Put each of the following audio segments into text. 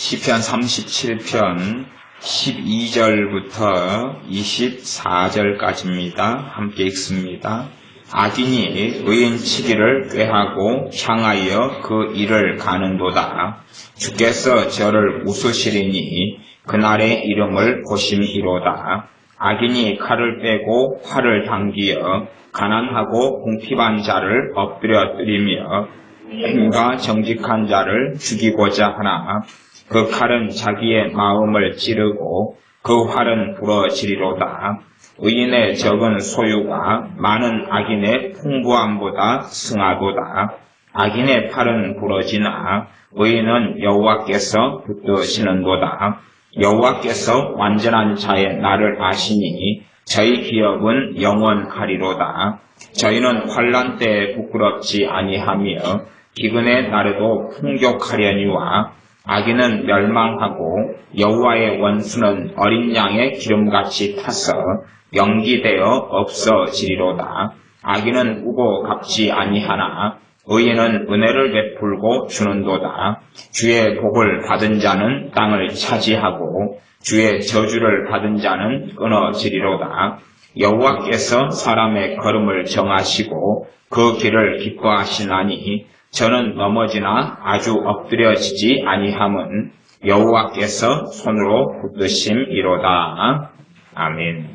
시편 37편 12절부터 24절까지입니다. 함께 읽습니다. 악인이 의인치기를 꾀하고 향하여 그 일을 가는도다. 주께서 저를 웃으시리니 그날의 이름을 보심이로다. 악인이 칼을 빼고 활을 당기어 가난하고 궁핍한 자를 엎드려뜨리며 행과 정직한 자를 죽이고자 하나 그 칼은 자기의 마음을 찌르고 그 활은 부러지리로다. 의인의 적은 소유가 많은 악인의 풍부함보다 승하도다. 악인의 팔은 부러지나 의인은 여호와께서 붙드시는도다. 여호와께서 완전한 자의 날을 아시니 저희 기업은 영원하리로다. 저희는 환난 때에 부끄럽지 아니하며 기근의 날에도 풍족하려니와 악인은 멸망하고 여호와의 원수는 어린 양의 기름같이 타서 연기되어 없어지리로다. 악인은 우고 갚지 아니하나 의인은 은혜를 베풀고 주는도다. 주의 복을 받은 자는 땅을 차지하고 주의 저주를 받은 자는 끊어지리로다. 여호와께서 사람의 걸음을 정하시고 그 길을 기뻐하시나니 저는 넘어지나 아주 엎드려지지 아니함은 여호와께서 손으로 붙드심이로다. 아멘.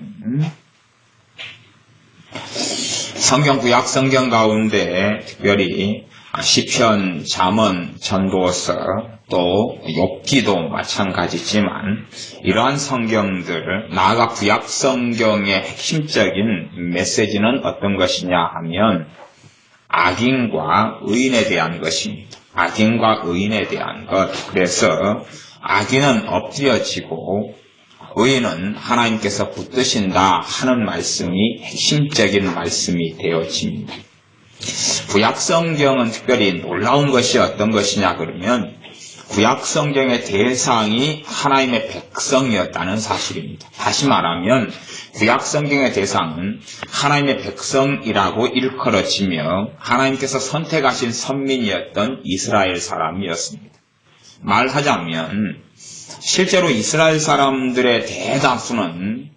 성경 구약 성경 가운데 특별히 시편, 잠언, 전도서 또 욥기도 마찬가지지만 이러한 성경들 나아가 구약 성경의 핵심적인 메시지는 어떤 것이냐 하면 악인과 의인에 대한 것입니다. 악인과 의인에 대한 것. 그래서 악인은 엎드려지고 의인은 하나님께서 붙드신다 하는 말씀이 핵심적인 말씀이 되어집니다. 구약성경은 특별히 놀라운 것이 어떤 것이냐 그러면 구약성경의 대상이 하나님의 백성이었다는 사실입니다. 다시 말하면 구약성경의 대상은 하나님의 백성이라고 일컬어지며 하나님께서 선택하신 선민이었던 이스라엘 사람이었습니다. 말하자면 실제로 이스라엘 사람들의 대다수는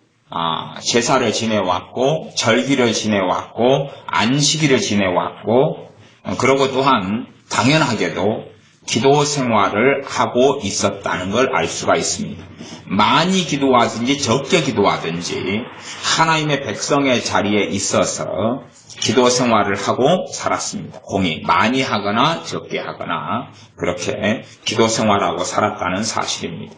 제사를 지내왔고 절기를 지내왔고 안식일을 지내왔고 그러고 또한 당연하게도 기도 생활을 하고 있었다는 걸 알 수가 있습니다. 많이 기도하든지 적게 기도하든지 하나님의 백성의 자리에 있어서 기도 생활을 하고 살았습니다. 공이 많이 하거나 적게 하거나 그렇게 기도 생활하고 살았다는 사실입니다.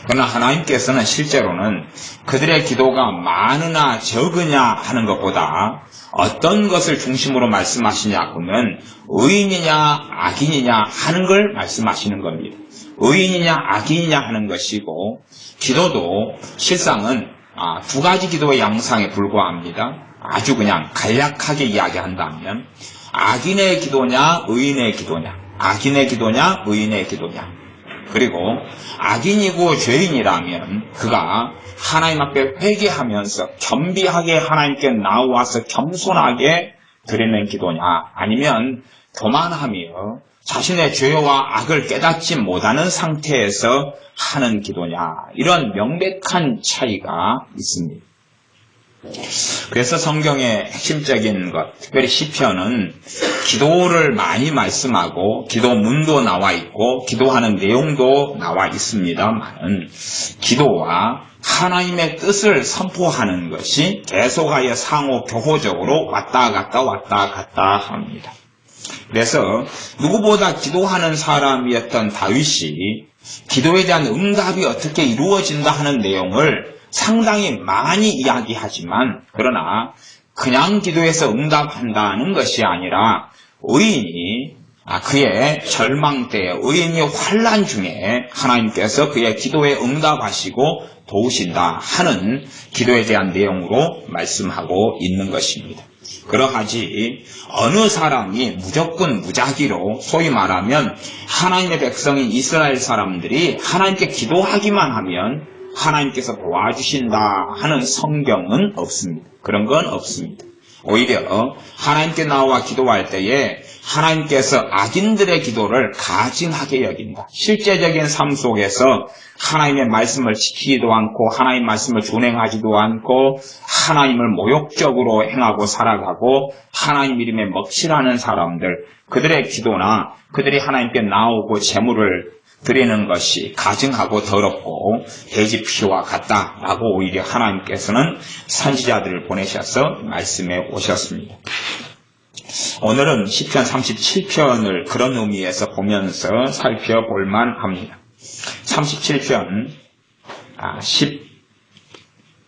그러나 하나님께서는 실제로는 그들의 기도가 많으나 적으냐 하는 것보다 어떤 것을 중심으로 말씀하시냐 그러면 의인이냐 악인이냐 하는 걸 말씀하시는 겁니다. 의인이냐 악인이냐 하는 것이고 기도도 실상은 두 가지 기도의 양상에 불과합니다. 아주 그냥 간략하게 이야기한다면 악인의 기도냐 의인의 기도냐 악인의 기도냐 의인의 기도냐 그리고 악인이고 죄인이라면 그가 하나님 앞에 회개하면서 겸비하게 하나님께 나와서 겸손하게 드리는 기도냐 아니면 교만하며 자신의 죄와 악을 깨닫지 못하는 상태에서 하는 기도냐 이런 명백한 차이가 있습니다. 그래서 성경의 핵심적인 것, 특별히 시편은 기도를 많이 말씀하고 기도문도 나와 있고 기도하는 내용도 나와 있습니다만 기도와 하나님의 뜻을 선포하는 것이 계속하여 상호 교호적으로 왔다 갔다 합니다. 그래서 누구보다 기도하는 사람이었던 다윗이 기도에 대한 응답이 어떻게 이루어진다 하는 내용을 상당히 많이 이야기하지만 그러나 그냥 기도해서 응답한다는 것이 아니라 의인이 그의 절망 때에 의인이 환난 중에 하나님께서 그의 기도에 응답하시고 도우신다 하는 기도에 대한 내용으로 말씀하고 있는 것입니다. 그러하지 어느 사람이 무조건 무작위로 소위 말하면 하나님의 백성인 이스라엘 사람들이 하나님께 기도하기만 하면 하나님께서 도와주신다 하는 성경은 없습니다. 그런 건 없습니다. 오히려 하나님께 나와 기도할 때에 하나님께서 악인들의 기도를 가증하게 여긴다. 실제적인 삶 속에서 하나님의 말씀을 지키지도 않고 하나님 말씀을 준행하지도 않고 하나님을 모욕적으로 행하고 살아가고 하나님 이름에 먹칠하는 사람들, 그들의 기도나 그들이 하나님께 나오고 제물을 드리는 것이 가증하고 더럽고 돼지 피와 같다라고 오히려 하나님께서는 선지자들을 보내셔서 말씀해 오셨습니다. 오늘은 시편 37편을 그런 의미에서 보면서 살펴볼만 합니다. 37편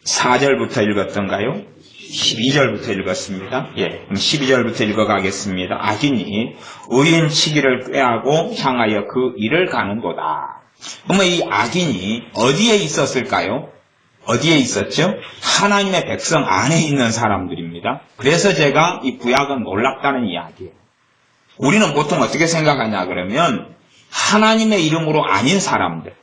14절부터 읽었던가요? 12절부터 읽었습니다. 그럼 12절부터 읽어가겠습니다. 악인이 의인 치기를 꾀하고 향하여 그 일을 가는도다. 그러면 이 악인이 어디에 있었을까요? 어디에 있었죠? 하나님의 백성 안에 있는 사람들입니다. 그래서 제가 이 구약은 놀랍다는 이야기예요. 우리는 보통 어떻게 생각하냐 그러면 하나님의 이름으로 아닌 사람들,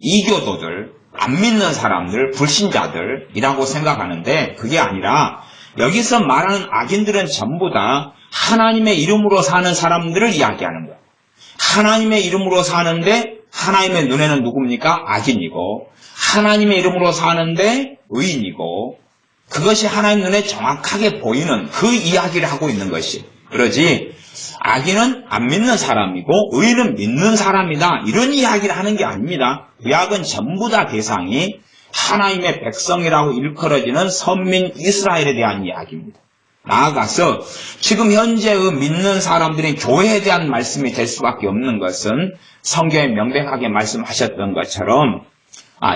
이교도들, 안 믿는 사람들, 불신자들이라고 생각하는데 그게 아니라 여기서 말하는 악인들은 전부 다 하나님의 이름으로 사는 사람들을 이야기하는 거예요. 하나님의 이름으로 사는데 하나님의 눈에는 누굽니까? 악인이고 하나님의 이름으로 사는데 의인이고 그것이 하나님 눈에 정확하게 보이는 그 이야기를 하고 있는 것이 그러지 악인은 안 믿는 사람이고 의인은 믿는 사람이다 이런 이야기를 하는 게 아닙니다. 구약은 전부 다 대상이 하나님의 백성이라고 일컬어지는 선민 이스라엘에 대한 이야기입니다. 나아가서 지금 현재의 믿는 사람들이 교회에 대한 말씀이 될 수밖에 없는 것은 성경에 명백하게 말씀하셨던 것처럼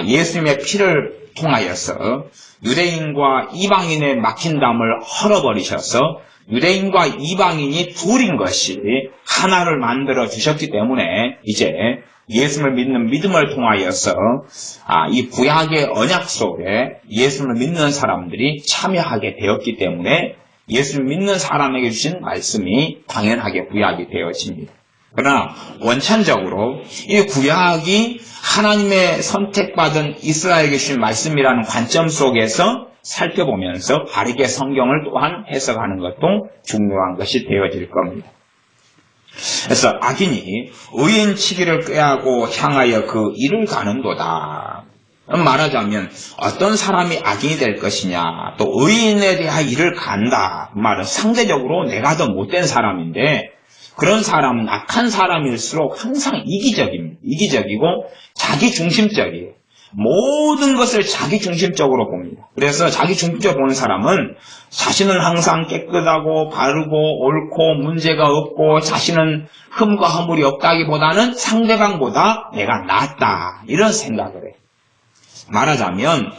예수님의 피를 통하여서 유대인과 이방인의 막힌 담을 헐어버리셔서 유대인과 이방인이 둘인 것이 하나를 만들어 주셨기 때문에 이제 예수를 믿는 믿음을 통하여서 이 구약의 언약 속에 예수를 믿는 사람들이 참여하게 되었기 때문에 예수를 믿는 사람에게 주신 말씀이 당연하게 구약이 되어집니다. 그러나 원천적으로 이 구약이 하나님의 선택받은 이스라엘에게 주신 말씀이라는 관점 속에서 살펴보면서 바르게 성경을 또한 해석하는 것도 중요한 것이 되어질 겁니다. 그래서 악인이 의인 치기를 꾀하고 향하여 그 일을 가는도다. 말하자면 어떤 사람이 악인이 될 것이냐 또 의인에 대한 일을 간다. 그 말은 상대적으로 내가 더 못된 사람인데 그런 사람은 악한 사람일수록 항상 이기적이고 자기중심적이에요. 모든 것을 자기중심적으로 봅니다. 그래서 자기중심적으로 보는 사람은 자신은 항상 깨끗하고 바르고 옳고 문제가 없고 자신은 흠과 허물이 없다기보다는 상대방보다 내가 낫다 이런 생각을 해요. 말하자면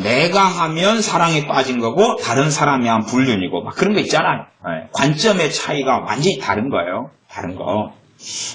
내가 하면 사랑에 빠진 거고 다른 사람이 하면 불륜이고 막 그런 거 있잖아요. 관점의 차이가 완전히 다른 거예요. 다른 거.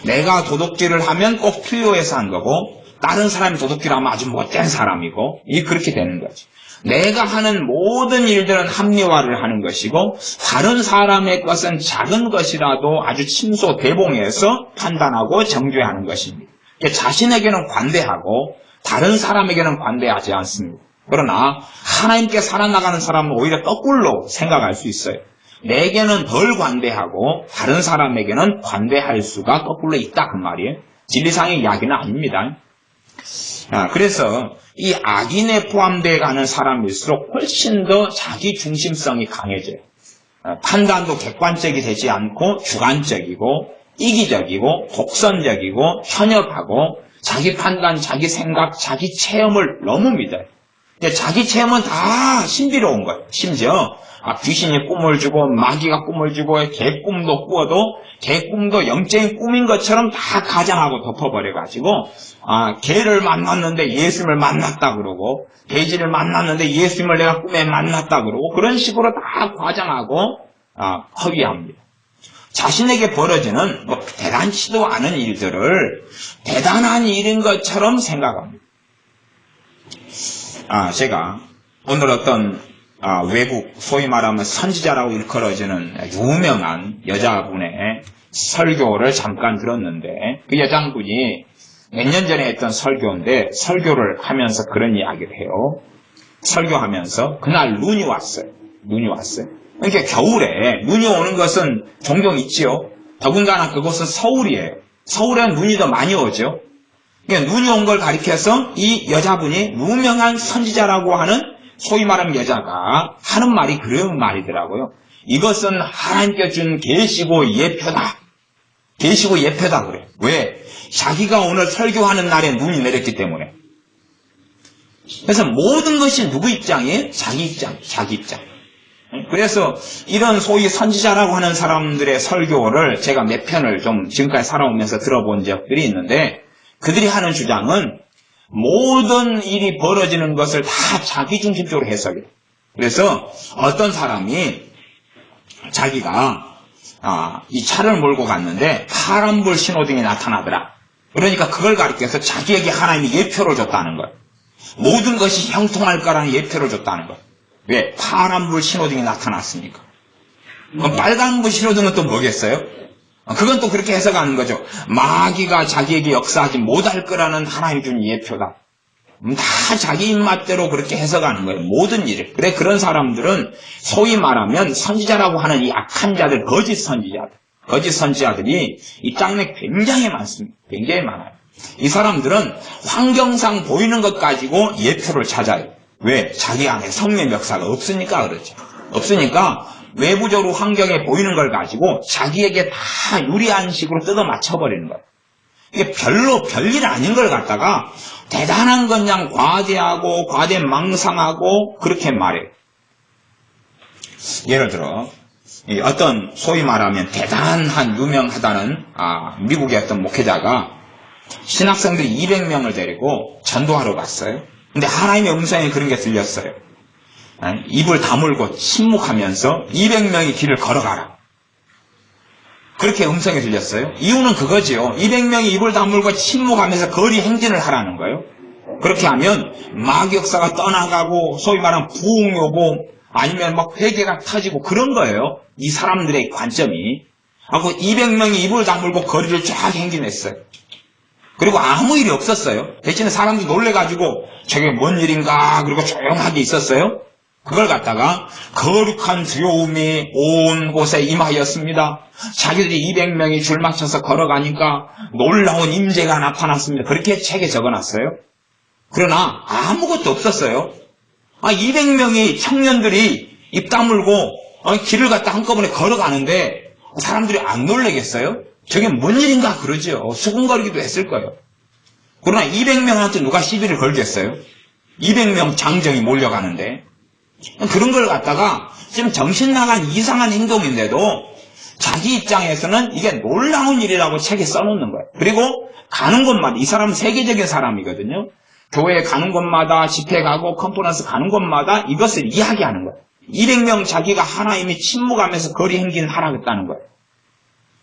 내가 도둑질을 하면 꼭 필요해서 한 거고 다른 사람이 도둑질을 하면 아주 못된 사람이고 그렇게 되는 거죠. 내가 하는 모든 일들은 합리화를 하는 것이고 다른 사람의 것은 작은 것이라도 아주 침소대봉해서 판단하고 정죄하는 것입니다. 자신에게는 관대하고 다른 사람에게는 관대하지 않습니다. 그러나 하나님께 살아나가는 사람은 오히려 거꾸로 생각할 수 있어요. 내게는 덜 관대하고 다른 사람에게는 관대할 수가 거꾸로 있다 그 말이에요. 진리상의 이야기는 아닙니다. 그래서 이 악인에 포함되어 가는 사람일수록 훨씬 더 자기중심성이 강해져요. 판단도 객관적이 되지 않고 주관적이고 이기적이고 독선적이고 현역하고 자기 판단, 자기 생각, 자기 체험을 너무 믿어요. 자기 체험은 다 신비로운 거예요. 심지어 귀신이 꿈을 주고 마귀가 꿈을 주고 개꿈도 꾸어도 개꿈도 영적인 꿈인 것처럼 다 가장하고 덮어버려가지고 개를 만났는데 예수님을 만났다 그러고 돼지를 만났는데 예수님을 내가 꿈에 만났다 그러고 그런 식으로 다 과장하고 허위합니다. 자신에게 벌어지는 대단치도 않은 일들을 대단한 일인 것처럼 생각합니다. 제가 오늘 어떤 외국 소위 말하면 선지자라고 일컬어지는 유명한 여자분의 설교를 잠깐 들었는데 그 여자분이 몇 년 전에 했던 설교인데 설교를 하면서 그런 이야기를 해요. 설교하면서 그날 눈이 왔어요. 그러니까 겨울에 눈이 오는 것은 종종 있지요. 더군다나 그곳은 서울이에요. 서울에 눈이 더 많이 오죠. 그러니까 눈이 온 걸 가리켜서 이 여자분이 유명한 선지자라고 하는 소위 말하는 여자가 하는 말이 그런 말이더라고요. 이것은 하나님께 준 계시고 예표다. 계시고 예표다 그래. 왜? 자기가 오늘 설교하는 날에 눈이 내렸기 때문에. 그래서 모든 것이 누구 입장이에요? 자기 입장, 자기 입장. 그래서 이런 소위 선지자라고 하는 사람들의 설교를 제가 몇 편을 좀 지금까지 살아오면서 들어본 적들이 있는데, 그들이 하는 주장은 모든 일이 벌어지는 것을 다 자기 중심적으로 해석해요. 그래서 어떤 사람이 자기가 이 차를 몰고 갔는데 파란불 신호등이 나타나더라. 그러니까 그걸 가리켜서 자기에게 하나님이 예표를 줬다는 거예요. 모든 것이 형통할 거라는 예표를 줬다는 거예요. 왜? 파란불 신호등이 나타났으니까. 그럼 빨간불 신호등은 또 뭐겠어요? 그건 또 그렇게 해석하는 거죠. 마귀가 자기에게 역사하지 못할 거라는 하나님 준 예표다. 다 자기 입맛대로 그렇게 해석하는 거예요. 모든 일을. 그래, 그런 사람들은 소위 말하면 선지자라고 하는 이 악한 자들, 거짓 선지자들이 이 땅에 굉장히 많습니다. 굉장히 많아요. 이 사람들은 환경상 보이는 것 가지고 예표를 찾아요. 왜? 자기 안에 성령 역사가 없으니까 그렇죠. 없으니까 외부적으로 환경에 보이는 걸 가지고 자기에게 다 유리한 식으로 뜯어 맞춰버리는 거예요. 이게 별로 별일 아닌 걸 갖다가 대단한 건 그냥 과대하고 과대망상하고 그렇게 말해요. 예를 들어 어떤 소위 말하면 대단한 유명하다는 미국의 어떤 목회자가 신학생들 200명을 데리고 전도하러 갔어요. 근데 하나님의 음성에 그런 게 들렸어요. 입을 다물고 침묵하면서 200명이 길을 걸어가라. 그렇게 음성이 들렸어요. 이유는 그거지요. 200명이 입을 다물고 침묵하면서 거리 행진을 하라는 거예요. 그렇게 하면 마귀역사가 떠나가고 소위 말하는 부흥이 오고 아니면 막 회개가 터지고 그런 거예요. 이 사람들의 관점이. 하고 200명이 입을 다물고 거리를 쫙 행진했어요. 그리고 아무 일이 없었어요. 대신에 사람들이 놀래가지고 저게 뭔 일인가 그리고 조용하게 있었어요. 그걸 갖다가 거룩한 두려움이 온 곳에 임하였습니다. 자기들이 200명이 줄 맞춰서 걸어가니까 놀라운 임재가 나타났습니다. 그렇게 책에 적어놨어요. 그러나 아무것도 없었어요. 200명이 청년들이 입 다물고 길을 갖다 한꺼번에 걸어가는데 사람들이 안 놀래겠어요? 저게 뭔 일인가 그러죠. 수군거리기도 했을 거예요. 그러나 200명한테 누가 시비를 걸겠어요? 200명 장정이 몰려가는데. 그런 걸 갖다가 좀 정신 나간 이상한 행동인데도 자기 입장에서는 이게 놀라운 일이라고 책에 써놓는 거예요. 그리고 가는 곳마다, 이 사람은 세계적인 사람이거든요. 교회에 가는 곳마다, 집회 가고 컨퍼런스 가는 곳마다 이것을 이야기하는 거예요. 200명 자기가 하나님이 침묵하면서 거리 행진 하라겠다는 거예요.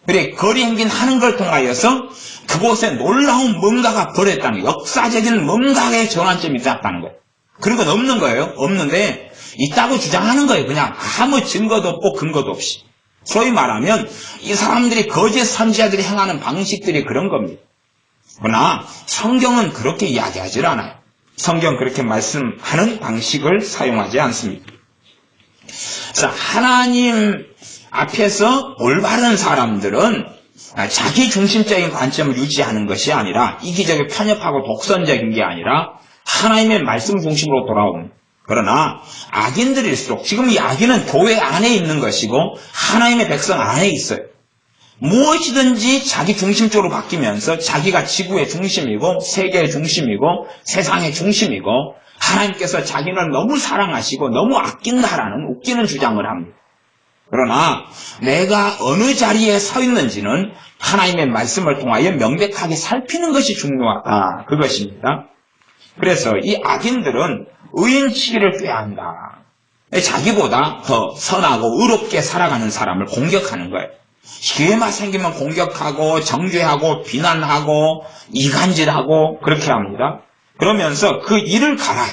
그래, 거리 행진 하는 걸 통하여서 그곳에 놀라운 뭔가가 벌어졌다는 거예요. 역사적인 뭔가의 전환점이 있었다는 거예요. 그런 건 없는 거예요. 없는데 있다고 주장하는 거예요. 그냥 아무 증거도 없고 근거도 없이. 소위 말하면 이 사람들이 거짓 선지자들이 행하는 방식들이 그런 겁니다. 그러나 성경은 그렇게 이야기하지 않아요. 성경 그렇게 말씀하는 방식을 사용하지 않습니다. 그래서 하나님 앞에서 올바른 사람들은 자기 중심적인 관점을 유지하는 것이 아니라 이기적인 편협하고 독선적인 게 아니라 하나님의 말씀 중심으로 돌아옵니다. 그러나 악인들일수록 지금 이 악인은 교회 안에 있는 것이고 하나님의 백성 안에 있어요. 무엇이든지 자기 중심적으로 바뀌면서 자기가 지구의 중심이고 세계의 중심이고 세상의 중심이고 하나님께서 자기를 너무 사랑하시고 너무 아낀다라는 웃기는 주장을 합니다. 그러나 내가 어느 자리에 서 있는지는 하나님의 말씀을 통하여 명백하게 살피는 것이 중요하다. 그것입니다. 그래서 이 악인들은 의인치기를 꾀한다. 자기보다 더 선하고 의롭게 살아가는 사람을 공격하는 거예요. 기회만 생기면 공격하고 정죄하고 비난하고 이간질하고 그렇게 합니다. 그러면서 그 일을 갈아요.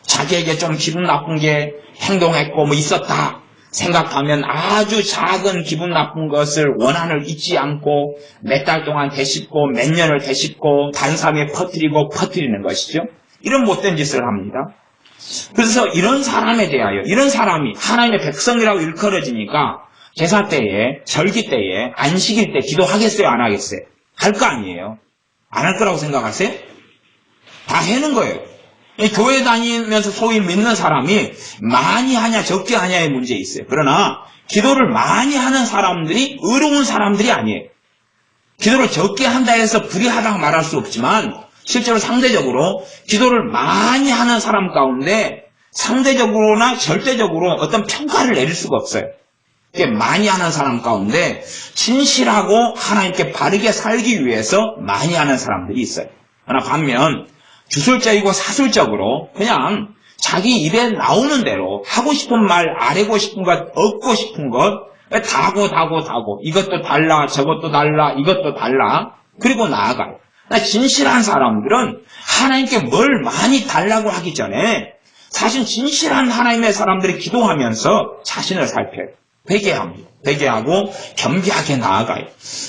자기에게 좀 기분 나쁜 게 행동했고 뭐 있었다 생각하면 아주 작은 기분 나쁜 것을 원한을 잊지 않고 몇 달 동안 되씹고 몇 년을 되씹고 다른 사람에 퍼뜨리는 것이죠. 이런 못된 짓을 합니다. 그래서 이런 사람에 대하여, 이런 사람이 하나님의 백성이라고 일컬어지니까 제사 때에, 절기 때에, 안식일 때 기도하겠어요? 안 하겠어요? 할 거 아니에요? 안 할 거라고 생각하세요? 다 해는 거예요. 교회 다니면서 소위 믿는 사람이 많이 하냐 적게 하냐의 문제 있어요. 그러나 기도를 많이 하는 사람들이 의로운 사람들이 아니에요. 기도를 적게 한다 해서 불의하다고 말할 수 없지만 실제로 상대적으로 기도를 많이 하는 사람 가운데 상대적으로나 절대적으로 어떤 평가를 내릴 수가 없어요. 많이 하는 사람 가운데 진실하고 하나님께 바르게 살기 위해서 많이 하는 사람들이 있어요. 그러나 반면 주술적이고 사술적으로 그냥 자기 입에 나오는 대로 하고 싶은 말, 아뢰고 싶은 것, 얻고 싶은 것 다고 이것도 달라, 저것도 달라, 이것도 달라. 그리고 나아가요. 진실한 사람들은 하나님께 뭘 많이 달라고 하기 전에 사실 진실한 하나님의 사람들이 기도하면서 자신을 살펴요. 회개합니다. 회개하고 겸비하게 나아가요.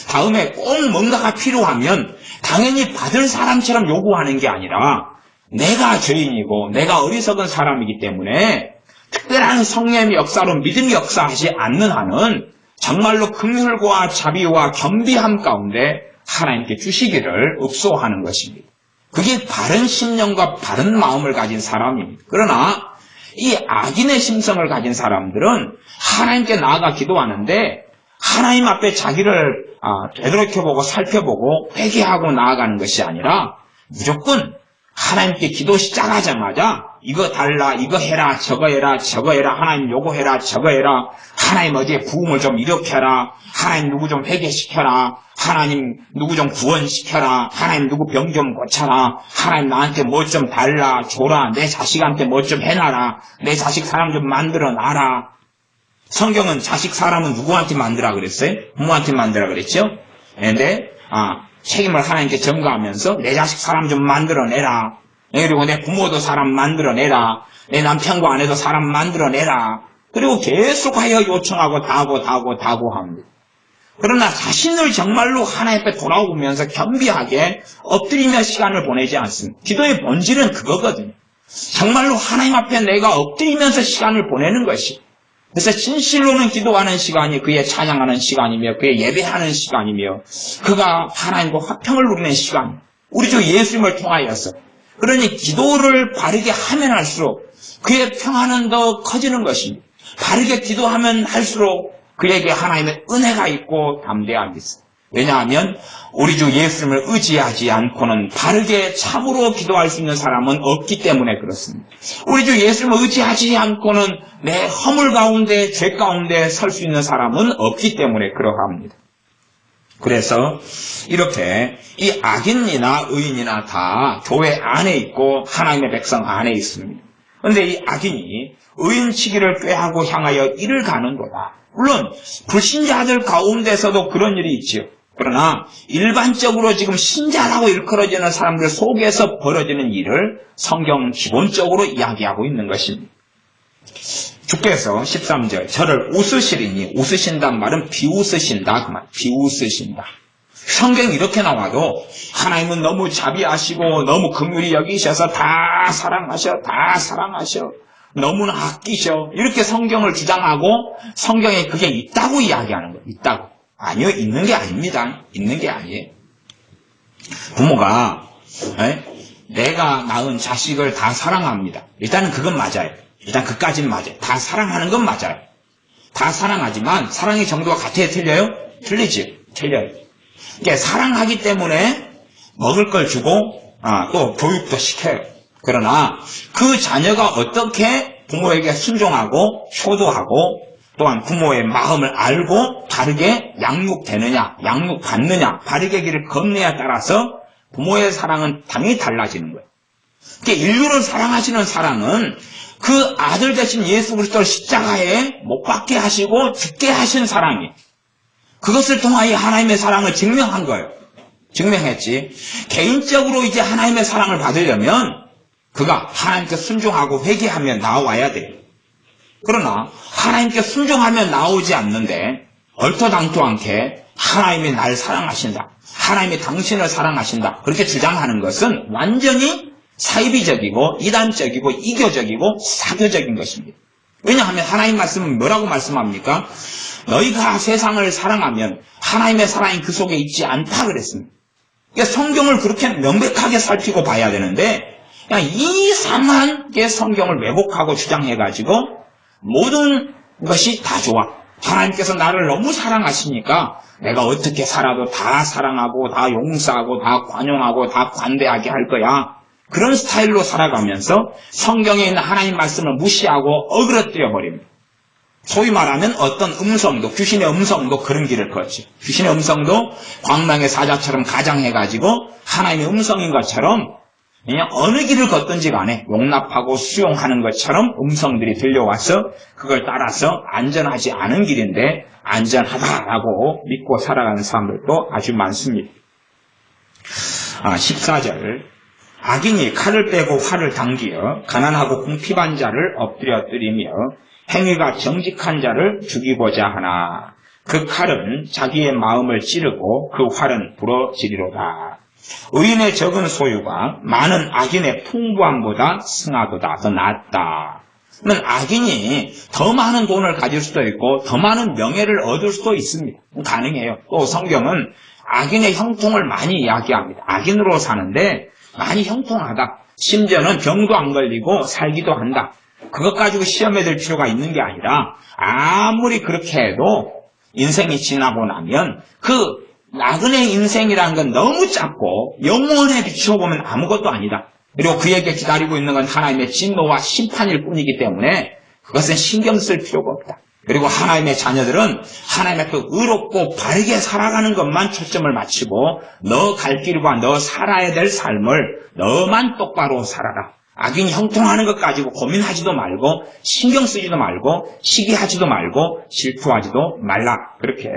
다음에 꼭 뭔가가 필요하면 당연히 받을 사람처럼 요구하는 게 아니라 내가 죄인이고 내가 어리석은 사람이기 때문에 특별한 성령의 역사로 믿음의 역사하지 않는 한은 정말로 긍휼과 자비와 겸비함 가운데 하나님께 주시기를 읍소하는 것입니다. 그게 바른 심령과 바른 마음을 가진 사람입니다. 그러나 이 악인의 심성을 가진 사람들은 하나님께 나아가 기도하는데 하나님 앞에 자기를 되돌이켜보고 살펴보고 회개하고 나아가는 것이 아니라 무조건 하나님께 기도 시작하자마자 이거 달라, 이거 해라, 저거 해라, 저거 해라, 하나님 요거 해라, 저거 해라, 하나님 어디에 부흥을 좀 일으켜라, 하나님 누구 좀 회개시켜라, 하나님 누구 좀 구원시켜라, 하나님 누구 병 좀 고쳐라, 하나님 나한테 뭐 좀 달라, 줘라, 내 자식한테 뭐 좀 해놔라, 내 자식 사람 좀 만들어 놔라. 성경은 자식 사람은 누구한테 만들라 그랬어요? 부모한테 만들라 그랬죠? 그런데 책임을 하나님께 전가하면서 내 자식 사람 좀 만들어내라. 그리고 내 부모도 사람 만들어내라. 내 남편과 아내도 사람 만들어내라. 그리고 계속하여 요청하고 다고 합니다. 그러나 자신을 정말로 하나님 앞에 돌아오면서 겸비하게 엎드리며 시간을 보내지 않습니다. 기도의 본질은 그거거든요. 정말로 하나님 앞에 내가 엎드리면서 시간을 보내는 것이. 그래서 진실로는 기도하는 시간이 그의 찬양하는 시간이며 그의 예배하는 시간이며 그가 하나님과 화평을 누리는 시간. 우리 주 예수님을 통하여서. 그러니 기도를 바르게 하면 할수록 그의 평안은 더 커지는 것입니다. 바르게 기도하면 할수록 그에게 하나님의 은혜가 있고 담대함이 있어요. 왜냐하면 우리 주 예수님을 의지하지 않고는 바르게 참으로 기도할 수 있는 사람은 없기 때문에 그렇습니다. 우리 주 예수님을 의지하지 않고는 내 허물 가운데 죄 가운데 설 수 있는 사람은 없기 때문에 그러합니다. 그래서 이렇게 이 악인이나 의인이나 다 교회 안에 있고 하나님의 백성 안에 있습니다. 그런데 이 악인이 의인치기를 꾀하고 향하여 이를 가는도다. 물론 불신자들 가운데서도 그런 일이 있지요. 그러나 일반적으로 지금 신자라고 일컬어지는 사람들 속에서 벌어지는 일을 성경은 기본적으로 이야기하고 있는 것입니다. 주께서 13절 저를 웃으시리니 웃으신단 말은 비웃으신다 그 말. 비웃으신다. 성경이 이렇게 나와도 하나님은 너무 자비하시고 너무 긍휼히 여기셔서 다 사랑하셔 너무나 아끼셔 이렇게 성경을 주장하고 성경에 그게 있다고 이야기하는 거예요. 있다고. 아니요, 있는 게 아닙니다. 있는 게 아니에요. 부모가 내가 낳은 자식을 다 사랑합니다. 일단은 그건 맞아요. 일단 그까지는 맞아요. 다 사랑하는 건 맞아요. 다 사랑하지만 사랑의 정도가 같아요? 틀려요? 틀리지. 틀려요. 그러니까 사랑하기 때문에 먹을 걸 주고 또 교육도 시켜요. 그러나 그 자녀가 어떻게 부모에게 순종하고 효도하고 또한 부모의 마음을 알고 바르게 양육되느냐, 양육받느냐, 바르게 길을 걷느냐에 따라서 부모의 사랑은 당연히 달라지는 거예요. 그러니까 인류를 사랑하시는 사랑은 그 아들 대신 예수 그리스도를 십자가에 못 박게 하시고 죽게 하신 사랑이 그것을 통하여 하나님의 사랑을 증명한 거예요. 증명했지. 개인적으로 이제 하나님의 사랑을 받으려면 그가 하나님께 순종하고 회개하며 나와야 돼요. 그러나 하나님께 순종하며 나오지 않는데 얼토당토않게 하나님이 날 사랑하신다. 하나님이 당신을 사랑하신다. 그렇게 주장하는 것은 완전히 사이비적이고 이단적이고 이교적이고 사교적인 것입니다. 왜냐하면 하나님 말씀은 뭐라고 말씀합니까? 너희가 세상을 사랑하면 하나님의 사랑이 그 속에 있지 않다 그랬습니다. 그러니까 성경을 그렇게 명백하게 살피고 봐야 되는데 그냥 이상한 게 성경을 왜곡하고 주장해가지고 모든 것이 다 좋아. 하나님께서 나를 너무 사랑하시니까 내가 어떻게 살아도 다 사랑하고 다 용서하고 다 관용하고 다 관대하게 할 거야. 그런 스타일로 살아가면서 성경에 있는 하나님 말씀을 무시하고 어그러뜨려 버립니다. 소위 말하면 어떤 음성도, 귀신의 음성도 그런 길을 걷지. 귀신의 음성도 광명의 사자처럼 가장해가지고 하나님의 음성인 것처럼 그냥 어느 길을 걷든지 간에 용납하고 수용하는 것처럼 음성들이 들려와서 그걸 따라서 안전하지 않은 길인데 안전하다라고 믿고 살아가는 사람들도 아주 많습니다. 14절 악인이 칼을 빼고 활을 당기어 가난하고 궁핍한 자를 엎드려뜨리며 행위가 정직한 자를 죽이고자 하나 그 칼은 자기의 마음을 찌르고 그 활은 부러지리로다. 의인의 적은 소유가 많은 악인의 풍부함보다 승하도다. 더 낫다. 그러면 악인이 더 많은 돈을 가질 수도 있고 더 많은 명예를 얻을 수도 있습니다. 가능해요. 또 성경은 악인의 형통을 많이 이야기합니다. 악인으로 사는데 많이 형통하다. 심지어는 병도 안 걸리고 살기도 한다. 그것 가지고 시험에 들 필요가 있는 게 아니라 아무리 그렇게 해도 인생이 지나고 나면 그 나그네 인생이라는 건 너무 짧고 영원에 비추어보면 아무것도 아니다. 그리고 그에게 기다리고 있는 건 하나님의 진노와 심판일 뿐이기 때문에 그것은 신경 쓸 필요가 없다. 그리고 하나님의 자녀들은 하나님 앞에 의롭고 바르게 살아가는 것만 초점을 맞추고 너 갈 길과 너 살아야 될 삶을 너만 똑바로 살아라. 악인이 형통하는 것 가지고 고민하지도 말고 신경 쓰지도 말고 시기하지도 말고 질투하지도 말라. 그렇게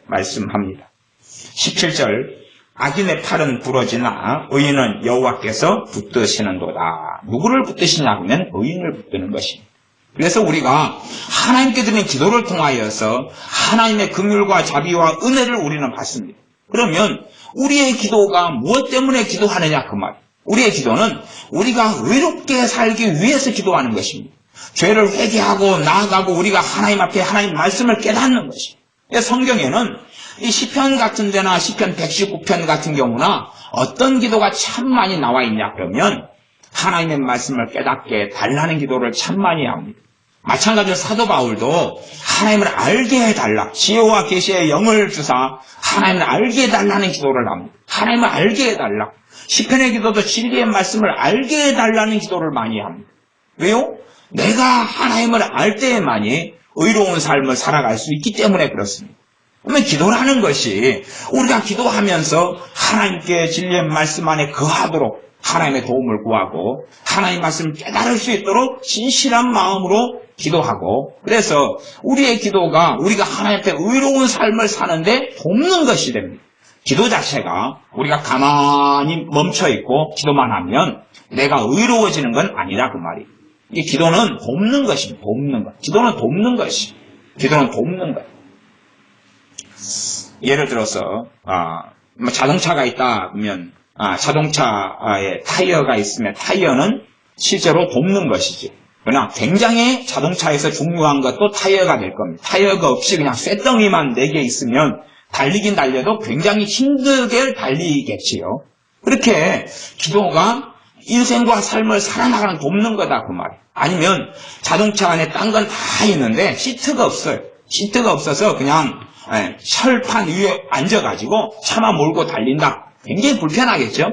말씀합니다. 17절 악인의 팔은 부러지나 의인은 여호와께서 붙드시는도다. 누구를 붙드시냐 하면 의인을 붙드는 것입니다. 그래서 우리가 하나님께 드리는 기도를 통하여서 하나님의 긍휼과 자비와 은혜를 우리는 받습니다. 그러면 우리의 기도가 무엇 때문에 기도하느냐 그 말. 우리의 기도는 우리가 의롭게 살기 위해서 기도하는 것입니다. 죄를 회개하고 나아가고 우리가 하나님 앞에 하나님 말씀을 깨닫는 것입니다. 성경에는 이 시편 같은 데나 시편 119편 같은 경우나 어떤 기도가 참 많이 나와 있냐 그러면 하나님의 말씀을 깨닫게 달라는 기도를 참 많이 합니다. 마찬가지로 사도 바울도 하나님을 알게 해달라. 지혜와 계시의 영을 주사 하나님을 알게 해달라는 기도를 합니다. 하나님을 알게 해달라. 시편의 기도도 진리의 말씀을 알게 해달라는 기도를 많이 합니다. 왜요? 내가 하나님을 알 때에만이 의로운 삶을 살아갈 수 있기 때문에 그렇습니다. 그러면 기도라는 것이 우리가 기도하면서 하나님께 진리의 말씀 안에 거하도록 하나님의 도움을 구하고 하나님 말씀을 깨달을 수 있도록 진실한 마음으로 기도하고 그래서 우리의 기도가 우리가 하나님 앞에 의로운 삶을 사는데 돕는 것이 됩니다. 기도 자체가 우리가 가만히 멈춰있고 기도만 하면 내가 의로워지는 건 아니라 그 말이에요. 이 기도는 돕는 것입니다. 돕는 것. 기도는 돕는 것이. 기도는 돕는 것. 예를 들어서 자동차가 있다 그러면 자동차에 타이어가 있으면 타이어는 실제로 돕는 것이지. 그러나 굉장히 자동차에서 중요한 것도 타이어가 될 겁니다. 타이어가 없이 그냥 쇳덩이만 4개 있으면 달리긴 달려도 굉장히 힘들게 달리겠지요. 그렇게 기도가 인생과 삶을 살아나가는 돕는 거다 그 말이에요. 아니면 자동차 안에 딴 건 다 있는데 시트가 없어요. 시트가 없어서 그냥 철판 위에 앉아가지고 차만 몰고 달린다. 굉장히 불편하겠죠?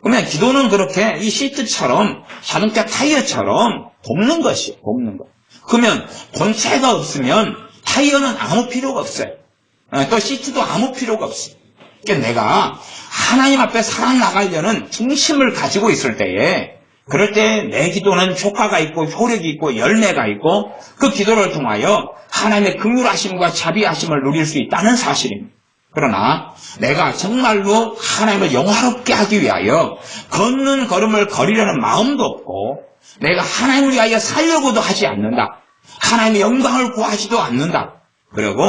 그러면 기도는 그렇게 이 시트처럼 자동차 타이어처럼 돕는 것이에요. 돕는 것. 그러면 본체가 없으면 타이어는 아무 필요가 없어요. 또 시트도 아무 필요가 없어요. 그러니까 내가 하나님 앞에 살아나가려는 중심을 가지고 있을 때에 그럴 때 내 기도는 효과가 있고 효력이 있고 열매가 있고 그 기도를 통하여 하나님의 긍휼하심과 자비하심을 누릴 수 있다는 사실입니다. 그러나 내가 정말로 하나님을 영화롭게 하기 위하여 걷는 걸음을 걸으려는 마음도 없고 내가 하나님을 위하여 살려고도 하지 않는다. 하나님의 영광을 구하지도 않는다. 그리고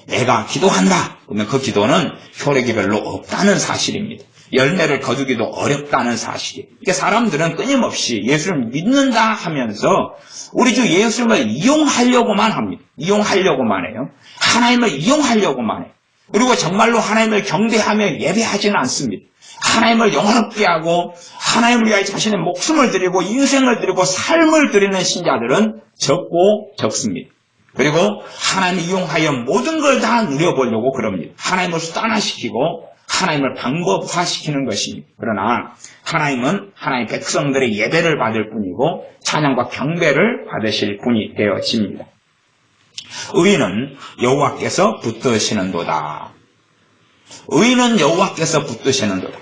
내가 기도한다. 그러면 그 기도는 효력이 별로 없다는 사실입니다. 열매를 거두기도 어렵다는 사실이에요. 그러니까 사람들은 끊임없이 예수를 믿는다 하면서 우리 주 예수님을 이용하려고만 합니다. 이용하려고만 해요. 하나님을 이용하려고만 해요. 그리고 정말로 하나님을 경배하며 예배하지는 않습니다. 하나님을 영화롭게 하고 하나님을 위하여 자신의 목숨을 드리고 인생을 드리고 삶을 드리는 신자들은 적고 적습니다. 그리고 하나님을 이용하여 모든 걸 다 누려보려고 그럽니다. 하나님을 수단화시키고 하나님을 방법화시키는 것입니다. 그러나 하나님은 하나님 백성들의 예배를 받을 뿐이고 찬양과 경배를 받으실 분이 되어집니다. 의인은 여호와께서 붙드시는도다. 의인은 여호와께서 붙드시는도다.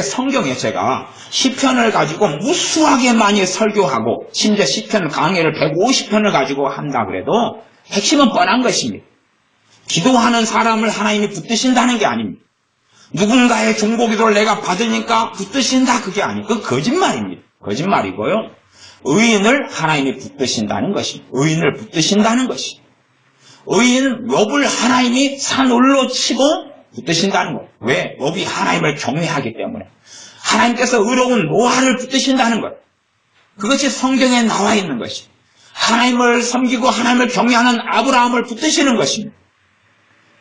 성경에 제가 시편을 가지고 무수하게 많이 설교하고 심지어 시편 강해를 150편을 가지고 한다 그래도 핵심은 뻔한 것입니다. 기도하는 사람을 하나님이 붙드신다는 게 아닙니다. 누군가의 중보기도를 내가 받으니까 붙드신다 그게 아니고 그건 거짓말입니다. 거짓말이고요. 의인을 하나님이 붙드신다는 것입니다. 의인을 붙드신다는 것입니다. 의인 욥을 하나님이 산울로 치고 붙드신다는 거예요. 왜? 욥이 하나님을 경외하기 때문에. 하나님께서 의로운 노아를 붙드신다는 거예요. 그것이 성경에 나와 있는 것입니다. 하나님을 섬기고 하나님을 경외하는 아브라함을 붙드시는 것입니다.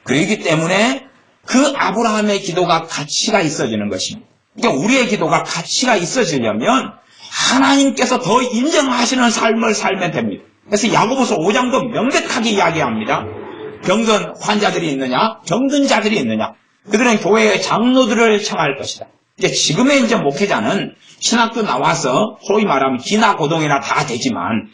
그렇기 때문에 그 아브라함의 기도가 가치가 있어지는 것입니다. 그러니까 우리의 기도가 가치가 있어지려면 하나님께서 더 인정하시는 삶을 살면 됩니다. 그래서 야고보서 5장도 명백하게 이야기합니다. 병든 환자들이 있느냐, 병든 자들이 있느냐. 그들은 교회의 장로들을 청할 것이다. 이제 지금의 이제 목회자는 신학도 나와서 소위 말하면 기나 고동이나 다 되지만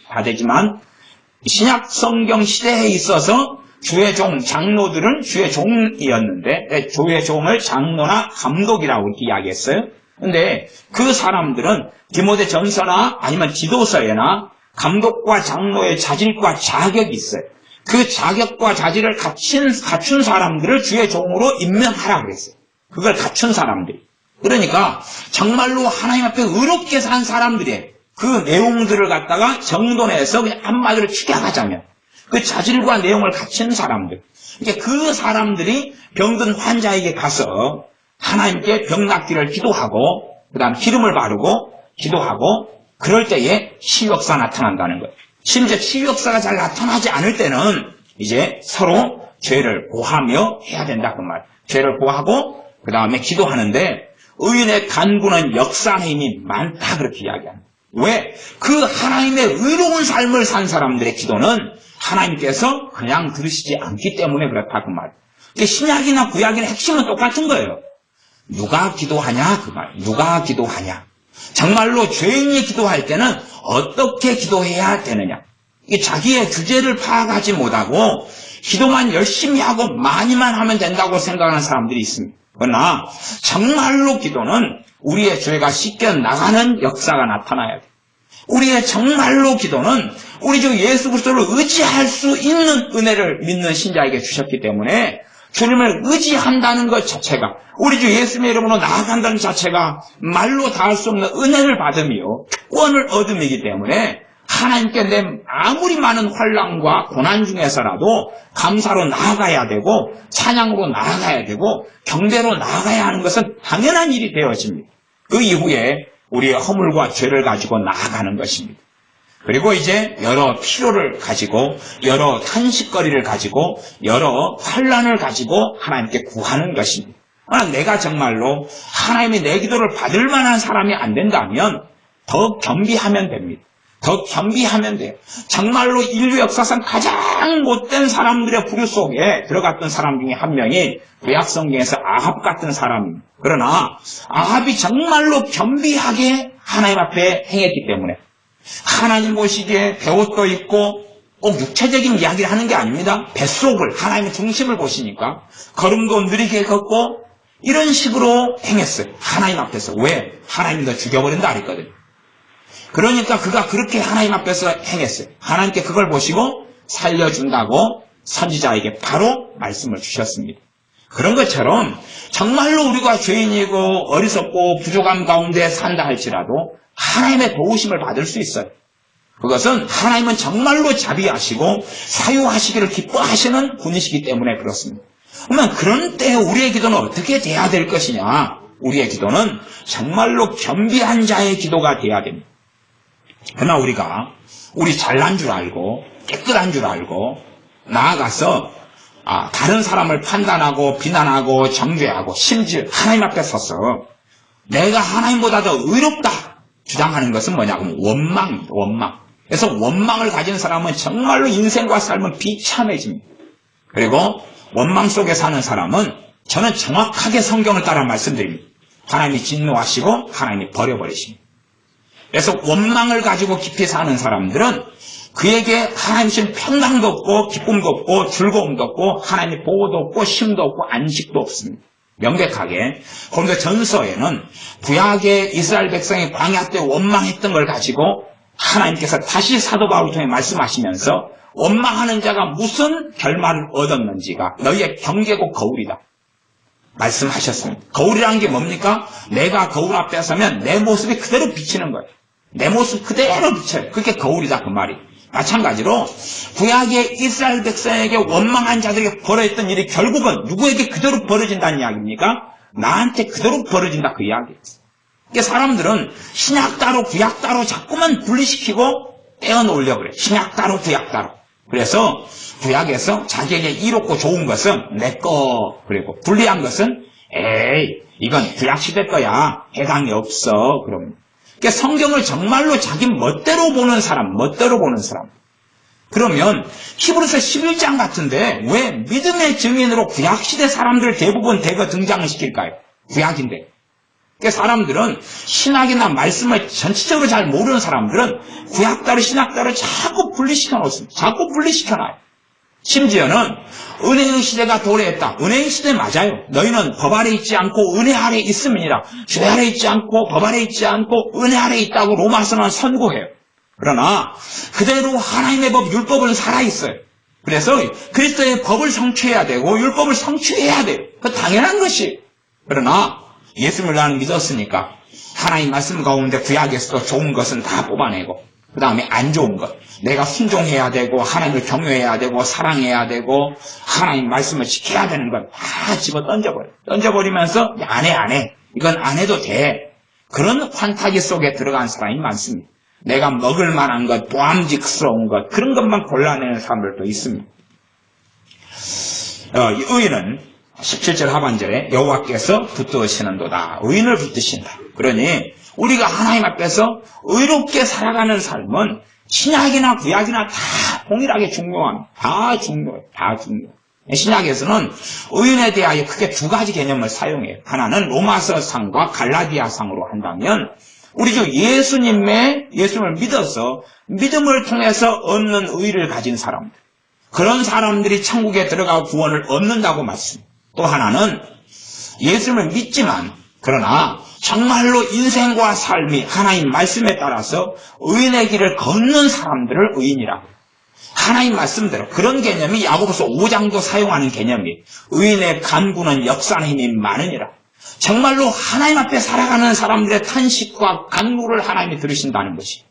신약 성경 시대에 있어서 주의 종, 장로들은 주의 종이었는데 주의 종을 장로나 감독이라고 이렇게 이야기했어요. 근데 그 사람들은 디모데 전서나 아니면 디도서에나 감독과 장로의 자질과 자격이 있어요. 그 자격과 자질을 갖춘 사람들을 주의 종으로 임명하라 그랬어요. 그걸 갖춘 사람들이. 그러니까 정말로 하나님 앞에 의롭게 산 사람들이에요. 그 내용들을 갖다가 정돈해서 그냥 한마디로 축약하자면 그 자질과 내용을 갖춘 사람들. 그러니까 그 사람들이 병든 환자에게 가서 하나님께 병 낫기를 기도하고 그 다음 기름을 바르고 기도하고 그럴 때에 치유역사가 나타난다는 거예요. 심지어 치유역사가 잘 나타나지 않을 때는 이제 서로 죄를 고하며 해야 된다 그 말. 죄를 고하고 그 다음에 기도하는데 의인의 간구는 역사의 힘이 많다 그렇게 이야기합니다. 왜? 그 하나님의 의로운 삶을 산 사람들의 기도는 하나님께서 그냥 들으시지 않기 때문에 그렇다 그 말. 신약이나 구약이나 핵심은 똑같은 거예요. 누가 기도하냐 그 말. 누가 기도하냐. 정말로 죄인이 기도할 때는 어떻게 기도해야 되느냐. 이게 자기의 주제를 파악하지 못하고 기도만 열심히 하고 많이만 하면 된다고 생각하는 사람들이 있습니다. 그러나 정말로 기도는 우리의 죄가 씻겨 나가는 역사가 나타나야 돼요. 우리의 정말로 기도는 우리 주 예수 그리스도를 의지할 수 있는 은혜를 믿는 신자에게 주셨기 때문에 주님을 의지한다는 것 자체가 우리 주 예수님의 이름으로 나아간다는 자체가 말로 다 할 수 없는 은혜를 받으며 특권을 얻음이기 때문에 하나님께 내 아무리 많은 환난과 고난 중에서라도 감사로 나아가야 되고 찬양으로 나아가야 되고 경배로 나아가야 하는 것은 당연한 일이 되어집니다. 그 이후에 우리의 허물과 죄를 가지고 나아가는 것입니다. 그리고 이제 여러 필요를 가지고 여러 탄식거리를 가지고 여러 환난을 가지고 하나님께 구하는 것입니다. 그러나 내가 정말로 하나님이 내 기도를 받을 만한 사람이 안 된다면 더 겸비하면 됩니다. 더 겸비하면 돼요. 정말로 인류 역사상 가장 못된 사람들의 부류 속에 들어갔던 사람 중에 한 명이 구약 성경에서 아합 같은 사람입니다. 그러나 아합이 정말로 겸비하게 하나님 앞에 행했기 때문에 하나님 보시기에 배옷도 입고 꼭 육체적인 이야기를 하는 게 아닙니다. 뱃속을 하나님의 중심을 보시니까 걸음도 느리게 걷고 이런 식으로 행했어요. 하나님 앞에서. 왜? 하나님이 너 죽여버린다 그랬거든요. 그러니까 그가 그렇게 하나님 앞에서 행했어요. 하나님께 그걸 보시고 살려준다고 선지자에게 바로 말씀을 주셨습니다. 그런 것처럼 정말로 우리가 죄인이고 어리석고 부족함 가운데 산다 할지라도 하나님의 도우심을 받을 수 있어요. 그것은 하나님은 정말로 자비하시고 사유하시기를 기뻐하시는 분이시기 때문에 그렇습니다. 그러면 그런 때 우리의 기도는 어떻게 돼야 될 것이냐? 우리의 기도는 정말로 겸비한 자의 기도가 돼야 됩니다. 그러나 우리 잘난 줄 알고 깨끗한 줄 알고 나아가서 다른 사람을 판단하고 비난하고 정죄하고 심지어 하나님 앞에 서서 내가 하나님보다 더 의롭다 주장하는 것은 뭐냐면 원망입니다. 원망. 그래서 원망을 가진 사람은 정말로 인생과 삶은 비참해집니다. 그리고 원망 속에 사는 사람은 저는 정확하게 성경을 따라 말씀드립니다. 하나님이 진노하시고 하나님이 버려버리십니다. 그래서 원망을 가지고 깊이 사는 사람들은 그에게 하나님 주신 평강도 없고 기쁨도 없고 즐거움도 없고 하나님의 보호도 없고 쉼도 없고 안식도 없습니다. 명백하게 고린도 전서에는 구약의 이스라엘 백성이 광야 때 원망했던 걸 가지고 하나님께서 다시 사도 바울을 통해 말씀하시면서 원망하는 자가 무슨 결말을 얻었는지가 너희의 경계고 거울이다 말씀하셨습니다. 거울이라는 게 뭡니까? 내가 거울 앞에 서면 내 모습이 그대로 비치는 거예요. 내 모습 그대로 비쳐요. 그게 거울이다 그 말이. 마찬가지로 구약의 이스라엘 백성에게 원망한 자들에게 벌어졌던 일이 결국은 누구에게 그대로 벌어진다는 이야기입니까? 나한테 그대로 벌어진다 그 이야기예요. 그러니까 사람들은 신약 따로 구약 따로 자꾸만 분리시키고 떼어놓으려고 그래요. 신약 따로 구약 따로. 그래서 구약에서 자기에게 이롭고 좋은 것은 내 거, 그리고 불리한 것은 에이 이건 구약 시대 거야 해당이 없어 그럼. 그러니까 성경을 정말로 자기 멋대로 보는 사람. 그러면 히브리서 11장 같은데 왜 믿음의 증인으로 구약시대 사람들 대부분 대거 등장을 시킬까요? 구약인데. 그러니까 사람들은 신학이나 말씀을 전체적으로 잘 모르는 사람들은 구약 따로 신학 따로 자꾸 분리시켜 놓습니다. 자꾸 분리시켜놔요. 심지어는 은혜의 시대가 도래했다. 은혜의 시대 맞아요. 너희는 법 아래 있지 않고 은혜 아래 있음이니라. 죄 아래 있지 않고 법 아래 있지 않고 은혜 아래 있다고 로마서는 선고해요. 그러나 그대로 하나님의 법, 율법은 살아있어요. 그래서 그리스도의 법을 성취해야 되고 율법을 성취해야 돼요. 그 당연한 것이. 그러나 예수님을 나는 믿었으니까 하나님 말씀 가운데 구약에서도 좋은 것은 다 뽑아내고 그 다음에 안 좋은 것. 내가 순종해야 되고 하나님을 경외해야 되고 사랑해야 되고 하나님 말씀을 지켜야 되는 것 다 집어 던져버려. 던져버리면서 안 해. 이건 안 해도 돼. 그런 환타지 속에 들어간 사람이 많습니다. 내가 먹을 만한 것, 보암직스러운 것 그런 것만 골라내는 사람들도 있습니다. 의인은 17절 하반절에 여호와께서 붙드시는도다. 의인을 붙드신다. 그러니 우리가 하나님 앞에서 의롭게 살아가는 삶은 신약이나 구약이나 다 동일하게 중요합니다. 다 중요해요. 신약에서는 의인에 대하여 크게 두 가지 개념을 사용해요. 하나는 로마서상과 갈라디아상으로 한다면 우리 주 예수님을 믿어서 믿음을 통해서 얻는 의를 가진 사람들. 그런 사람들이 천국에 들어가 구원을 얻는다고 말씀합니다. 또 하나는 예수님을 믿지만 그러나 정말로 인생과 삶이 하나님 말씀에 따라서 의인의 길을 걷는 사람들을 의인이라고. 하나님 말씀대로 그런 개념이 야고보서 5장도 사용하는 개념이 의인의 간구는 역사하는 힘이 많으니라. 정말로 하나님 앞에 살아가는 사람들의 탄식과 간구를 하나님이 들으신다는 것이.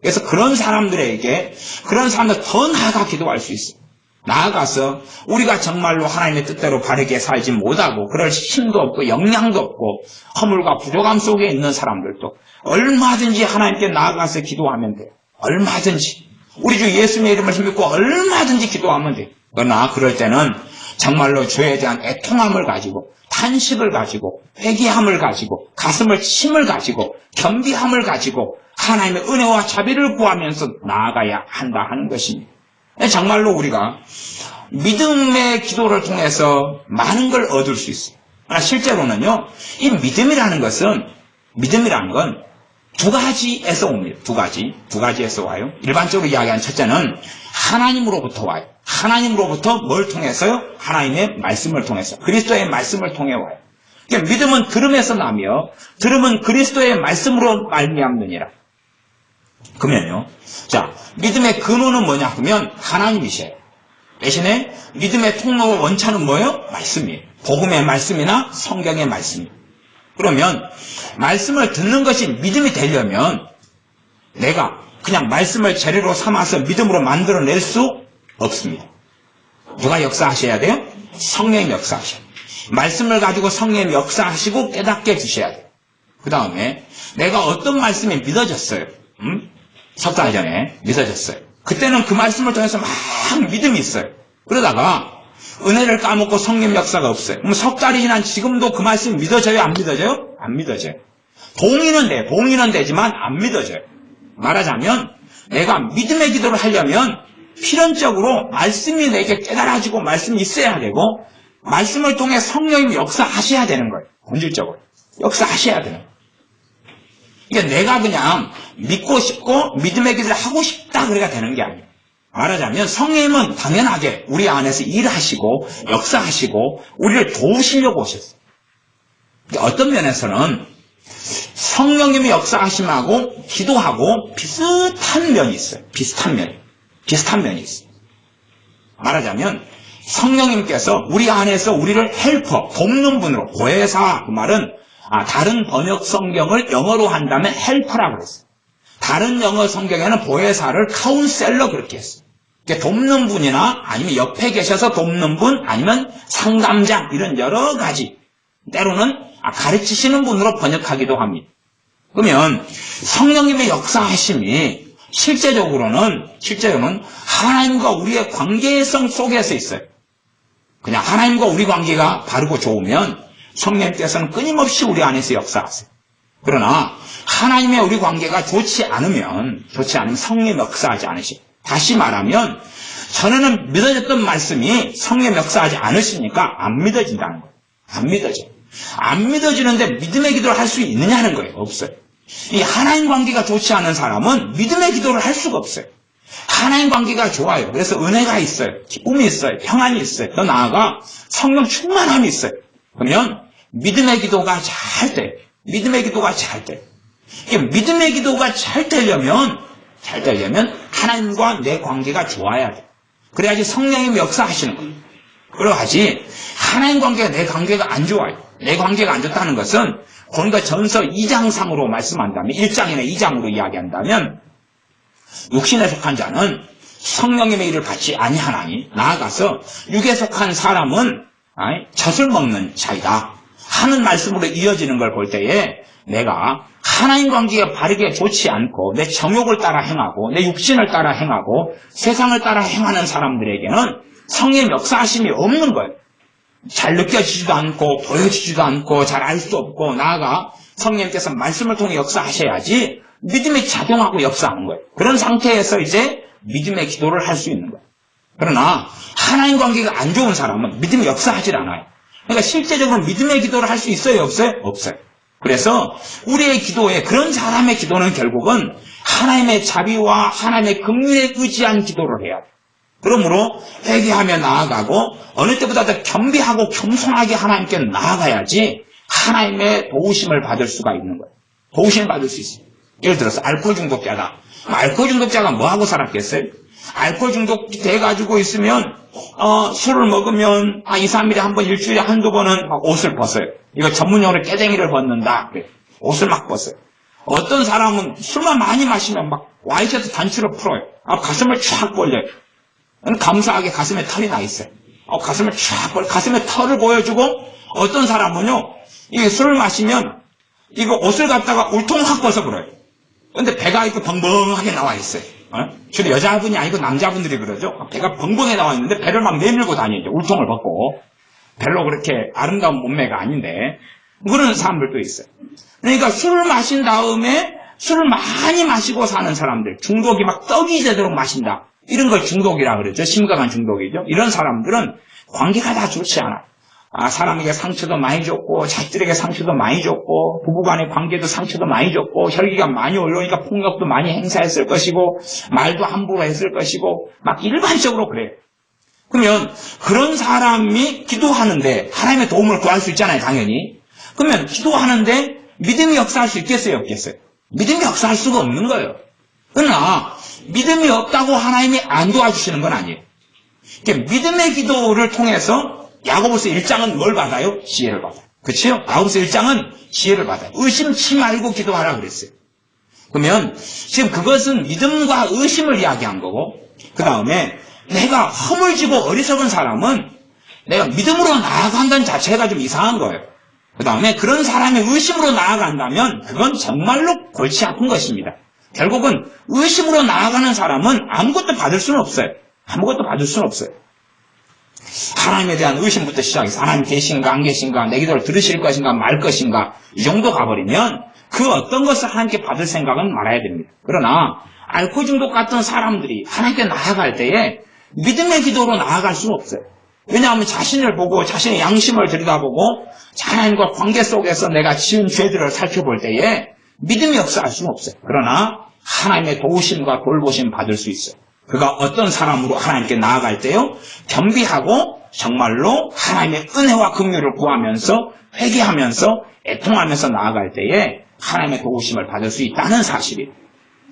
그래서 그런 사람들에게 그런 사람들 더 나아가 기도할 수 있어요. 나아가서 우리가 정말로 하나님의 뜻대로 바르게 살지 못하고 그럴 힘도 없고 역량도 없고 허물과 부족함 속에 있는 사람들도 얼마든지 하나님께 나아가서 기도하면 돼요. 얼마든지. 우리 주 예수님의 이름을 힘입고 얼마든지 기도하면 돼요. 그러나 그럴 때는 정말로 죄에 대한 애통함을 가지고 탄식을 가지고 회개함을 가지고 가슴을 침을 가지고 겸비함을 가지고 하나님의 은혜와 자비를 구하면서 나아가야 한다 하는 것입니다. 정말로 우리가 믿음의 기도를 통해서 많은 걸 얻을 수 있어요. 그러나 실제로는요, 이 믿음이라는 건 두 가지에서 옵니다. 두 가지에서 와요. 일반적으로 이야기하는 첫째는 하나님으로부터 와요. 하나님으로부터 뭘 통해서요? 하나님의 말씀을 통해서, 그리스도의 말씀을 통해 와요. 그러니까 믿음은 들음에서 나며 들음은 그리스도의 말씀으로 말미암느니라. 그러면요, 자, 믿음의 근원은 뭐냐 하면 하나님이세요. 대신에 믿음의 통로와 원천은 뭐예요? 말씀이에요. 복음의 말씀이나 성경의 말씀이에요. 그러면 말씀을 듣는 것이 믿음이 되려면 내가 그냥 말씀을 재료로 삼아서 믿음으로 만들어낼 수 없습니다. 누가 역사하셔야 돼요? 성령이 역사하셔야 돼요. 말씀을 가지고 성령님 역사하시고 깨닫게 해주셔야 돼요. 그 다음에 내가 어떤 말씀이 믿어졌어요. 석 달 전에 믿어졌어요. 그때는 그 말씀을 통해서 막 믿음이 있어요. 그러다가 은혜를 까먹고 성령 역사가 없어요. 그럼 석 달이 지난 지금도 그 말씀이 믿어져요? 안 믿어져요? 안 믿어져요. 동의는 돼. 동의는 되지만 안 믿어져요. 말하자면 내가 믿음의 기도를 하려면 필연적으로 말씀이 내게 깨달아지고 말씀이 있어야 되고 말씀을 통해 성령님 역사하셔야 되는 거예요. 본질적으로. 역사하셔야 되는 거예요. 이게 내가 그냥 믿고 싶고 믿음의 기도를 하고 싶다 그래가 되는 게 아니에요. 말하자면 성령님은 당연하게 우리 안에서 일하시고 역사하시고 우리를 도우시려고 오셨어요. 어떤 면에서는 성령님의 역사하심하고 기도하고 비슷한 면이 있어요. 비슷한 면이 있어요. 말하자면 성령님께서 우리 안에서 우리를 헬퍼, 돕는 분으로, 보혜사, 그 말은 다른 번역 성경을 영어로 한다면 헬퍼라고 그랬어요. 다른 영어 성경에는 보혜사를 카운셀러 그렇게 했어요. 돕는 분이나 아니면 옆에 계셔서 돕는 분, 아니면 상담장, 이런 여러 가지, 때로는 가르치시는 분으로 번역하기도 합니다. 그러면 성령님의 역사하심이 실제적으로는 하나님과 우리의 관계성 속에서 있어요. 그냥 하나님과 우리 관계가 바르고 좋으면 성령님께서는 끊임없이 우리 안에서 역사하세요. 그러나 하나님의 우리 관계가 좋지 않으면 성령 역사하지 않으시. 다시 말하면 전에는 믿어졌던 말씀이 성령 역사하지 않으시니까 안 믿어진다는 거예요. 안 믿어져. 안 믿어지는데 믿음의 기도를 할 수 있느냐는 거예요. 없어요. 이 하나님 관계가 좋지 않은 사람은 믿음의 기도를 할 수가 없어요. 하나님 관계가 좋아요. 그래서 은혜가 있어요. 기쁨이 있어요. 평안이 있어요. 더 나아가 성령 충만함이 있어요. 그러면 믿음의 기도가 잘 돼요. 믿음의 기도가 잘 돼요. 믿음의 기도가 잘 되려면 하나님과 내 관계가 좋아야 돼요. 그래야지 성령님이 역사하시는 거예요. 그러하지 하나님 관계가 내 관계가 안 좋아요. 내 관계가 안 좋다는 것은 고린도 전서 2장상으로 말씀한다면 1장이나 2장으로 이야기한다면 육신에 속한 자는 성령님의 일을 받지 아니하나니 나아가서 육에 속한 사람은 젖을 먹는 자이다 하는 말씀으로 이어지는 걸 볼 때에 내가 하나님 관계가 바르게 좋지 않고 내 정욕을 따라 행하고 내 육신을 따라 행하고 세상을 따라 행하는 사람들에게는 성령의 역사하심이 없는 거예요. 잘 느껴지지도 않고 보여지지도 않고 잘 알 수 없고 나아가 성령님께서 말씀을 통해 역사하셔야지 믿음이 작용하고 역사하는 거예요. 그런 상태에서 이제 믿음의 기도를 할 수 있는 거예요. 그러나 하나님 관계가 안 좋은 사람은 믿음이 역사하질 않아요. 그러니까 실제적으로 믿음의 기도를 할 수 있어요? 없어요? 없어요. 그래서 우리의 기도에 그런 사람의 기도는 결국은 하나님의 자비와 하나님의 긍휼에 의지한 기도를 해야 돼요. 그러므로 회개하며 나아가고 어느 때보다 더 겸비하고 겸손하게 하나님께 나아가야지 하나님의 도우심을 받을 수가 있는 거예요. 도우심을 받을 수 있어요. 예를 들어서 알코올 중독자다. 알코올 중독자가 뭐하고 살았겠어요? 알코올 중독이 돼가지고 있으면 술을 먹으면 2, 3일에 한 번, 일주일에 한두 번은 막 옷을 벗어요. 이거 전문용어로 깨댕이를 벗는다. 그래. 옷을 막 벗어요. 어떤 사람은 술만 많이 마시면 막 와이셔츠 단추로 풀어요. 가슴을 쫙 벌려요. 감사하게 가슴에 털이 나 있어요. 가슴을 쫙 벌려, 가슴에 털을 보여주고 어떤 사람은요, 이게 술을 마시면 이거 옷을 갖다가 울통 확 벗어버려요. 근데 배가 이렇게 벙벙하게 나와 있어요. 주로 여자분이 아니고 남자분들이 그러죠. 배가 벙벙해 나와 있는데 배를 막 내밀고 다니죠. 울통을 벗고. 별로 그렇게 아름다운 몸매가 아닌데 그런 사람들도 있어요. 그러니까 술을 마신 다음에 술을 많이 마시고 사는 사람들, 중독이 막 떡이 되도록 마신다. 이런 걸 중독이라 그러죠. 심각한 중독이죠. 이런 사람들은 관계가 다 좋지 않아요. 사람에게 상처도 많이 줬고 자식들에게 상처도 많이 줬고 부부간의 관계도 상처도 많이 줬고 혈기가 많이 올라오니까 폭력도 많이 행사했을 것이고 말도 함부로 했을 것이고 막 일반적으로 그래요. 그러면 그런 사람이 기도하는데 하나님의 도움을 구할 수 있잖아요. 당연히. 그러면 기도하는데 믿음이 역사할 수 있겠어요? 없겠어요? 믿음이 역사할 수가 없는 거예요. 그러나 믿음이 없다고 하나님이 안 도와주시는 건 아니에요. 믿음의 기도를 통해서 야고보서 1장은 뭘 받아요? 지혜를 받아요. 그렇죠? 야고보서 1장은 지혜를 받아요. 의심치 말고 기도하라 그랬어요. 그러면 지금 그것은 믿음과 의심을 이야기한 거고 그 다음에 내가 허물지고 어리석은 사람은 내가 믿음으로 나아간다는 자체가 좀 이상한 거예요. 그 다음에 그런 사람이 의심으로 나아간다면 그건 정말로 골치 아픈 것입니다. 결국은 의심으로 나아가는 사람은 아무것도 받을 수는 없어요. 아무것도 받을 수는 없어요. 하나님에 대한 의심부터 시작해서 하나님 계신가 안 계신가, 내 기도를 들으실 것인가 말 것인가, 이 정도 가버리면 그 어떤 것을 하나님께 받을 생각은 말아야 됩니다. 그러나 알코올 중독 같은 사람들이 하나님께 나아갈 때에 믿음의 기도로 나아갈 수는 없어요. 왜냐하면 자신을 보고 자신의 양심을 들여다보고 하나님과 관계 속에서 내가 지은 죄들을 살펴볼 때에 믿음이 없어 할 수는 없어요. 그러나 하나님의 도우심과 돌보심 받을 수 있어요. 그가 어떤 사람으로 하나님께 나아갈 때요, 겸비하고 정말로 하나님의 은혜와 긍휼을 구하면서 회개하면서 애통하면서 나아갈 때에 하나님의 도우심을 받을 수 있다는 사실이에요.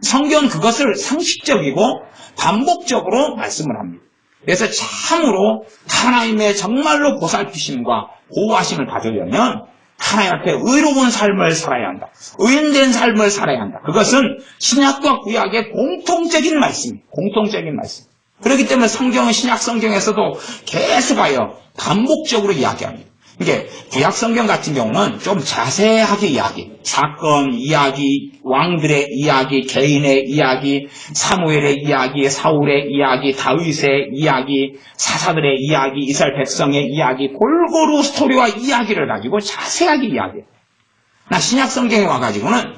성경은 그것을 상식적이고 반복적으로 말씀을 합니다. 그래서 참으로 하나님의 정말로 보살피심과 보호하심을 받으려면 하나님 앞에 의로운 삶을 살아야 한다. 의인된 삶을 살아야 한다. 그것은 신약과 구약의 공통적인 말씀입니다. 공통적인 말씀. 그렇기 때문에 성경은 신약 성경에서도 계속하여 반복적으로 이야기합니다. 이게 구약 성경 같은 경우는 좀 자세하게 이야기, 사건 이야기, 왕들의 이야기, 개인의 이야기, 사무엘의 이야기, 사울의 이야기, 다윗의 이야기, 사사들의 이야기, 이스라엘 백성의 이야기, 골고루 스토리와 이야기를 가지고 자세하게 이야기해요. 나 신약 성경에 와가지고는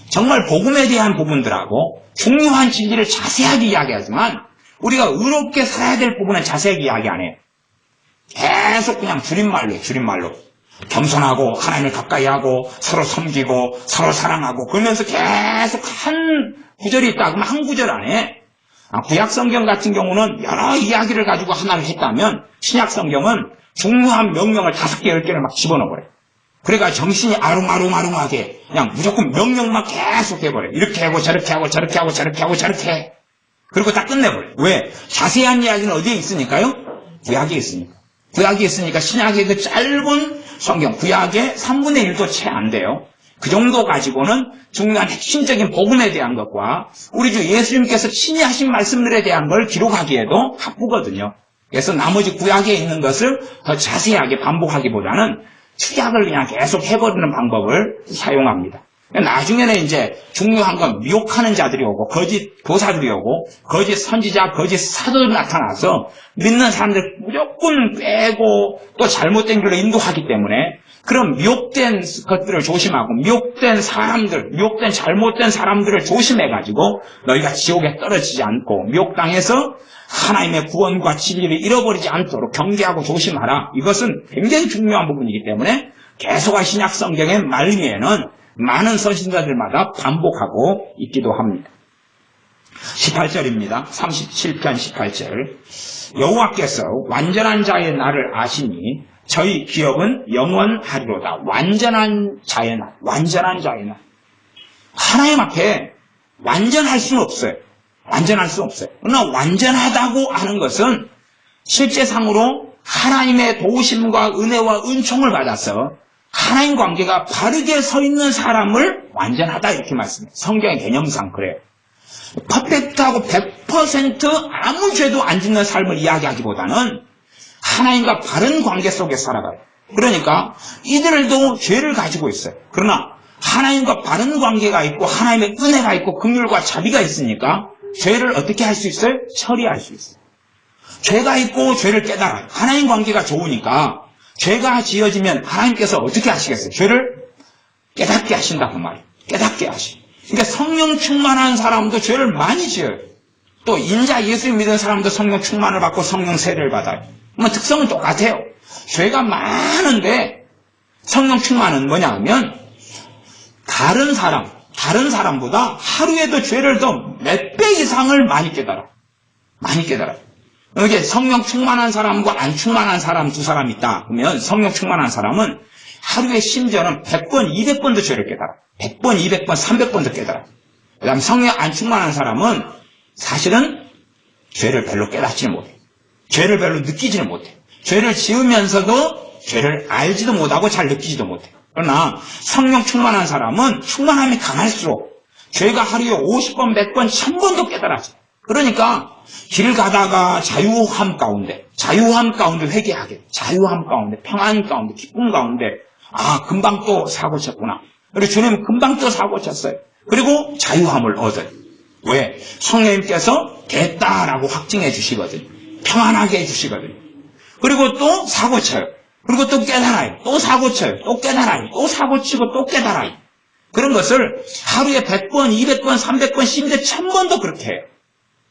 정말 복음에 대한 부분들하고 중요한 진리를 자세하게 이야기하지만 우리가 의롭게 살아야 될 부분은 자세하게 이야기 안 해요. 계속 그냥 줄임말로 겸손하고 하나님을 가까이 하고 서로 섬기고 서로 사랑하고 그러면서 계속 한 구절이 있다 그러면 한 구절 안에 구약 성경 같은 경우는 여러 이야기를 가지고 하나를 했다면 신약 성경은 중요한 명령을 5개, 10개를 막 집어넣어버려요. 그러니까 정신이 아롱아롱하게 그냥 무조건 명령만 계속 해버려요. 이렇게 하고 저렇게 하고 저렇게 하고 저렇게 하고 저렇게 해. 그리고 다 끝내버려요. 왜? 자세한 이야기는 어디에 있으니까요? 구약에 있으니까. 구약이 있으니까 신약의 그 짧은 성경, 구약의 3분의 1도 채 안 돼요. 그 정도 가지고는 중요한 핵심적인 복음에 대한 것과 우리 주 예수님께서 친히 하신 말씀들에 대한 걸 기록하기에도 바쁘거든요. 그래서 나머지 구약에 있는 것을 더 자세하게 반복하기보다는 축약을 그냥 계속 해버리는 방법을 사용합니다. 나중에는 이제 중요한 건 미혹하는 자들이 오고 거짓 교사들이 오고 거짓 선지자, 거짓 사도들이 나타나서 믿는 사람들 무조건 빼고 또 잘못된 길로 인도하기 때문에 그런 미혹된 것들을 조심하고 미혹된 사람들, 미혹된 잘못된 사람들을 조심해가지고 너희가 지옥에 떨어지지 않고 미혹당해서 하나님의 구원과 진리를 잃어버리지 않도록 경계하고 조심하라. 이것은 굉장히 중요한 부분이기 때문에 계속한 신약 성경의 말미에는 많은 선지자들마다 반복하고 있기도 합니다. 18절입니다. 37편 18절. 여호와께서 완전한 자의 날을 아시니 저희 기업은 영원하리로다. 완전한 자의 날, 완전한 자의 날. 하나님 앞에 완전할 수는 없어요. 완전할 수 없어요. 그러나 완전하다고 하는 것은 실제상으로 하나님의 도우심과 은혜와 은총을 받아서 하나님 관계가 바르게 서 있는 사람을 완전하다 이렇게 말씀해요. 성경의 개념상 그래요. 퍼펙트하고 100% 아무 죄도 안 짓는 삶을 이야기하기보다는 하나님과 바른 관계 속에 살아가요. 그러니까 이들도 죄를 가지고 있어요. 그러나 하나님과 바른 관계가 있고 하나님의 은혜가 있고 긍휼과 자비가 있으니까 죄를 어떻게 할 수 있어요? 처리할 수 있어요. 죄가 있고 죄를 깨달아요. 하나님 관계가 좋으니까 죄가 지어지면 하나님께서 어떻게 하시겠어요? 죄를 깨닫게 하신다 그 말이에요. 깨닫게 하시. 그러니까 성령 충만한 사람도 죄를 많이 지어요. 또 인자 예수 믿는 사람도 성령 충만을 받고 성령 세례를 받아요. 그러면 특성은 똑같아요. 죄가 많은데 성령 충만은 뭐냐 하면 다른 사람보다 하루에도 죄를 더 몇 배 이상을 많이 깨달아요. 많이 깨달아요. 이게 성령 충만한 사람과 안 충만한 사람 두 사람 있다. 그러면 성령 충만한 사람은 하루에 심지어는 100번, 200번도 죄를 깨달아. 100번, 200번, 300번도 깨달아. 그 다음 성령 안 충만한 사람은 사실은 죄를 별로 깨닫지는 못해. 죄를 별로 느끼지는 못해. 죄를 지으면서도 죄를 알지도 못하고 잘 느끼지도 못해. 그러나 성령 충만한 사람은 충만함이 강할수록 죄가 하루에 50번, 100번, 1000번도 깨달아져. 그러니까 길 가다가 자유함 가운데 회개하게, 자유함 가운데, 평안 가운데, 기쁨 가운데, 아, 금방 또 사고 쳤구나. 그리고 주님 금방 또 사고 쳤어요. 그리고 자유함을 얻어요. 왜? 성령님께서 됐다라고 확증해 주시거든요. 평안하게 해 주시거든요. 그리고 또 사고 쳐요. 그리고 또 깨달아요. 또 사고 쳐요. 또 깨달아요. 또 사고 치고 또 깨달아요. 그런 것을 하루에 100번, 200번, 300번, 심지어 1000번도 그렇게 해요.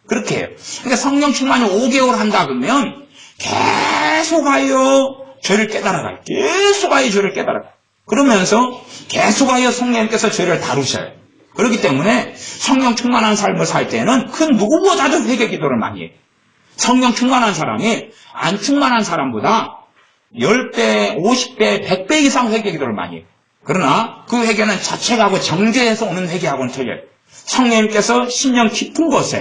그렇게 해요. 그러니까 성령 충만을 5개월 한다 그러면 계속 하여 죄를 깨달아가요. 계속 하여 죄를 깨달아가요. 그러면서 계속 하여 성령님께서 죄를 다루셔요. 그렇기 때문에 성령 충만한 삶을 살 때는 그 누구보다도 회개 기도를 많이 해요. 성령 충만한 사람이 안 충만한 사람보다 10배, 50배, 100배 이상 회개 기도를 많이 해요. 그러나 그 회개는 자책하고 정죄해서 오는 회개하고는 틀려요. 성령님께서 심령 깊은 곳에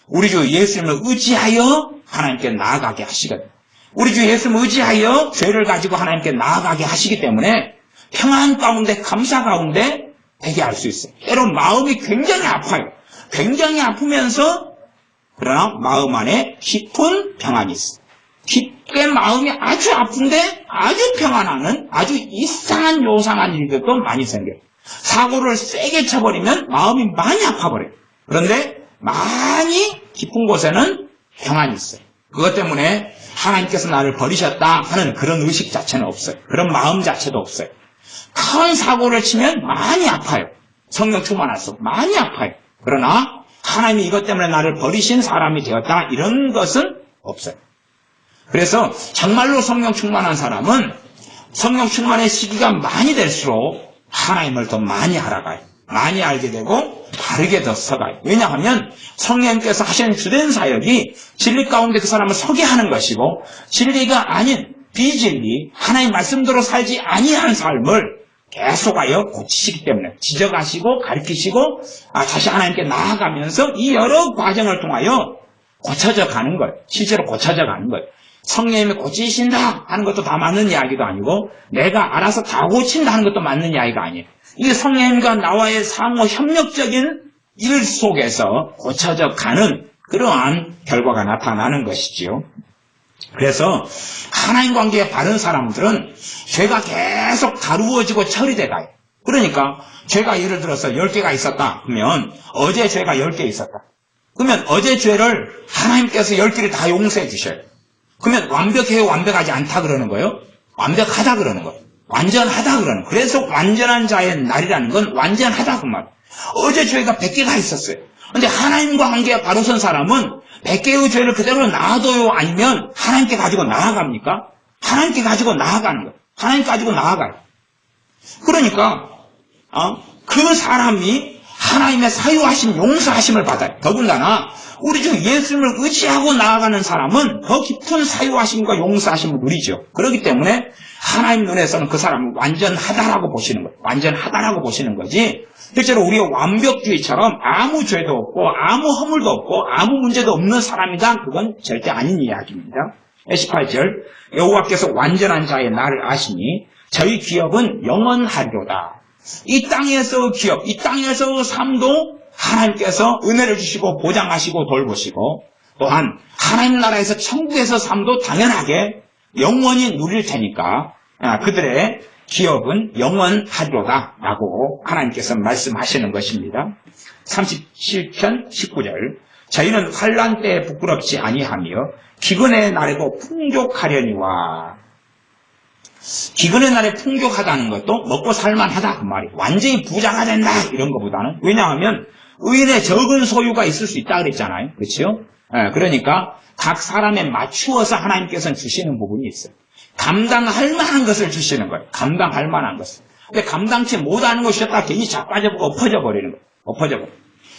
우리 주 예수님을 의지하여 하나님께 나아가게 하시거든요. 우리 주 예수님을 의지하여 죄를 가지고 하나님께 나아가게 하시기 때문에 평안 가운데, 감사 가운데 회개할 수 있어요. 때로 마음이 굉장히 아파요. 굉장히 아프면서 그러나 마음 안에 깊은 평안이 있어요. 깊게 마음이 아주 아픈데 아주 평안하는 아주 이상한 요상한 일들도 많이 생겨요. 사고를 세게 쳐버리면 마음이 많이 아파버려요. 그런데 많이 깊은 곳에는 평안이 있어요. 그것 때문에 하나님께서 나를 버리셨다 하는 그런 의식 자체는 없어요. 그런 마음 자체도 없어요. 큰 사고를 치면 많이 아파요. 성령 충만할수록 많이 아파요. 그러나 하나님이 이것 때문에 나를 버리신 사람이 되었다 이런 것은 없어요. 그래서 정말로 성령 충만한 사람은 성령 충만의 시기가 많이 될수록 하나님을 더 많이 알아가요. 많이 알게 되고 바르게 더 서가요. 왜냐하면 성령님께서 하시는 주된 사역이 진리 가운데 그 사람을 서게 하는 것이고 진리가 아닌 비진리, 하나님 말씀대로 살지 아니한 삶을 계속하여 고치시기 때문에 지적하시고 가르치시고 다시 하나님께 나아가면서 이 여러 과정을 통하여 고쳐져 가는 거예요. 실제로 고쳐져 가는 거예요. 성령님이 고치신다 하는 것도 다 맞는 이야기도 아니고 내가 알아서 다 고친다 하는 것도 맞는 이야기가 아니에요. 이게 성령님과 나와의 상호 협력적인 일 속에서 고쳐져 가는 그러한 결과가 나타나는 것이지요. 그래서 하나님 관계에 바른 사람들은 죄가 계속 다루어지고 처리돼 가요. 그러니까 죄가 예를 들어서 10개가 있었다 그러면 어제 죄가 10개 있었다. 그러면 어제 죄를 하나님께서 10개를 다 용서해 주셔요. 그러면 완벽해요, 완벽하지 않다 그러는 거예요? 완벽하다 그러는 거예요. 완전하다 그러는 거예요. 그래서 완전한 자의 날이라는 건 완전하다 그 말. 어제 죄가 100개가 있었어요. 근데 하나님과 관계가 바로 선 사람은 100개의 죄를 그대로 놔둬요? 아니면 하나님께 가지고 나아갑니까? 하나님께 가지고 나아가는 거예요. 하나님 가지고 나아가요. 그러니까 그 사람이 하나님의 사유하심, 용서하심을 받아요. 더군다나 우리 중 예수님을 의지하고 나아가는 사람은 더 깊은 사유하심과 용서하심을 누리죠. 그렇기 때문에 하나님 눈에서는 그 사람을 완전하다라고 보시는 거예요. 완전하다라고 보시는 거지 실제로 우리의 완벽주의처럼 아무 죄도 없고 아무 허물도 없고 아무 문제도 없는 사람이다. 그건 절대 아닌 이야기입니다. 18절 여호와께서 완전한 자의 나를 아시니 저희 기업은 영원하리로다. 이 땅에서 기업, 이 땅에서 삶도 하나님께서 은혜를 주시고 보장하시고 돌보시고 또한 하나님 나라에서 천국에서 삶도 당연하게 영원히 누릴 테니까 그들의 기업은 영원하리로다 라고 하나님께서 말씀하시는 것입니다. 37편 19절 저희는 환난 때에 부끄럽지 아니하며 기근의 날에도 풍족하려니와 기근의 날에 풍족하다는 것도 먹고 살만하다 그 말이에요. 완전히 부자가 된다 이런 것보다는 왜냐하면 의인의 적은 소유가 있을 수 있다 그랬잖아요. 그렇죠? 그러니까 각 사람에 맞추어서 하나님께서는 주시는 부분이 있어요. 감당할 만한 것을 주시는 거예요. 감당할 만한 것을. 근데 감당치 못하는 것이었다 괜히 자빠져보고 엎어져버리는 거예요. 엎어져버려.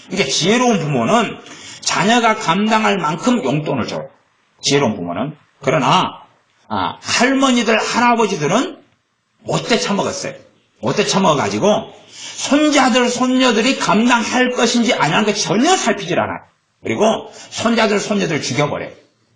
그러니까 지혜로운 부모는 자녀가 감당할 만큼 용돈을 줘요. 지혜로운 부모는. 그러나 할머니들, 할아버지들은 못돼 처먹었어요. 못돼 처먹어가지고 손자들, 손녀들이 감당할 것인지 아니하는 것 전혀 살피질 않아요. 그리고 손자들, 손녀들 죽여버려요.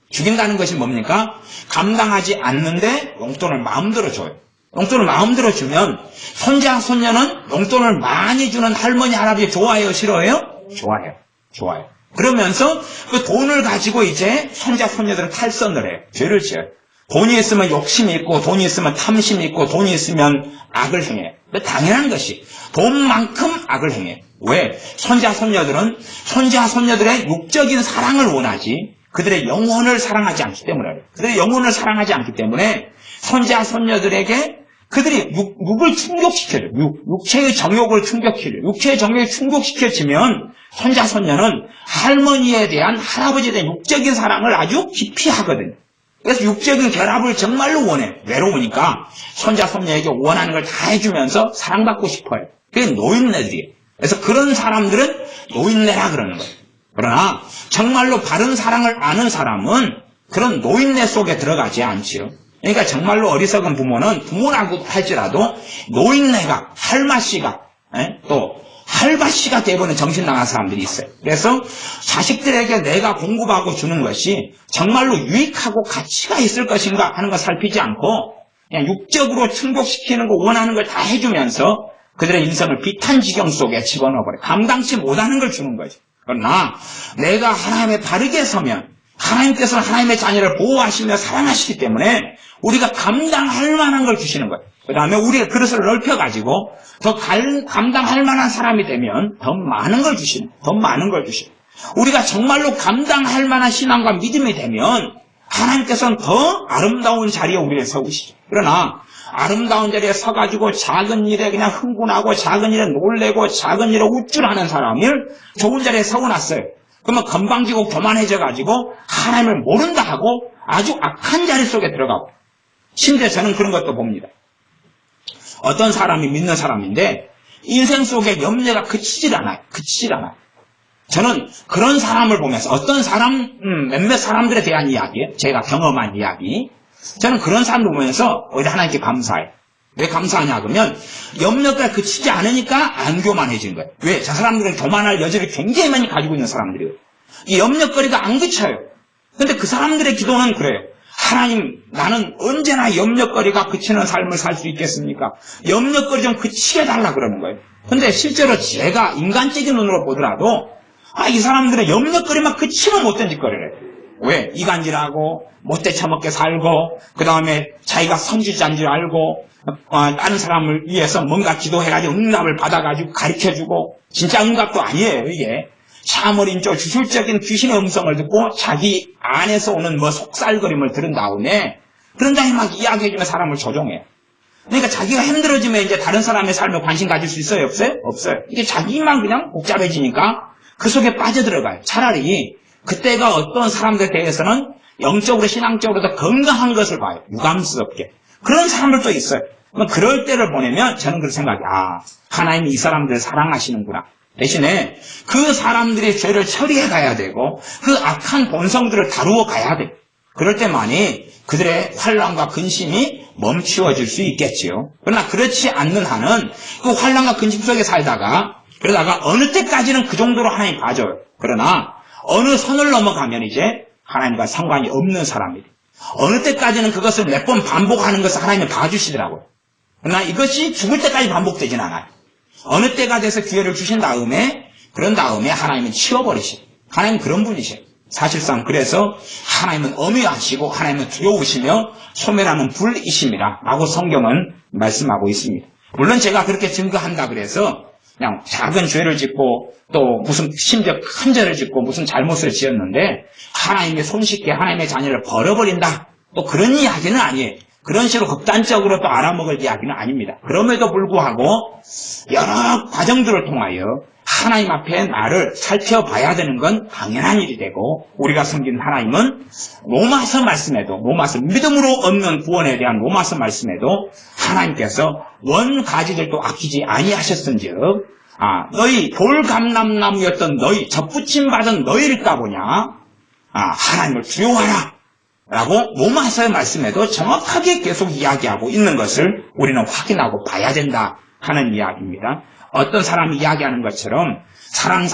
죽인다는 것이 뭡니까? 감당하지 않는데 용돈을 마음대로 줘요. 용돈을 마음대로 주면 손자, 손녀는 용돈을 많이 주는 할머니, 할아버지 좋아해요? 싫어해요? 좋아해요. 좋아요. 그러면서 그 돈을 가지고 이제 손자, 손녀들은 탈선을 해요. 죄를 지어요. 돈이 있으면 욕심이 있고, 돈이 있으면 탐심이 있고, 돈이 있으면 악을 행해요. 당연한 것이 돈만큼 악을 행해요. 왜? 손자, 손녀들은 손자, 손녀들의 육적인 사랑을 원하지 그들의 영혼을 사랑하지 않기 때문에 그들의 영혼을 사랑하지 않기 때문에 손자, 손녀들에게 그들이 육을 충족시켜요. 육체의 정욕을 충족시켜요. 육체의 정욕이 충족시켜지면 손자, 손녀는 할머니에 대한, 할아버지에 대한 육적인 사랑을 아주 깊이 하거든요. 그래서 육적인 결합을 정말로 원해. 외로우니까 손자, 손녀에게 원하는 걸 다 해주면서 사랑받고 싶어요. 그게 노인네들이에요. 그래서 그런 사람들은 노인네라 그러는 거예요. 그러나 정말로 바른 사랑을 아는 사람은 그런 노인네 속에 들어가지 않지요. 그러니까 정말로 어리석은 부모는 부모라고 할지라도 노인네가, 할마씨가, 또 할바씨가 되어버리는 정신 나간 사람들이 있어요. 그래서 자식들에게 내가 공급하고 주는 것이 정말로 유익하고 가치가 있을 것인가 하는 걸 살피지 않고 그냥 육적으로 충족시키는 거 원하는 걸 다 해주면서 그들의 인생을 비탄지경 속에 집어넣어버려요. 감당치 못하는 걸 주는 거죠. 그러나 내가 하나님의 바르게 서면 하나님께서는 하나님의 자녀를 보호하시며 사랑하시기 때문에 우리가 감당할 만한 걸 주시는 거예요. 그 다음에 우리가 그릇을 넓혀가지고 더 감당할 만한 사람이 되면 더 많은 걸 주시는 거예요. 더 많은 걸 주시는 거예요. 우리가 정말로 감당할 만한 신앙과 믿음이 되면 하나님께서는 더 아름다운 자리에 우리를 세우시죠. 그러나 아름다운 자리에 서가지고 작은 일에 그냥 흥분하고 작은 일에 놀래고 작은 일에 우쭐하는 사람을 좋은 자리에 세워놨어요. 그러면 건방지고 교만해져가지고 하나님을 모른다 하고 아주 악한 자리 속에 들어가고, 심지어 저는 그런 것도 봅니다. 어떤 사람이 믿는 사람인데 인생 속에 염려가 그치질 않아요. 저는 그런 사람을 보면서 어떤 사람, 몇몇 사람들에 대한 이야기예요. 제가 경험한 이야기. 저는 그런 사람을 보면서 오히려 하나님께 감사해요. 왜 감사하냐 그러면 염려가 그치지 않으니까 안 교만해진 거예요. 왜? 저 사람들은 교만할 여지를 굉장히 많이 가지고 있는 사람들이에요. 이 염려거리가 안 그쳐요. 근데 그 사람들의 기도는 그래요. 하나님, 나는 언제나 염려거리가 그치는 삶을 살 수 있겠습니까? 염려거리 좀 그치게 달라 그러는 거예요. 근데 실제로 제가 인간적인 눈으로 보더라도 이 사람들은 염려거리만 그치면 못된 짓거리를 해요. 왜? 이간질하고 못돼 처먹게 살고 그 다음에 자기가 선지자인 줄 알고 다른 사람을 위해서 뭔가 기도해가지고 응답을 받아가지고 가르쳐주고, 진짜 응답도 아니에요. 이게 참어린 쪽 주술적인 귀신의 음성을 듣고 자기 안에서 오는 속살거림을 들은 다음에 그런 다음에 막 이야기해주면 사람을 조종해요. 그러니까 자기가 힘들어지면 이제 다른 사람의 삶에 관심 가질 수 있어요? 없어요? 없어요. 이게 자기만 그냥 복잡해지니까 그 속에 빠져들어가요. 차라리 그때가 어떤 사람들에 대해서는 영적으로 신앙적으로 더 건강한 것을 봐요. 유감스럽게. 그런 사람들도 있어요. 그럴 때를 보내면 저는 그렇게 생각해요. 하나님이 이 사람들을 사랑하시는구나. 대신에 그 사람들의 죄를 처리해 가야 되고 그 악한 본성들을 다루어 가야 돼요. 그럴 때만이 그들의 환난과 근심이 멈추어질 수 있겠지요. 그러나 그렇지 않는 한은 그 환난과 근심 속에 그러다가 어느 때까지는 그 정도로 하나님 봐줘요. 그러나 어느 선을 넘어가면 이제 하나님과 상관이 없는 사람이에요. 어느 때까지는 그것을 몇 번 반복하는 것을 하나님이 봐주시더라고요. 그러나 이것이 죽을 때까지 반복되진 않아요. 어느 때가 돼서 기회를 주신 다음에, 그런 다음에 하나님은 치워버리시고, 하나님은 그런 분이세요. 사실상 그래서 하나님은 엄위하시고 하나님은 두려우시며 소멸하는 불이심이라 라고 성경은 말씀하고 있습니다. 물론 제가 그렇게 증거한다 그래서 그냥 작은 죄를 짓고 또 무슨 심지어 큰 죄를 짓고 무슨 잘못을 지었는데 하나님의 손쉽게 하나님의 자녀를 버려버린다, 또 그런 이야기는 아니에요. 그런 식으로 극단적으로 또 알아먹을 이야기는 아닙니다. 그럼에도 불구하고 여러 과정들을 통하여 하나님 앞에 나를 살펴봐야 되는 건 당연한 일이 되고, 우리가 섬기는 하나님은 로마서 말씀에도, 로마서 믿음으로 얻는 구원에 대한 로마서 말씀에도 하나님께서 원가지들도 아끼지 아니하셨은즉 너희 돌감람나무였던 너희, 접붙임 받은 너희를 까보냐, 하나님을 두려워하라 라고 로마서의 말씀에도 정확하게 계속 이야기하고 있는 것을 우리는 확인하고 봐야 된다 하는 이야기입니다. 어떤 사람이 이야기하는 것처럼 사랑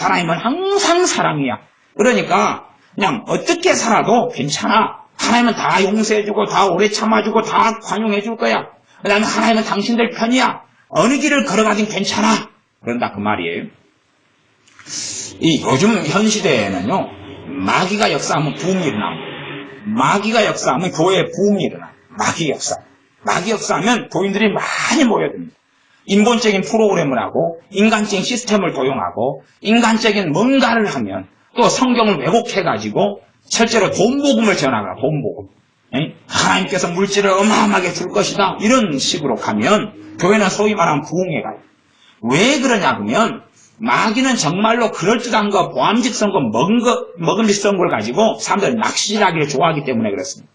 하나님은 항상 사랑이야. 그러니까 그냥 어떻게 살아도 괜찮아. 하나님은 다 용서해주고 다 오래 참아주고 다 관용해줄 거야. 그 다음에 하나님은 당신들 편이야. 어느 길을 걸어가긴 괜찮아. 그런다 그 말이에요. 이 요즘 현 시대에는요, 마귀가 역사하면 부흥이 일어납니다. 마귀가 역사하면 교회에 부흥이 일어나요. 마귀 역사. 마귀 역사하면 교인들이 많이 모여듭니다. 인본적인 프로그램을 하고 인간적인 시스템을 도용하고 인간적인 뭔가를 하면 또 성경을 왜곡해가지고 실제로 돈복음을 전하거나 돈복음. 하나님께서 물질을 어마어마하게 줄 것이다. 이런 식으로 가면 교회는 소위 말하는 부흥에 가요. 왜 그러냐 그러면 마귀는 정말로 그럴듯한 거, 보암직선 거, 먹음직선 걸 가지고 사람들 낚시질하기를 좋아하기 때문에 그렇습니다.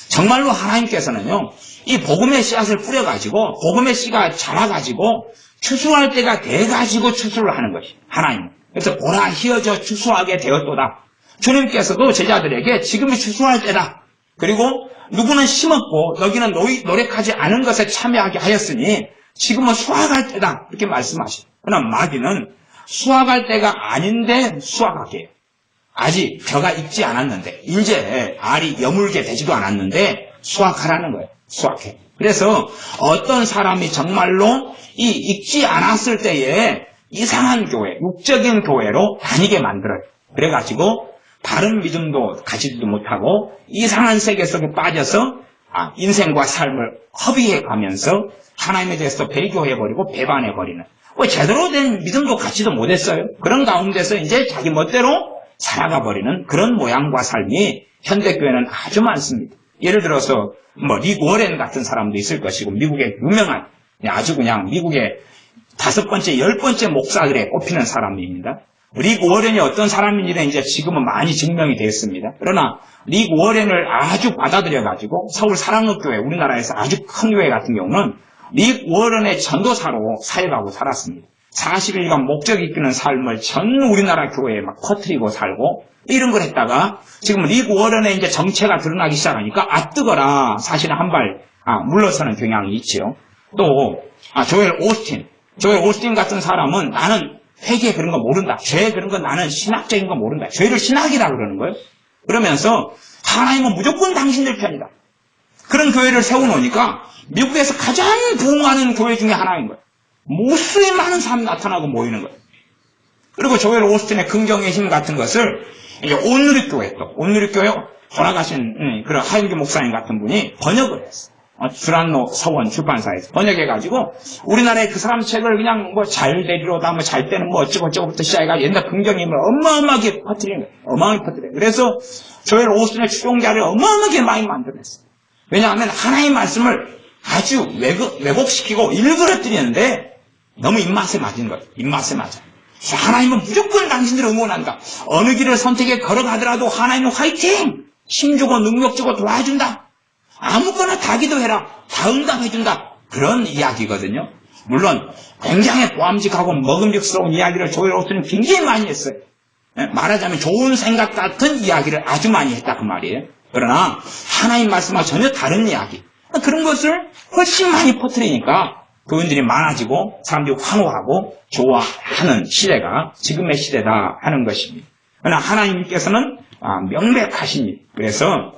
정말로 하나님께서는요, 이 복음의 씨앗을 뿌려가지고 복음의 씨가 자라가지고 추수할 때가 돼가지고 추수를 하는 것이 하나님. 그래서 보라 희어져 추수하게 되었도다. 주님께서도 제자들에게 지금이 추수할 때다. 그리고 누구는 심었고 너희는 노력하지 않은 것에 참여하게 하였으니 지금은 수확할 때다. 이렇게 말씀하시죠. 그러나 마귀는 수확할 때가 아닌데 수확하게 해요. 아직 벼가 익지 않았는데 이제 알이 여물게 되지도 않았는데 수확하라는 거예요. 수확해. 그래서 어떤 사람이 정말로 이 익지 않았을 때에 이상한 교회, 육적인 교회로 다니게 만들어요. 그래가지고 바른 믿음도 가지지도 못하고 이상한 세계 속에 빠져서 인생과 삶을 허비해 가면서 하나님에 대해서 배교해버리고 배반해버리는 제대로 된 믿음도 갖지도 못했어요. 그런 가운데서 이제 자기 멋대로 살아가버리는 그런 모양과 삶이 현대교회는 아주 많습니다. 예를 들어서 릭 워렌 같은 사람도 있을 것이고 미국의 유명한 아주 그냥 미국의 5번째, 10번째 목사들에 꼽히는 사람입니다. 릭 워렌이 어떤 사람인지는 이제 지금은 많이 증명이 되었습니다. 그러나 릭 워렌을 아주 받아들여가지고 서울 사랑의교회, 우리나라에서 아주 큰 교회 같은 경우는 릭 워렌의 전도사로 사역하고 살았습니다. 40일간 목적 이끄는 삶을 전 우리나라 교회에 막 퍼뜨리고 살고 이런 걸 했다가 지금 릭 워렌의 이제 정체가 드러나기 시작하니까 뜨거라 사실은 한 발 물러서는 경향이 있죠. 또 조엘 오스틴 같은 사람은 나는 회개 그런 거 모른다. 죄 그런 거 나는 신학적인 거 모른다. 죄를 신학이라 그러는 거예요. 그러면서 하나님은 무조건 당신들 편이다. 그런 교회를 세워놓으니까 미국에서 가장 부흥하는 교회 중에 하나인 거예요. 무수히 많은 사람이 나타나고 모이는 거예요. 그리고 조엘 오스틴의 긍정의 힘 같은 것을 이제 온누리교회 돌아가신 그런 하윤기 목사님 같은 분이 번역을 했어요. 주란노 서원 출판사에서 번역해가지고 우리나라의 그 사람 책을 그냥 잘 되리로다 잘 때는 어쩌고저쩌고부터 시작해가지고 옛날 긍정의 힘을 어마어마하게 퍼뜨리는 거예요. 어마어마하게 퍼뜨려요. 그래서 조엘 오스틴의 추종자를 어마어마하게 많이 만들어냈어요. 왜냐하면 하나님의 말씀을 아주 왜곡시키고 일그러뜨리는데 너무 입맛에 맞은 거예요. 입맛에 맞아. 하나님은 무조건 당신들을 응원한다. 어느 길을 선택해 걸어가더라도 하나님은 화이팅! 힘주고 능력 주고 도와준다. 아무거나 다 기도해라. 다 응답해준다. 그런 이야기거든요. 물론 굉장히 보암직하고 먹음직스러운 이야기를 조엘 오스틴은 굉장히 많이 했어요. 말하자면 좋은 생각 같은 이야기를 아주 많이 했다 그 말이에요. 그러나 하나님 말씀과 전혀 다른 이야기. 그런 것을 훨씬 많이 퍼뜨리니까 교인들이 많아지고 사람들이 환호하고 좋아하는 시대가 지금의 시대다 하는 것입니다. 그러나 하나님께서는 명백하십니다. 그래서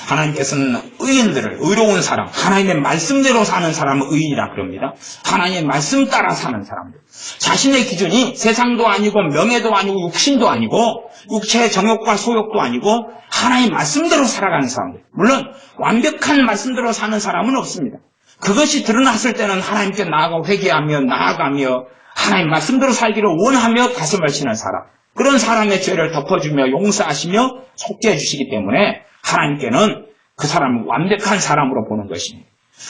하나님께서는 의인들을, 의로운 사람, 하나님의 말씀대로 사는 사람을 의인이라 그럽니다. 하나님의 말씀 따라 사는 사람들. 자신의 기준이 세상도 아니고 명예도 아니고 육신도 아니고 육체의 정욕과 소욕도 아니고 하나님의 말씀대로 살아가는 사람들. 물론 완벽한 말씀대로 사는 사람은 없습니다. 그것이 드러났을 때는 하나님께 나아가며 하나님 말씀대로 살기를 원하며 가슴을 치는 사람. 그런 사람의 죄를 덮어주며 용서하시며 속죄해 주시기 때문에 하나님께는 그 사람을 완벽한 사람으로 보는 것입니다.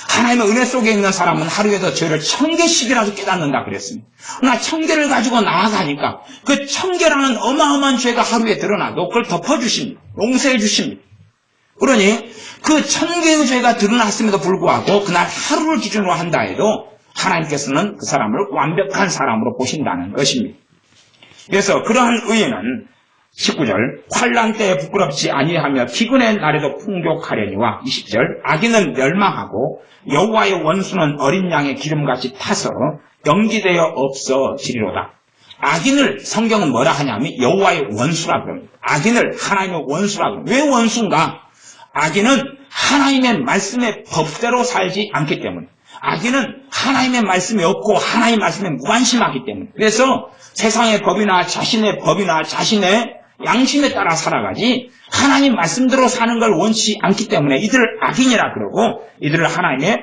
하나님의 은혜 속에 있는 사람은 하루에도 죄를 1000개씩이라도 깨닫는다 그랬습니다. 그러나 1000개를 가지고 나아가니까 그 1000개라는 어마어마한 죄가 하루에 드러나도 그걸 덮어주십니다. 용서해 주십니다. 그러니 그 1000개의 죄가 드러났음에도 불구하고 그날 하루를 기준으로 한다 해도 하나님께서는 그 사람을 완벽한 사람으로 보신다는 것입니다. 그래서 그러한 의인은 19절 환난 때에 부끄럽지 아니하며 기근의 날에도 풍족하려니와 20절 악인은 멸망하고 여호와의 원수는 어린 양의 기름같이 타서 연기되어 없어지리로다. 악인을 성경은 뭐라 하냐면 여호와의 원수라 그럽니다. 악인을 하나님의 원수라 그럽니다. 왜 원수인가? 악인은 하나님의 말씀의 법대로 살지 않기 때문에 악인은 하나님의 말씀이 없고 하나님의 말씀에 무관심하기 때문에. 그래서 세상의 법이나 자신의 법이나 자신의 양심에 따라 살아가지 하나님 말씀대로 사는 걸 원치 않기 때문에 이들을 악인이라 그러고 이들을 하나님의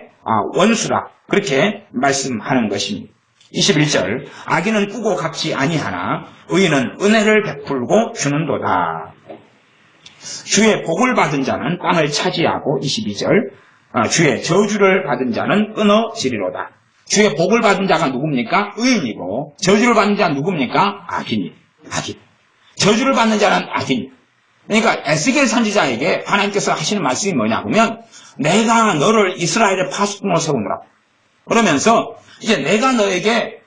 원수라 그렇게 말씀하는 것입니다. 21절 악인은 꾸고 갚지 아니하나 의인은 은혜를 베풀고 주는도다. 주의 복을 받은 자는 땅을 차지하고 22절 주의 저주를 받은 자는 끊어지리로다. 주의 복을 받은 자가 누굽니까? 의인이고 저주를 받는 자는 누굽니까? 악인. 저주를 받는 자는 악인. 그러니까 에스겔 선지자에게 하나님께서 하시는 말씀이 뭐냐면 내가 너를 이스라엘의 파수꾼으로 세우노라. 그러면서 이제 내가 너에게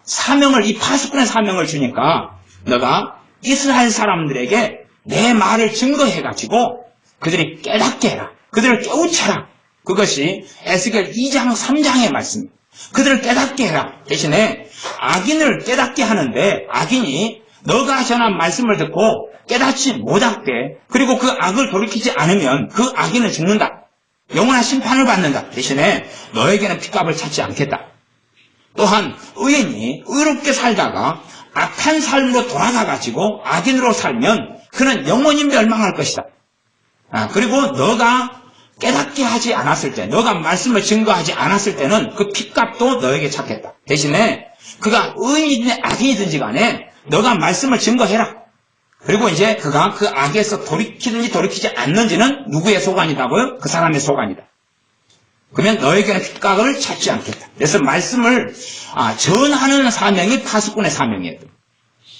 사명을 이 파수꾼의 사명을 주니까 너가 이스라엘 사람들에게 내 말을 증거해가지고 그들이 깨닫게 해라. 그들을 깨우쳐라. 그것이 에스겔 2장 3장의 말씀입니다. 그들을 깨닫게 해라. 대신에 악인을 깨닫게 하는데 악인이 너가 전한 말씀을 듣고 깨닫지 못하게 그리고 그 악을 돌이키지 않으면 그 악인은 죽는다. 영원한 심판을 받는다. 대신에 너에게는 핏값을 찾지 않겠다. 또한 의인이 의롭게 살다가 악한 삶으로 돌아가가지고 악인으로 살면 그는 영원히 멸망할 것이다. 그리고 너가 깨닫게 하지 않았을 때, 너가 말씀을 증거하지 않았을 때는 그 핏값도 너에게 찾겠다. 대신에 그가 의인이든 악인이든지 간에 너가 말씀을 증거해라. 그리고 이제 그가 그 악에서 돌이키든지 돌이키지 않는지는 누구의 소관이다고요? 그 사람의 소관이다. 그러면 너에게는 핏값을 찾지 않겠다. 그래서 말씀을 전하는 사명이 파수꾼의 사명이에요.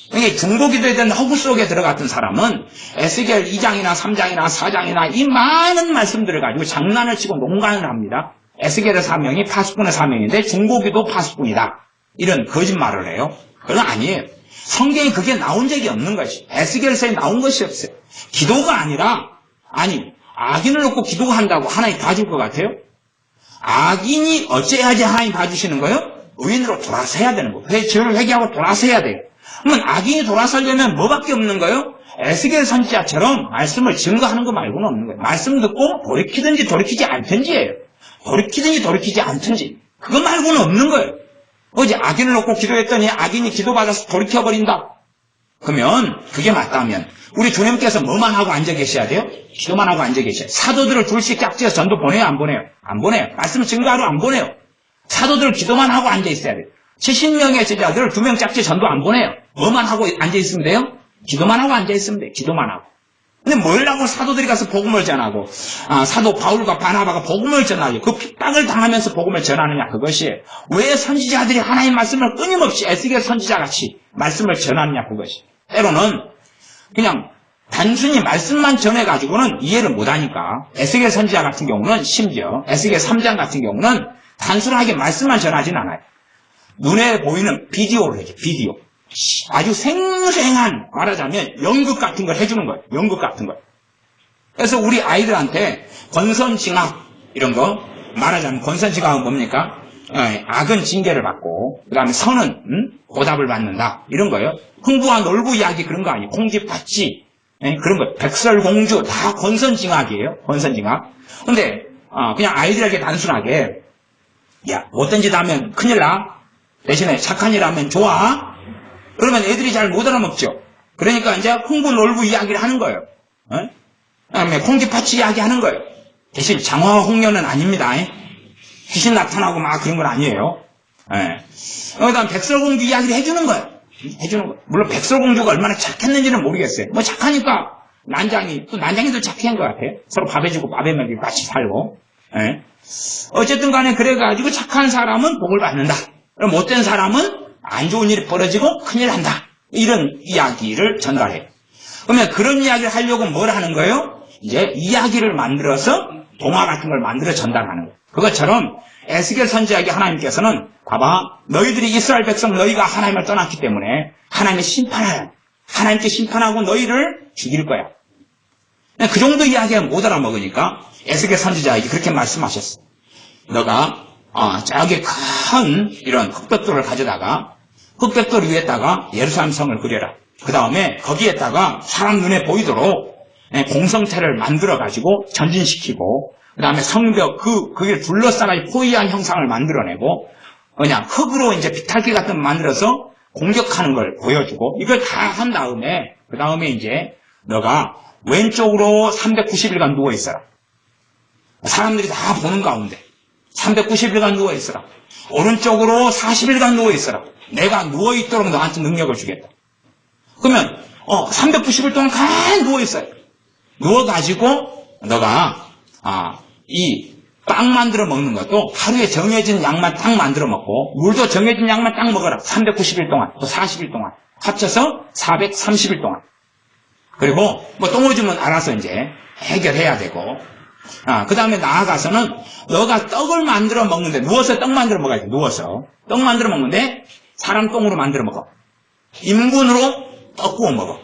그러니까 중보기도에 대한 허구 속에 들어갔던 사람은 에스겔 2장이나 3장이나 4장이나 이 많은 말씀들을 가지고 장난을 치고 농간을 합니다. 에스겔의 사명이 파수꾼의 사명인데 중보기도 파수꾼이다. 이런 거짓말을 해요. 그건 아니에요. 성경에 그게 나온 적이 없는 것이. 에스겔서에 나온 것이 없어요. 기도가 아니라 악인을 놓고 기도한다고 하나님 봐줄 것 같아요? 악인이 어째야지 하나님 봐주시는 거예요? 의인으로 돌아서 해야 되는 거예요. 죄를 회개하고 돌아서 해야 돼요. 그러면 악인이 돌아서려면 뭐밖에 없는 거예요? 에스겔 선지자처럼 말씀을 증거하는 거 말고는 없는 거예요. 말씀 듣고 돌이키든지 돌이키지 않든지예요. 돌이키든지 돌이키지 않든지. 그거 말고는 없는 거예요. 어제 악인을 놓고 기도했더니 악인이 기도받아서 돌이켜버린다. 그러면 그게 맞다면 우리 주님께서 뭐만 하고 앉아 계셔야 돼요? 기도만 하고 앉아 계셔야 돼요. 사도들을 둘씩 짝지어서 전도 보내요? 안 보내요? 안 보내요. 말씀 증거하러 안 보내요. 사도들 기도만 하고 앉아 있어야 돼요. 70명의 제자들 2명 짝지 전도 안 보내요. 뭐만 하고 앉아 있으면 돼요? 기도만 하고 앉아 있으면 돼요. 기도만 하고. 근데 뭘 하고 사도들이 가서 복음을 전하고 사도 바울과 바나바가 복음을 전하고 그 핍박을 당하면서 복음을 전하느냐 그것이에요. 왜 선지자들이 하나님 말씀을 끊임없이 에스겔 선지자같이 말씀을 전하느냐 그것이. 때로는 그냥 단순히 말씀만 전해가지고는 이해를 못하니까 에스겔 선지자 같은 경우는 심지어 에스겔 3장 같은 경우는 단순하게 말씀만 전하진 않아요. 눈에 보이는 비디오를 해줘. 비디오. 아주 생생한 말하자면 연극 같은 걸 해주는 거예요. 연극 같은 걸. 그래서 우리 아이들한테 권선징악 이런 거 말하자면 권선징악은 뭡니까? 악은 징계를 받고 그 다음에 선은 보답을 받는다 이런 거예요. 흥부와 놀부 이야기 그런 거 아니에요. 콩쥐팥쥐 그런 거 백설공주 다 권선징악이에요. 권선징악. 근데 그냥 아이들에게 단순하게 야 못된 짓 하면 큰일 나. 대신에 착한 일 하면 좋아. 그러면 애들이 잘 못 알아먹죠. 그러니까 이제 흥부 놀부 이야기를 하는 거예요. 그다음에 콩쥐팥쥐 이야기 하는 거예요. 대신 장화와 홍련은 아닙니다. 귀신 나타나고 막 그런 건 아니에요. 그다음 백설공주 이야기를 해주는 거예요. 해주는 거예요. 물론 백설공주가 얼마나 착했는지는 모르겠어요. 뭐 착하니까 난장이도 착한 것 같아요. 서로 밥 해주고 밥에 먹이고 같이 살고. 어쨌든 간에 그래가지고 착한 사람은 복을 받는다. 그럼 못된 사람은 안 좋은 일이 벌어지고 큰일 난다. 이런 이야기를 전달해요. 그러면 그런 이야기를 하려고 뭘 하는 거예요? 이제 이야기를 만들어서 동화 같은 걸 만들어 전달하는 거예요. 그것처럼 에스겔 선지자에게 하나님께서는 봐봐 너희들이 이스라엘 백성 너희가 하나님을 떠났기 때문에 하나님의 하나님께 심판하고 너희를 죽일 거야. 그 정도 이야기가 못 알아먹으니까 에스겔 선지자에게 그렇게 말씀하셨어. 너가 저기 큰 이런 흑벽돌을 가져다가 흑벽돌 위에다가 예루살렘 성을 그려라. 그 다음에 거기에다가 사람 눈에 보이도록 공성체를 만들어가지고 전진시키고 그 다음에 성벽, 그게 둘러싸가지고 포위한 형상을 만들어내고, 그냥 흙으로 이제 비탈길 같은 거 만들어서 공격하는 걸 보여주고, 이걸 다 한 다음에, 그 다음에 이제, 너가 왼쪽으로 390일간 누워있어라. 사람들이 다 보는 가운데, 390일간 누워있어라. 오른쪽으로 40일간 누워있어라. 내가 누워있도록 너한테 능력을 주겠다. 그러면 390일 동안 가만히 누워있어요. 누워가지고 너가 이 빵 만들어 먹는 것도 하루에 정해진 양만 딱 만들어 먹고 물도 정해진 양만 딱 먹어라. 390일 동안 또 40일 동안 합쳐서 430일 동안. 그리고 뭐 똥 오줌은 알아서 이제 해결해야 되고 그 다음에 나아가서는 너가 떡을 만들어 먹는데 누워서 떡 만들어 먹어야지. 누워서 떡 만들어 먹는데 사람 똥으로 만들어 먹어. 인분으로 떡 구워 먹어.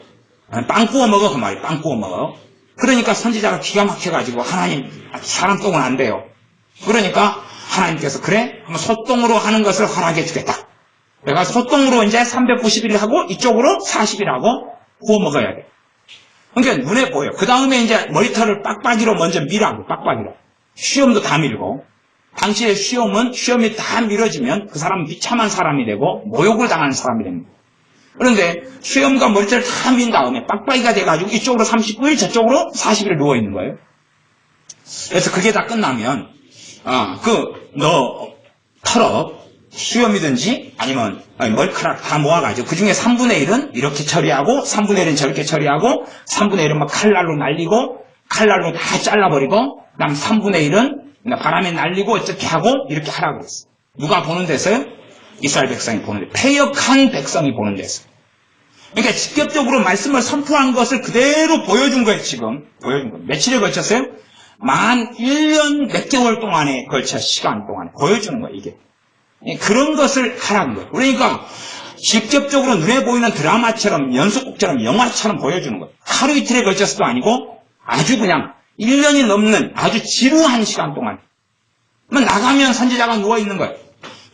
빵 구워 먹어. 그 말이야. 빵 구워 먹어. 그러니까 선지자가 기가 막혀가지고 하나님 사람 똥은 안 돼요. 그러니까 하나님께서 그래? 한번 소똥으로 하는 것을 허락해 주겠다. 내가 소똥으로 이제 390일 하고 이쪽으로 40일 하고 구워 먹어야 돼. 그러니까 눈에 보여. 그 다음에 이제 머리털을 빡빡이로 먼저 밀라고. 빡빡이로. 수염도 다 밀고. 당시의 수염이 다 밀어지면 그 사람은 비참한 사람이 되고 모욕을 당하는 사람이 됩니다. 그런데 수염과 머리털을 다 민 다음에 빡빡이가 돼가지고 이쪽으로 39일 저쪽으로 40일 누워있는 거예요. 그래서 그게 다 끝나면 너 털업 수염이든지 아니면 머리카락 다 모아가지고 그중에 3분의 1은 이렇게 처리하고 3분의 1은 저렇게 처리하고 3분의 1은 막 칼날로 날리고 칼날로 다 잘라버리고 그 다음 3분의 1은 바람에 날리고 어떻게 하고 이렇게 하라고 그랬어요. 누가 보는 데서요? 이스라엘 백성이 보는 데, 패역한 백성이 보는 데서. 그러니까 직접적으로 말씀을 선포한 것을 그대로 보여준 거예요, 지금. 보여준 거예요. 며칠에 걸쳤어요? 만 1년 몇 개월 동안에 걸쳐 시간 동안에 보여주는 거예요, 이게. 그런 것을 하라는 거예요. 그러니까 직접적으로 눈에 보이는 드라마처럼 연속곡처럼 영화처럼 보여주는 거예요. 하루 이틀에 걸쳐서도 아니고 아주 그냥 1년이 넘는 아주 지루한 시간 동안. 나가면 선지자가 누워있는 거예요.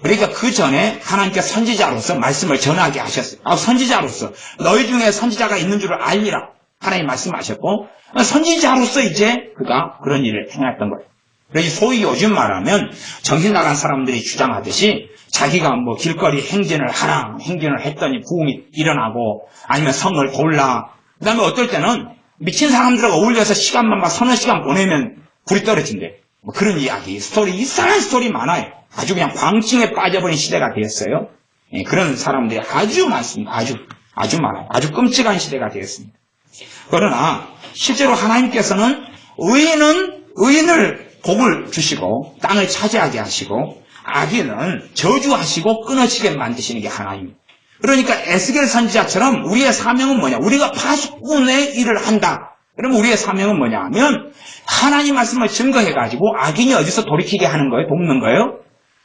그러니까 그 전에 하나님께 선지자로서 말씀을 전하게 하셨어요. 선지자로서 너희 중에 선지자가 있는 줄을 알리라. 하나님 말씀하셨고 선지자로서 이제 그가 그런 일을 행했던 거예요. 그래서 소위 요즘 말하면 정신 나간 사람들이 주장하듯이 자기가 뭐 길거리 행진을 하라. 행진을 했더니 부흥이 일어나고 아니면 성을 골라. 그 다음에 어떨 때는 미친 사람들하고 어울려서 시간만 막 서너 시간 보내면 불이 떨어진대. 뭐 그런 이야기, 스토리, 이상한 스토리 많아요. 아주 그냥 광증에 빠져버린 시대가 되었어요. 그런 사람들이 아주 많습니다. 아주 많아요. 아주 끔찍한 시대가 되었습니다. 그러나 실제로 하나님께서는 의인을 복을 주시고 땅을 차지하게 하시고 악인은 저주하시고 끊어지게 만드시는 게 하나님입니다. 그러니까 에스겔 선지자처럼 우리의 사명은 뭐냐? 우리가 파수꾼의 일을 한다. 그러면 우리의 사명은 뭐냐 하면 하나님 말씀을 증거해가지고 악인이 어디서 돌이키게 하는 거예요? 돕는 거예요?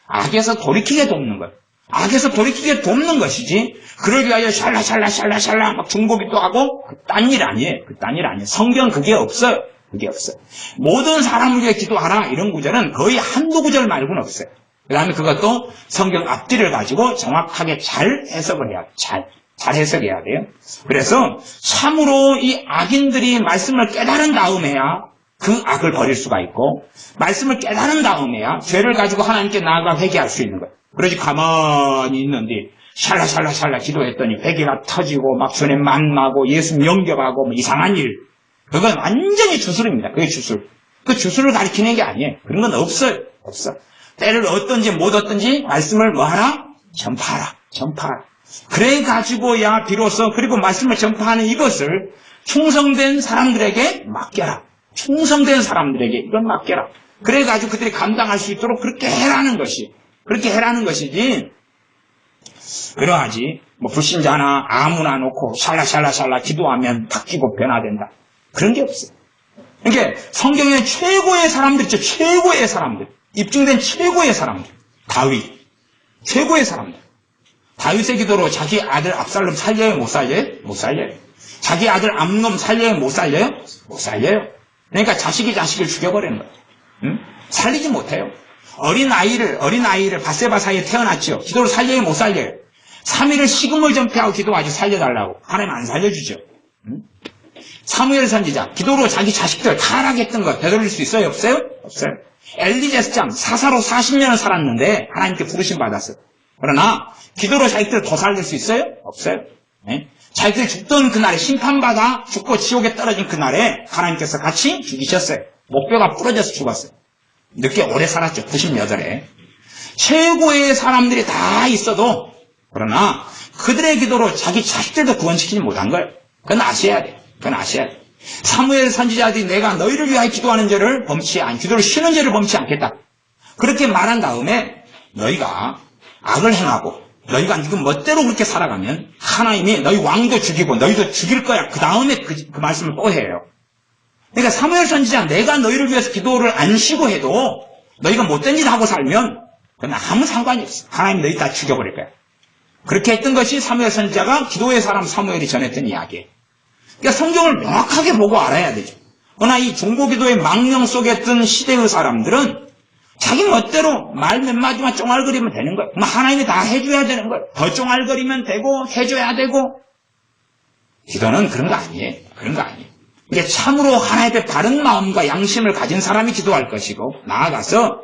악에서 돌이키게 돕는 거예요. 악에서 돌이키게 돕는 것이지 그러기 위하여 샬라 막 중보기도 하고 그딴 일 아니에요. 그딴 일 아니에요. 성경 그게 없어요. 그게 없어요. 모든 사람을 위해 기도하라 이런 구절은 거의 한두 구절 말고는 없어요. 그 다음에 그것도 성경 앞뒤를 가지고 정확하게 잘 해석을 해야 돼요. 잘 해석해야 돼요. 그래서 참으로 이 악인들이 말씀을 깨달은 다음에야 그 악을 버릴 수가 있고 말씀을 깨달은 다음에야 죄를 가지고 하나님께 나아가 회개할 수 있는 거예요. 그러지 가만히 있는데 샬라 기도했더니 회개가 터지고 막 전에 만나고 예수 영접하고 뭐 이상한 일. 그건 완전히 주술입니다. 그게 주술. 그 주술을 가리키는 게 아니에요. 그런 건 없어요. 없어. 때를 얻든지 못 얻든지 말씀을 뭐하라? 전파하라. 그래가지고야 비로소 그리고 말씀을 전파하는 이것을 충성된 사람들에게 맡겨라. 충성된 사람들에게 이걸 맡겨라. 그래가지고 그들이 감당할 수 있도록 그렇게 해라는 것이지. 그러하지 뭐 불신자나 아무나 놓고 샬라 기도하면 바뀌고 변화된다. 그런 게 없어요. 그러니까 성경에 최고의 사람들 있죠. 최고의 사람들. 입증된 최고의 사람들. 다윗. 최고의 사람들. 다윗의 기도로 자기 아들 압살롬 살려요? 못 살려요? 못 살려요. 자기 아들 암놈 살려요? 못 살려요? 못 살려요. 그러니까 자식을 죽여버리는 거예요. 응? 살리지 못해요. 어린아이를 바세바 사이에 태어났죠. 기도로 살려요? 못 살려요? 3일을 식음을 전폐하고 기도하지 살려달라고. 하나님 안 살려주죠. 응? 사무엘 선지자 기도로 자기 자식들 타락했던 거 되돌릴 수 있어요? 없어요? 없어요. 엘리제스장 사사로 40년을 살았는데 하나님께 부르심 받았어요. 그러나 기도로 자기들 더 살릴 수 있어요? 없어요. 네? 자기들이 죽던 그날에 심판받아 죽고 지옥에 떨어진 그날에 하나님께서 같이 죽이셨어요. 목뼈가 부러져서 죽었어요. 늦게 오래 살았죠. 98에. 최고의 사람들이 다 있어도 그러나 그들의 기도로 자기 자식들도 구원시키지 못한 거예요. 그건 아셔야 돼요. 그건 아셔야 돼요. 사무엘 선지자들이 내가 너희를 위하여 기도하는 죄를 범치 않, 기도를 쉬는 죄를 범치 않겠다. 그렇게 말한 다음에 너희가 악을 행하고 너희가 지금 멋대로 그렇게 살아가면 하나님이 너희 왕도 죽이고 너희도 죽일 거야. 그 다음에 그 말씀을 또 해요. 그러니까 사무엘 선지자 내가 너희를 위해서 기도를 안 쉬고 해도 너희가 못된 짓 하고 살면 그건 아무 상관이 없어. 하나님 너희 다 죽여버릴 거야. 그렇게 했던 것이 사무엘 선지자가 기도의 사람 사무엘이 전했던 이야기예요. 그러니까 성경을 명확하게 보고 알아야 되죠. 그러나 이 종고기도의 망령 속에 있던 시대의 사람들은 자기 멋대로 말 몇 마디만 쫑알거리면 되는 거예요. 하나님이 다 해줘야 되는 거예요. 더 쫑알거리면 되고 해줘야 되고. 기도는 그런 거 아니에요. 그런 거 아니에요. 이게 참으로 하나님의 바른 마음과 양심을 가진 사람이 기도할 것이고 나아가서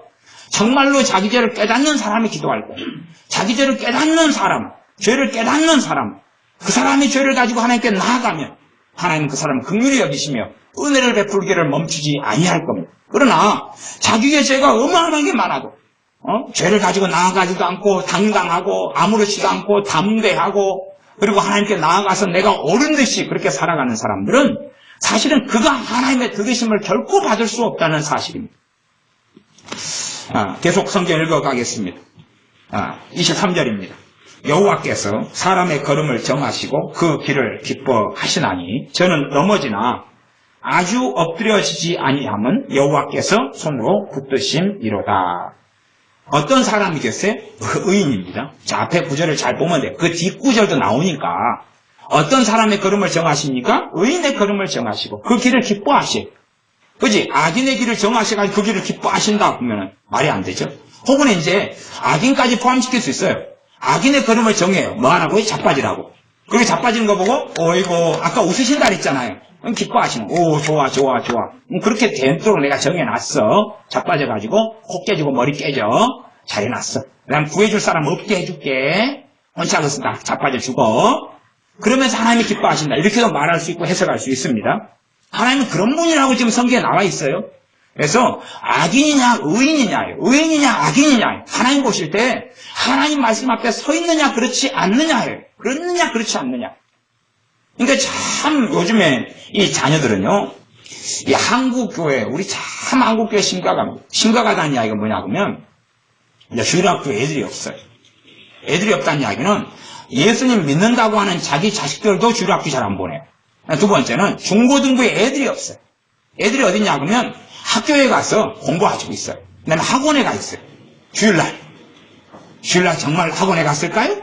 정말로 자기 죄를 깨닫는 사람이 기도할 거예요. 자기 죄를 깨닫는 사람, 죄를 깨닫는 사람, 그 사람이 죄를 가지고 하나님께 나아가면 하나님은 그 사람을 긍휼히 여기시며 은혜를 베풀기를 멈추지 아니할 겁니다. 그러나 자기의 죄가 어마어마하게 많아도 죄를 가지고 나아가지도 않고 당당하고 아무렇지도 않고 담대하고 그리고 하나님께 나아가서 내가 옳은 듯이 그렇게 살아가는 사람들은 사실은 그가 하나님의 득이심을 결코 받을 수 없다는 사실입니다. 계속 성경 읽어가겠습니다. 23절입니다. 여호와께서 사람의 걸음을 정하시고 그 길을 기뻐하시나니 저는 넘어지나 아주 엎드려지지 아니함은 여호와께서 손으로 붙드심이로다. 어떤 사람이겠어요? 의인입니다. 자, 앞에 구절을 잘 보면 돼요. 그 뒷구절도 나오니까 어떤 사람의 걸음을 정하십니까? 의인의 걸음을 정하시고 그 길을 기뻐하시. 그지? 악인의 길을 정하셔가지고 그 길을 기뻐하신다 보면 말이 안 되죠. 혹은 이제 악인까지 포함시킬 수 있어요. 악인의 걸음을 정해요. 뭐 하라고요? 자빠지라고. 그리고 자빠지는 거 보고 어이고 아까 웃으신다 그랬잖아요. 기뻐하시는 거. 오 좋아. 그렇게 되도록 내가 정해놨어. 자빠져가지고 코 깨지고 머리 깨져. 잘해놨어. 그 다음 구해줄 사람 없게 해줄게. 혼자 그렇습니다. 자빠져 죽어. 그러면서 하나님이 기뻐하신다. 이렇게도 말할 수 있고 해석할 수 있습니다. 하나님은 그런 분이라고 지금 성경에 나와 있어요. 그래서 악인이냐 의인이냐예요. 의인이냐 악인이냐. 하나님 보실 때 하나님 말씀 앞에 서 있느냐 그렇지 않느냐예요. 그렇느냐 그렇지 않느냐. 그러니까 참 요즘에 이 자녀들은요. 이 한국교회 우리 참 한국교회 심각하다는 이야기가 뭐냐 그러면 주일학교 애들이 없어요. 애들이 없다는 이야기는 예수님 믿는다고 하는 자기 자식들도 주일학교 잘 안 보내요. 두 번째는 중고등부에 애들이 없어요. 애들이 어딨냐 그러면 학교에 가서 공부하고 있어요. 그 다음에 학원에 가 있어요. 주일날 정말 학원에 갔을까요?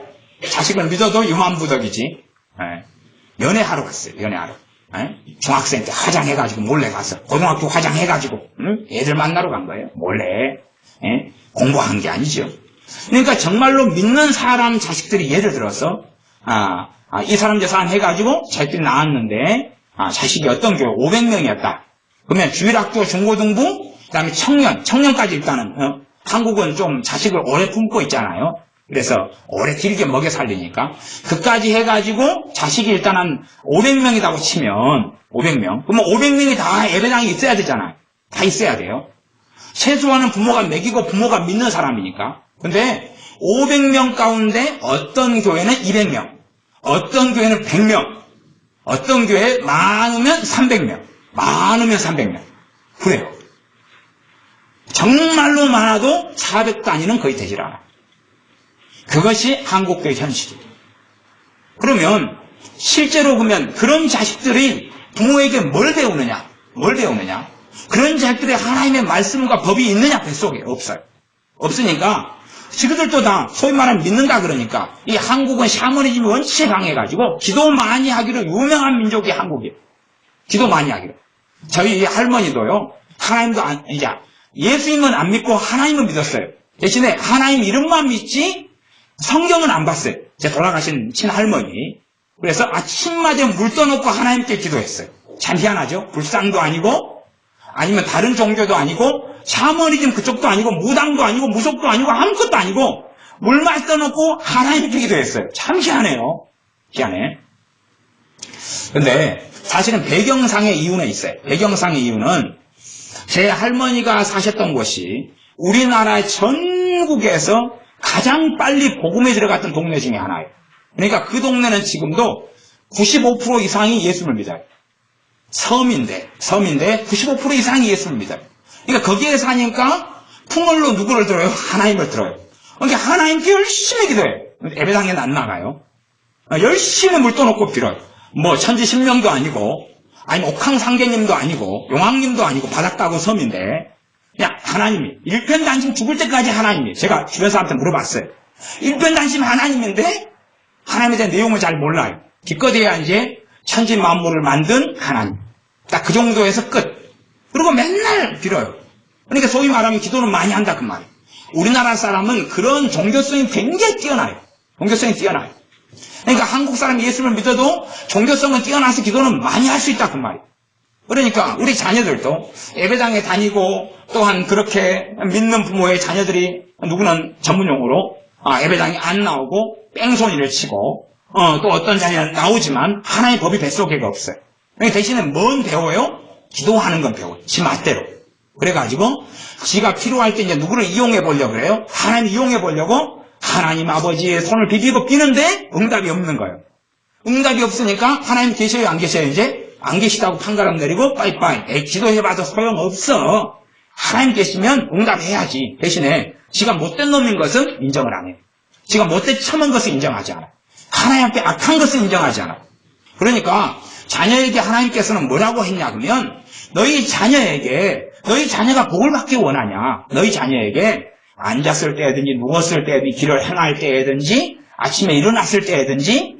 자식을 믿어도 유만부덕이지. 연애하러 갔어요. 연애하러. 중학생 때 화장해가지고 몰래 가서 고등학교 화장해가지고 애들 만나러 간 거예요. 몰래. 공부한 게 아니죠. 그러니까 정말로 믿는 사람 자식들이 예를 들어서 이 사람 저 사람 해가지고 자식들이 나왔는데 자식이 어떤 교회 500명이었다. 그러면 주일학교 중고등부 그 다음에 청년까지 일단은 한국은 좀 자식을 오래 품고 있잖아요. 그래서 오래 길게 먹여 살리니까 그까지 해가지고 자식이 일단 한 500명이라고 치면 500명 그러면 500명이 다 예배당에 있어야 되잖아요. 다 있어야 돼요. 최소한은 부모가 먹이고 부모가 믿는 사람이니까. 근데 500명 가운데 어떤 교회는 200명 어떤 교회는 100명 어떤 교회 많으면 300명 많으면 300명 그래요. 정말로 많아도 400단위는 거의 되질 않아. 그것이 한국교회 현실이에요. 그러면 실제로 보면 그런 자식들이 부모에게 뭘 배우느냐? 그런 자식들이 하나님의 말씀과 법이 있느냐? 뱃속에 없어요. 없으니까 지그들도 다 소위 말하면 믿는다 그러니까 이 한국은 샤머니즘이 원체 강해가지고 기도 많이 하기로 유명한 민족이 한국이에요. 기도 많이 하기로. 저희 할머니도요. 하나님도 이제 예수님은 안 믿고 하나님은 믿었어요. 대신에 하나님 이름만 믿지 성경은 안 봤어요. 제 돌아가신 친할머니. 그래서 아침마다 물 떠놓고 하나님께 기도했어요. 참 희한하죠? 불상도 아니고 아니면 다른 종교도 아니고 샤머니즘 그쪽도 아니고 무당도 아니고 무속도 아니고 아무것도 아니고 물만 떠놓고 하나님께 기도했어요. 참 희한해요. 희한해. 근데 사실은 배경상의 이유는 있어요. 배경상의 이유는 제 할머니가 사셨던 곳이 우리나라 전국에서 가장 빨리 복음에 들어갔던 동네 중에 하나예요. 그러니까 그 동네는 지금도 95% 이상이 예수를 믿어요. 섬인데 95% 이상이 예수를 믿어요. 그러니까 거기에 사니까 풍월로 누구를 들어요? 하나님을 들어요. 그러니까 하나님께 열심히 기도해요. 예배당에는 안 나가요. 열심히 물 떠놓고 빌어요. 뭐 천지신명도 아니고 아니면 옥황상제님도 아니고 용왕님도 아니고 바닷가고 섬인데 그냥 하나님이 일편단심 죽을 때까지 하나님이 제가 주변 사람한테 물어봤어요. 일편단심 하나님인데 하나님에 대한 내용을 잘 몰라요. 기껏해야 이제 천지 만물을 만든 하나님. 딱 그 정도에서 끝. 그리고 맨날 빌어요. 그러니까 소위 말하면 기도는 많이 한다 그 말이에요. 우리나라 사람은 그런 종교성이 굉장히 뛰어나요. 종교성이 뛰어나요. 그러니까 한국 사람이 예수를 믿어도 종교성은 뛰어나서 기도는 많이 할 수 있다 그 말이에요. 그러니까 우리 자녀들도 예배당에 다니고 또한 그렇게 믿는 부모의 자녀들이 누구는 전문용어로 예배당에 안 나오고 뺑소니를 치고 또 어떤 자녀는 나오지만 하나의 법이 뱃속에 없어요. 그러니까 대신에 뭔 배워요? 기도하는 건 배워요. 지 맛대로. 그래가지고 지가 필요할 때 이제 누구를 이용해 보려고 그래요? 하나님 이용해 보려고 하나님 아버지의 손을 비비고 비는데 응답이 없는 거예요. 응답이 없으니까 하나님 계셔요 안 계셔요 이제? 안 계시다고 판가름 내리고 빠이빠이. 기도해봐도 소용없어. 하나님 계시면 응답해야지. 대신에 지가 못된 놈인 것은 인정을 안 해요. 지가 못된 참은 것은 인정하지 않아요. 하나님 앞에 악한 것은 인정하지 않아요. 그러니까 자녀에게 하나님께서는 뭐라고 했냐 그러면 너희 자녀가 복을 받기 원하냐. 너희 자녀에게 앉았을 때든지 누웠을 때든지 길을 행할 때든지 아침에 일어났을 때든지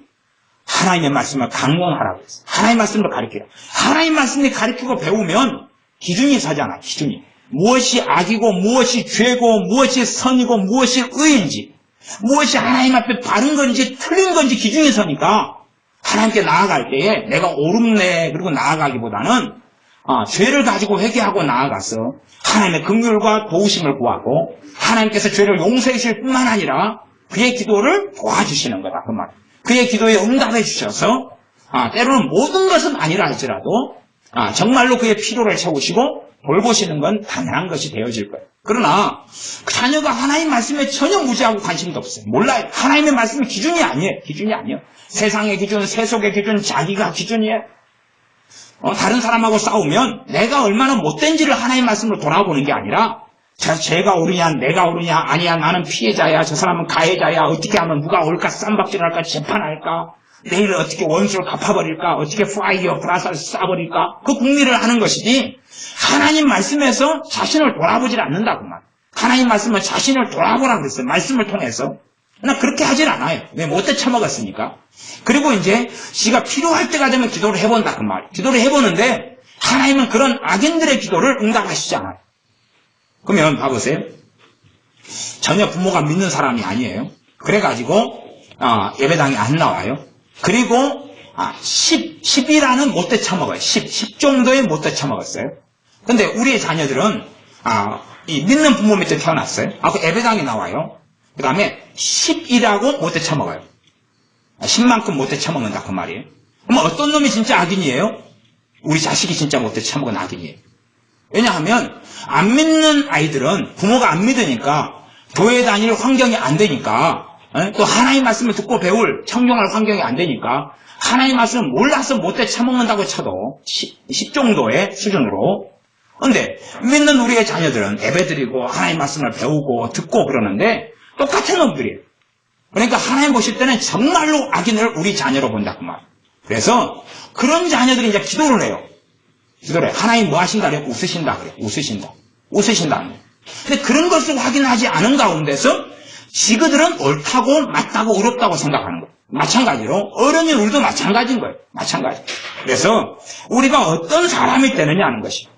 하나님의 말씀을 강론하라고 했어요. 하나님의 말씀을 가르치라. 하나님의 말씀을 가르치고 배우면 기준이 서잖아. 기준이. 무엇이 악이고 무엇이 죄고 무엇이 선이고 무엇이 의인지 무엇이 하나님 앞에 바른 건지 틀린 건지 기준이 서니까 하나님께 나아갈 때에 내가 옳음네 그리고 나아가기보다는 죄를 가지고 회개하고 나아가서 하나님의 긍휼과 도우심을 구하고 하나님께서 죄를 용서해 주실 뿐만 아니라 그의 기도를 도와주시는 거다 그 말. 그의 기도에 응답해 주셔서 때로는 모든 것은 아니라 할지라도 정말로 그의 필요를 채우시고 돌보시는 건 당연한 것이 되어질 거예요. 그러나 자녀가 하나님 말씀에 전혀 무지하고 관심도 없어요. 몰라요. 하나님의 말씀이 기준이 아니에요. 기준이 아니에요. 세상의 기준, 세속의 기준, 자기가 기준이에요. 다른 사람하고 싸우면 내가 얼마나 못된지를 하나님 말씀으로 돌아보는 게 아니라 쟤가 옳으냐 내가 옳으냐 아니야 나는 피해자야 저 사람은 가해자야 어떻게 하면 누가 올까 쌈박질할까 재판할까 내일 어떻게 원수를 갚아버릴까 어떻게 파이어 브라사를 쏴버릴까 그 궁리를 하는 것이지 하나님 말씀에서 자신을 돌아보질 않는다고 말. 하나님 말씀은 자신을 돌아보라고 그랬어요. 말씀을 통해서. 나 그렇게 하질 않아요. 왜 못돼 처먹었으니까. 그리고 이제 지가 필요할 때가 되면 기도를 해본다 그 말. 기도를 해보는데 하나님은 그런 악인들의 기도를 응답하시지 않아요. 그러면 봐보세요. 전혀 부모가 믿는 사람이 아니에요. 그래가지고 예배당에 안 나와요. 그리고 10이라는 못돼 처먹어요. 10 정도의 못돼 처먹었어요. 근데 우리의 자녀들은 이 믿는 부모 밑에 태어났어요. 그 예배당에 나와요. 그 다음에 10이라고 못돼 처먹어요. 10만큼 못돼 처먹는다 그 말이에요. 그럼 어떤 놈이 진짜 악인이에요? 우리 자식이 진짜 못돼 처먹은 악인이에요. 왜냐하면 안 믿는 아이들은 부모가 안 믿으니까 교회 다닐 환경이 안 되니까 또 하나님 말씀을 듣고 배울 청종할 환경이 안 되니까 하나님 말씀을 몰라서 못돼 처먹는다고 쳐도 10 정도의 수준으로. 근데 믿는 우리의 자녀들은 예배드리고 하나님 말씀을 배우고 듣고 그러는데 똑같은 놈들이에요. 그러니까 하나님 보실 때는 정말로 악인을 우리 자녀로 본다 그 말. 그래서 그런 자녀들이 이제 기도를 해요. 기도를 해. 하나님 뭐 하신다 그래? 웃으신다 그래. 웃으신다. 근데 그런 것을 확인하지 않은 가운데서 지그들은 옳다고 맞다고 어렵다고 생각하는 거예요. 마찬가지로 어른이 우리도 마찬가지인 거예요. 마찬가지. 그래서 우리가 어떤 사람이 되느냐 하는 것이에요.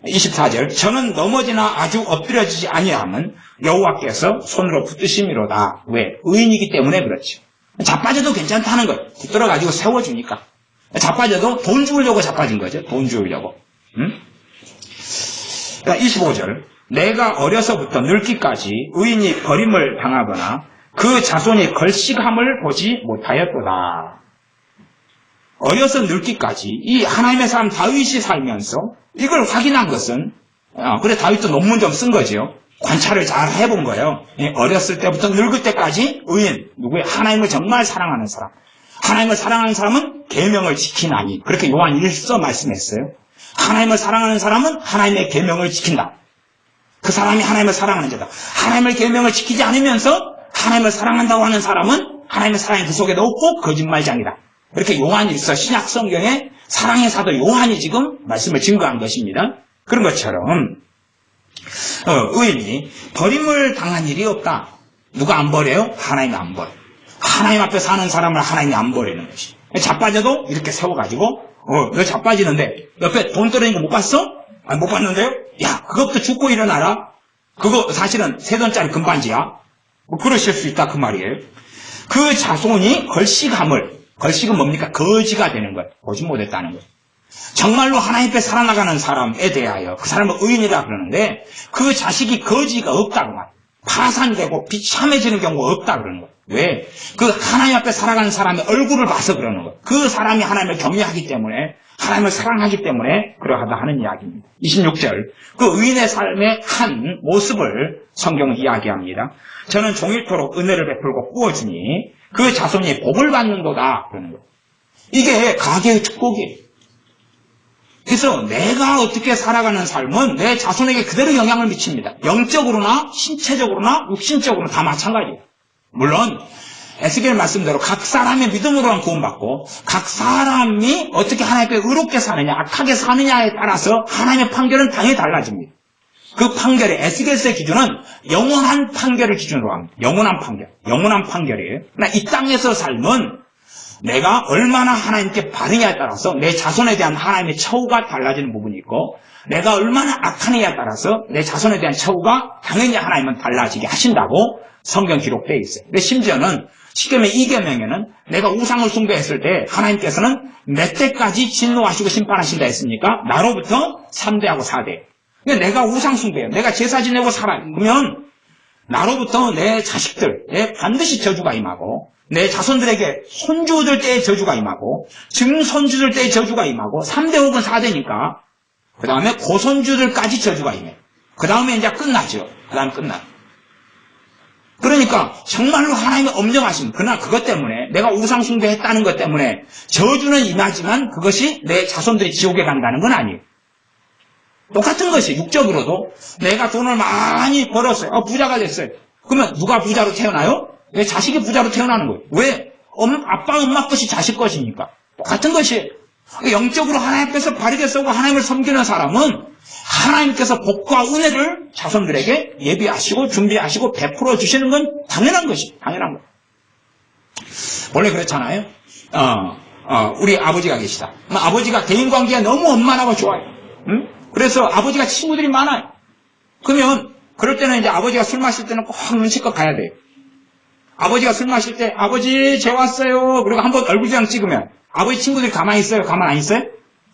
24절 저는 넘어지나 아주 엎드려지지 아니함은 여호와께서 손으로 붙드심이로다. 왜? 의인이기 때문에 그렇죠. 자빠져도 괜찮다는 거예요. 붙들어가지고 세워주니까. 자빠져도 돈 주려고 자빠진 거죠. 돈 주려고. 그러니까 25절 내가 어려서부터 늙기까지 의인이 버림을 당하거나 그 자손이 걸식함을 보지 못하였도다. 어려서 늙기까지 이 하나님의 사람 다윗이 살면서 이걸 확인한 것은 그래 다윗도 논문 좀 쓴 거죠. 관찰을 잘 해본 거예요. 어렸을 때부터 늙을 때까지 의인, 누구예요? 하나님을 정말 사랑하는 사람. 하나님을 사랑하는 사람은 계명을 지키나니. 그렇게 요한 1서 말씀했어요. 하나님을 사랑하는 사람은 하나님의 계명을 지킨다. 그 사람이 하나님을 사랑하는 자다. 하나님의 계명을 지키지 않으면서 하나님을 사랑한다고 하는 사람은 하나님의 사랑이 그 속에도 없고 거짓말장이다. 이렇게 요한 1서 신약 성경에 사랑의 사도 요한이 지금 말씀을 증거한 것입니다. 그런 것처럼 의인이 버림을 당한 일이 없다. 누가 안 버려요? 하나님이 안 버려요. 하나님 앞에 사는 사람을 하나님이 안 버리는 것이. 자빠져도 이렇게 세워가지고 너 자빠지는데 옆에 돈 떨어진 거 못 봤어? 아니 못 봤는데요? 야 그것부터 죽고 일어나라. 그거 사실은 세 돈짜리 금반지야. 뭐 그러실 수 있다 그 말이에요. 그 자손이 걸식은 뭡니까? 거지가 되는 것. 보지 못했다는 것. 정말로 하나님 앞에 살아나가는 사람에 대하여 그 사람을 의인이라 그러는데 그 자식이 거지가 없다고 말. 파산되고 비참해지는 경우가 없다 그러는 거예요. 왜? 그 하나님 앞에 살아가는 사람의 얼굴을 봐서 그러는 거예요. 그 사람이 하나님을 경외하기 때문에 하나님을 사랑하기 때문에 그러하다 하는 이야기입니다. 26절 그 의인의 삶의 한 모습을 성경은 이야기합니다. 저는 종일토록 은혜를 베풀고 꾸어주니 그 자손이 복을 받는도다 그러는 거예요. 이게 가계의 축복이에요. 그래서 내가 어떻게 살아가는 삶은 내 자손에게 그대로 영향을 미칩니다. 영적으로나 신체적으로나 육신적으로나 다 마찬가지예요. 물론 에스겔 말씀대로 각 사람의 믿음으로만 구원받고 각 사람이 어떻게 하나님께 의롭게 사느냐 악하게 사느냐에 따라서 하나님의 판결은 당연히 달라집니다. 그 판결의 에스겔서의 기준은 영원한 판결을 기준으로 합니다. 영원한 판결이에요. 그러나 이 땅에서 삶은 내가 얼마나 하나님께 바르냐에 따라서 내 자손에 대한 하나님의 처우가 달라지는 부분이 있고 내가 얼마나 악하느냐에 따라서 내 자손에 대한 처우가 당연히 하나님은 달라지게 하신다고 성경 기록되어 있어요. 근데 심지어는 십계명 2계명에는 내가 우상을 숭배했을 때 하나님께서는 몇 대까지 진노하시고 심판하신다 했습니까? 나로부터 3대하고 4대. 근데 내가 우상 숭배해요. 내가 제사 지내고 살아. 그러면 나로부터 내 자식들, 반드시 저주가 임하고 내 자손들에게 손주들 때의 저주가 임하고 증손주들 때의 저주가 임하고 3대 혹은 4대니까 그 다음에 고손주들까지 저주가 임해요. 그 다음에 이제 끝나죠. 그 다음에 끝나요. 그러니까 정말로 하나님의 엄정하심. 그러나 그것 때문에 내가 우상 숭배했다는 것 때문에 저주는 임하지만 그것이 내 자손들이 지옥에 간다는 건 아니에요. 똑같은 것이 육적으로도 내가 돈을 많이 벌었어요. 부자가 됐어요. 그러면 누가 부자로 태어나요? 왜 자식이 부자로 태어나는 거예요? 왜? 아빠, 엄마 것이 자식 것이니까. 똑같은 것이에요. 영적으로 하나님 앞에서 바르게 쓰고 하나님을 섬기는 사람은 하나님께서 복과 은혜를 자손들에게 예비하시고 준비하시고 베풀어 주시는 건 당연한 것이에요. 당연한 것. 원래 그렇잖아요. 우리 아버지가 계시다. 아버지가 대인관계가 너무 원만하고 좋아요. 응? 그래서 아버지가 친구들이 많아요. 그러면 그럴 때는 이제 아버지가 술 마실 때는 꼭 눈치껏 가야 돼요. 아버지가 술 마실 때 아버지 제 왔어요. 그리고 한번 얼굴장 찍으면 아버지 친구들이 가만히 있어요? 가만 안 있어요?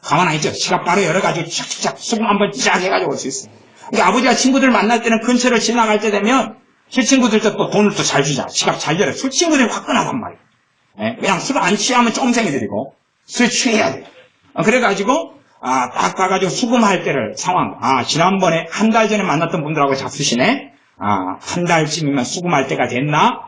가만 안 있죠. 지가 바로 열어가지고 착착착 수금 한번 쫙 해가지고 올 수 있어요. 그러니까 아버지가 친구들 만날 때는 근처를 지나갈 때 되면 술 친구들도 또 돈을 또 잘 주자. 지갑 잘 열어요. 술 친구들이 화끈하단 말이에요. 네? 그냥 술 안 취하면 쫌생이들이고 술 취해야 돼요. 그래가지고 딱 가가지고 수금할 때를 상황. 지난번에 한 달 전에 만났던 분들하고 잡수시네. 한 달쯤이면 수금할 때가 됐나?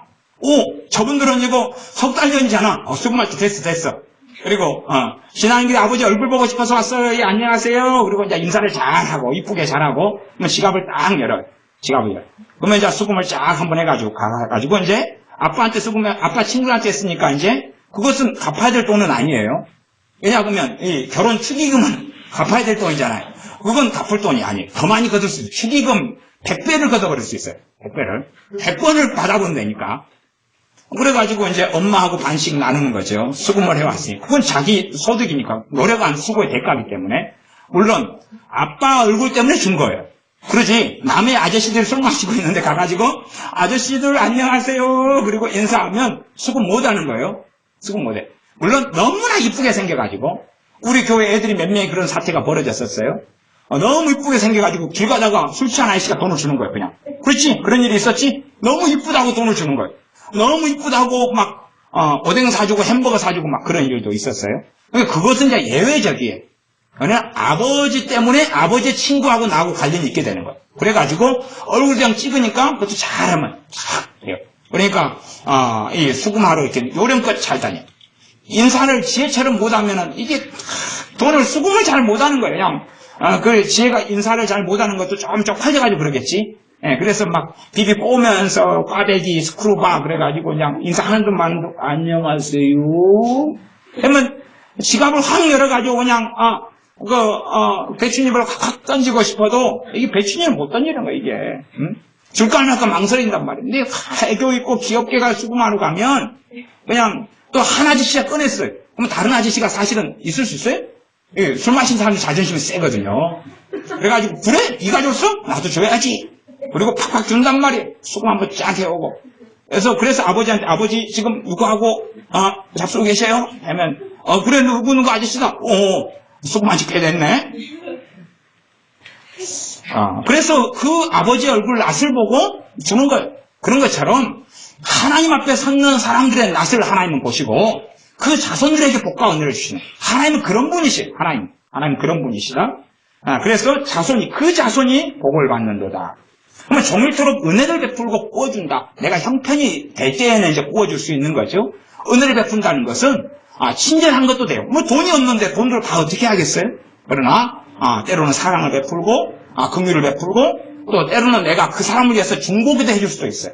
저분들은 이거 석 달 전이잖아. 수금할 때 됐어. 그리고 신앙인들이 아버지 얼굴 보고 싶어서 왔어요. 예, 안녕하세요. 그리고 이제 인사를 잘하고 이쁘게 잘하고 그러면 지갑을 딱 열어요. 지갑을 열어요. 그러면 이제 수금을 쫙 한번 해가지고 가가지고 이제 아빠한테 수금을 아빠 친구한테 했으니까 이제 그것은 갚아야 될 돈은 아니에요. 왜냐하면 이 결혼 축의금은 갚아야 될 돈이잖아요. 그건 갚을 돈이 아니에요. 더 많이 걷을 수 있어요. 축의금 100배를 걷어버릴 수 있어요. 100배를. 100번을 받아본다니까. 그래가지고 이제 엄마하고 반씩 나누는 거죠. 수금을 해왔으니. 그건 자기 소득이니까. 노력한 수고의 대가이기 때문에. 물론 아빠 얼굴 때문에 준 거예요. 그러지 남의 아저씨들 술 마시고 있는데 가가지고 아저씨들 안녕하세요. 그리고 인사하면 수금 못하는 거예요. 수금 못해. 물론 너무나 이쁘게 생겨가지고 우리 교회 애들이 몇 명이 그런 사태가 벌어졌었어요. 너무 이쁘게 생겨가지고 길 가다가 술 취한 아저씨가 돈을 주는 거예요, 그냥. 그렇지? 그런 일이 있었지? 너무 이쁘다고 돈을 주는 거예요. 너무 이쁘다고 막, 오뎅 사주고 햄버거 사주고 막 그런 일도 있었어요. 그러니까 그것은 이제 예외적이에요. 그러나 아버지 때문에 아버지 친구하고 나하고 관련이 있게 되는 거예요. 그래가지고 얼굴 그냥 찍으니까 그것도 잘하면 쫙 돼요. 그러니까, 이 수금하러 이렇게 요령껏 잘 다녀요. 인사를 지혜처럼 못하면은 이게 돈을 수금을 잘 못하는 거예요. 그냥 그 지혜가 인사를 잘 못하는 것도 좀 쪽팔려가지고 그러겠지. 예, 그래서 막 비비 꼬면서 꽈배기 스크루바 그래가지고 그냥 인사하는 동안 안녕하세요. 그러면 지갑을 확 열어가지고 그냥 배추잎을 확 던지고 싶어도 이게 배추잎을 못 던지는 거야 이게. 응? 줄까 말까 망설인단 말이야. 근데 애교 있고 귀엽게 가 수금하러 가면 그냥 또 한 아저씨가 꺼냈어요. 그럼 다른 아저씨가 사실은 있을 수 있어요? 예, 술 마신 사람들 자존심이 세거든요. 그래가지고 그래? 네가 줬어? 나도 줘야지. 그리고 팍팍 준단 말이에요. 수금 한번 쫙 해오고. 그래서 아버지한테 아버지 지금 누구하고 잡수고 계세요? 하면 그래 누구 아저씨다. 수금 아직 꽤 됐네. 그래서 그 아버지 얼굴 낯을 보고 주는 거예요. 그런 것처럼 하나님 앞에 섰는 사람들의 낯을 하나님은 보시고 그 자손들에게 복과 은혜를 주시는 하나님은 그런 분이시에요. 하나님 그런 분이시다. 그래서 그 자손이 복을 받는도다. 그러면 종일토록 은혜를 베풀고 구워준다. 내가 형편이 될 때에는 이제 구워줄 수 있는 거죠. 은혜를 베푼다는 것은 친절한 것도 돼요. 뭐 돈이 없는데 돈으로 다 어떻게 하겠어요? 그러나 때로는 사랑을 베풀고 긍휼을 베풀고 또 때로는 내가 그 사람을 위해서 중보기도 해줄 수도 있어요.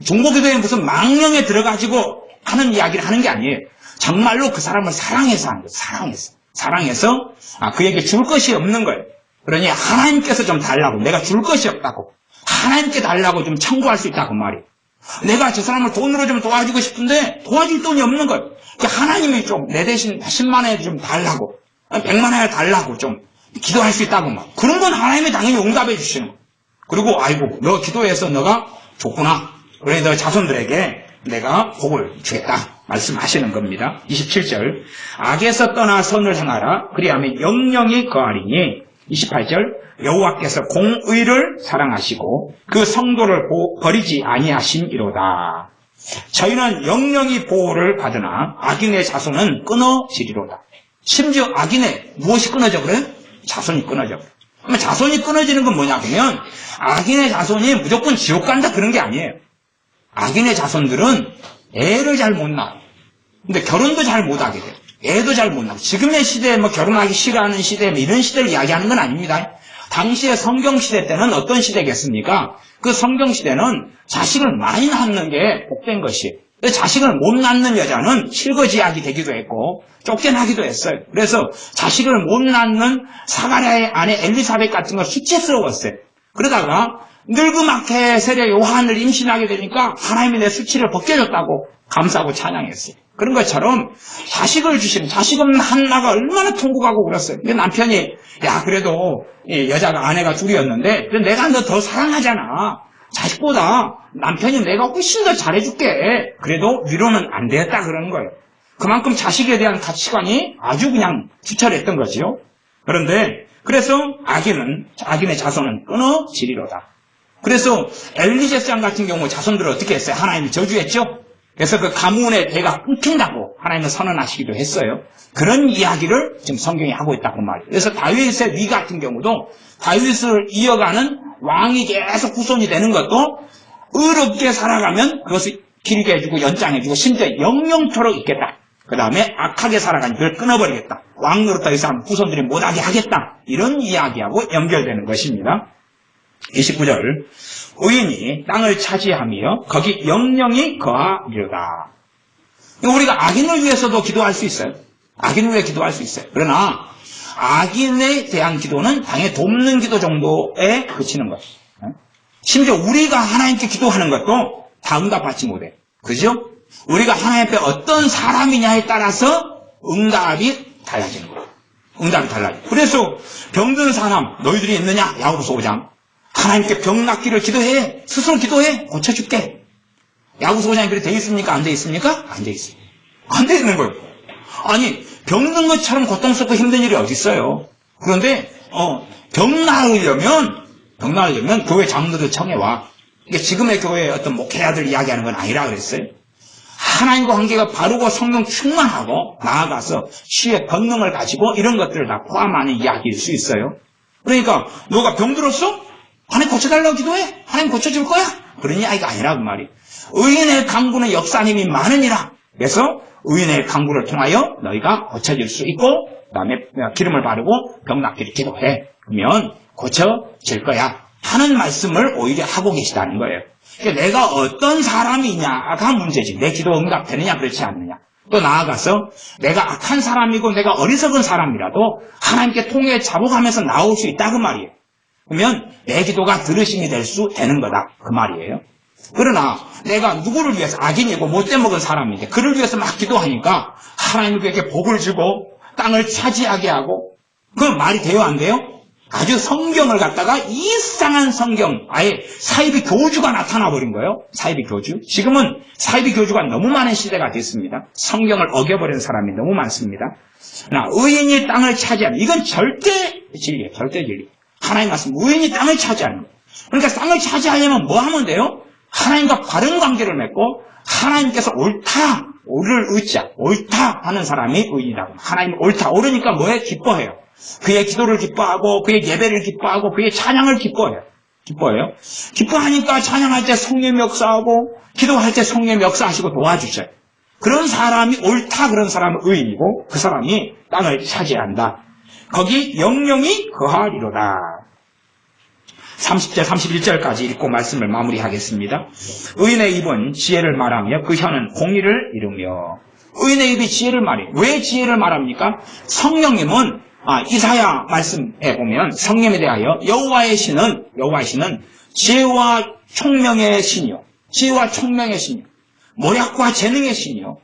중보기도에 무슨 망령에 들어가지고 하는 이야기를 하는 게 아니에요. 정말로 그 사람을 사랑해서 하는 거예요. 사랑해서 그에게 줄 것이 없는 거예요. 그러니 하나님께서 좀 달라고, 내가 줄 것이 없다고, 하나님께 달라고 좀 청구할 수 있다고 말이에요. 내가 저 사람을 돈으로 좀 도와주고 싶은데 도와줄 돈이 없는 거예요. 그러니까 하나님이 좀 내 대신 10만 원에 좀 달라고, 100만 원에 달라고 좀 기도할 수 있다고 말. 그런 건 하나님이 당연히 응답해 주시는 거예요. 그리고 아이고 너 기도해서 너가 줬구나. 그래 너 자손들에게 내가 복을 주겠다 말씀하시는 겁니다. 27절 악에서 떠나 선을 행하라. 그리하면 영영이 거하리니 28절 여호와께서 공의를 사랑하시고 그 성도를 버리지 아니하심이로다. 저희는 영영이 보호를 받으나 악인의 자손은 끊어지리로다. 심지어 악인의 무엇이 끊어져 그래요? 자손이 끊어져. 그러면 자손이 끊어지는 건 뭐냐 그러면 악인의 자손이 무조건 지옥 간다 그런 게 아니에요. 악인의 자손들은 애를 잘 못 낳아요. 근데 결혼도 잘 못하게 돼요. 애도 잘 못 낳아요. 지금의 시대에 결혼하기 싫어하는 시대 이런 시대를 이야기하는 건 아닙니다. 당시의 성경시대 때는 어떤 시대겠습니까? 그 성경시대는 자식을 많이 낳는 게 복된 것이에요. 자식을 못 낳는 여자는 실거지약이 되기도 했고 쫓겨나기도 했어요. 그래서 자식을 못 낳는 사가랴의 아내 엘리사벳 같은 거 수치스러웠어요. 그러다가 늙음악해 세례 요한을 임신하게 되니까 하나님이 내 수치를 벗겨줬다고 감사하고 찬양했어요. 그런 것처럼 자식을 주시는 자식은 한나가 얼마나 통곡하고 그랬어요. 근데 남편이 그래도 여자가 아내가 둘이었는데 내가 너 더 사랑하잖아. 자식보다 남편이 내가 훨씬 더 잘해줄게. 그래도 위로는 안 되었다 그러는 거예요. 그만큼 자식에 대한 가치관이 아주 그냥 투철했던 거지요. 그래서 악인의 자손은 끊어지리로다. 그래서 엘리제상 같은 경우 자손들을 어떻게 했어요? 하나님이 저주했죠. 그래서 그 가문의 대가 끊긴다고 하나님은 선언하시기도 했어요. 그런 이야기를 지금 성경이 하고 있다고 말이에요. 그래서 다윗의 위 같은 경우도 다윗을 이어가는 왕이 계속 후손이 되는 것도 의롭게 살아가면 그것을 길게 해주고 연장해주고 심지어 영영토록 있겠다. 그 다음에 악하게 살아가니 그걸 끊어버리겠다. 왕노릇 더 이상 후손들이 못하게 하겠다. 이런 이야기하고 연결되는 것입니다. 29절 의인이 땅을 차지하며 거기 영영이 거하리로다. 우리가 악인을 위해서도 기도할 수 있어요. 악인을 위해 기도할 수 있어요. 그러나 악인에 대한 기도는 당연히 돕는 기도 정도에 그치는 거예요. 심지어 우리가 하나님께 기도하는 것도 다 응답받지 못해요. 그죠? 우리가 하나님 앞에 어떤 사람이냐에 따라서 응답이 달라지는 거예요. 응답이 달라져요. 그래서 병든 사람 너희들이 있느냐? 야고보서 5장 하나님께 병 낫기를 기도해. 스스로 기도해. 고쳐줄게. 야고보서 5장에 그렇게 돼 있습니까? 안 돼 있습니까? 안 돼 있어요. 안 돼 있는 거예요. 아니 병든 것처럼 고통스럽고 힘든 일이 어디 있어요. 그런데 병 나으려면 교회 장로들 청해와. 이게 지금의 교회의 어떤 목회자들 이야기하는 건 아니라 그랬어요. 하나님과 관계가 바르고 성령 충만하고 나아가서 치유의 권능을 가지고 이런 것들을 다 포함하는 이야기일 수 있어요. 그러니까 너가 병들었어? 하나님 고쳐달라고 기도해? 하나님 고쳐줄 거야? 그런 이야기가 아니라 그 말이. 의인의 강구는 역사님이 많으니라. 그래서 의인의 강구를 통하여 너희가 고쳐질 수 있고 그다음에 기름을 바르고 병 낫기를 기도해. 그러면 고쳐질 거야 하는 말씀을 오히려 하고 계시다는 거예요. 그러니까 내가 어떤 사람이냐가 문제지. 내 기도 응답되느냐 그렇지 않느냐. 또 나아가서 내가 악한 사람이고 내가 어리석은 사람이라도 하나님께 통해 자복하면서 나올 수 있다 그 말이에요. 그러면 내 기도가 들으심이 되는 거다 그 말이에요. 그러나 내가 누구를 위해서 악인이고 못돼 먹은 사람인데 그를 위해서 막 기도하니까 하나님이 그에게 복을 주고 땅을 차지하게 하고 그건 말이 돼요 안 돼요? 아주 성경을 갖다가 이상한 성경 아예 사이비 교주가 나타나 버린 거예요. 사이비 교주. 지금은 사이비 교주가 너무 많은 시대가 됐습니다. 성경을 어겨버린 사람이 너무 많습니다. 그러나 의인이 땅을 차지하는 이건 절대 진리예요. 절대 진리. 하나님 말씀 의인이 땅을 차지하는 거예요. 그러니까 땅을 차지하려면 뭐 하면 돼요? 하나님과 바른 관계를 맺고 하나님께서 옳을 의자 옳다 하는 사람이 의인이라고. 하나님이 옳다 옳으니까 뭐해? 기뻐해요. 그의 기도를 기뻐하고 그의 예배를 기뻐하고 그의 찬양을 기뻐해요. 기뻐하니까 찬양할 때 성령이 역사하고 기도할 때 성령이 역사하시고 도와주셔요. 그런 사람이 옳다 그런 사람은 의인이고 그 사람이 땅을 차지한다. 거기 영령이 거하리로다. 30절 31절까지 읽고 말씀을 마무리하겠습니다. 의인의 입은 지혜를 말하며 그 혀는 공의를 이루며. 의인의 입이 지혜를 말해요. 왜 지혜를 말합니까? 성령님은 이사야 말씀에 보면 성령에 대하여 여호와의 신은 지혜와 총명의 신이요 모략과 재능의 신이요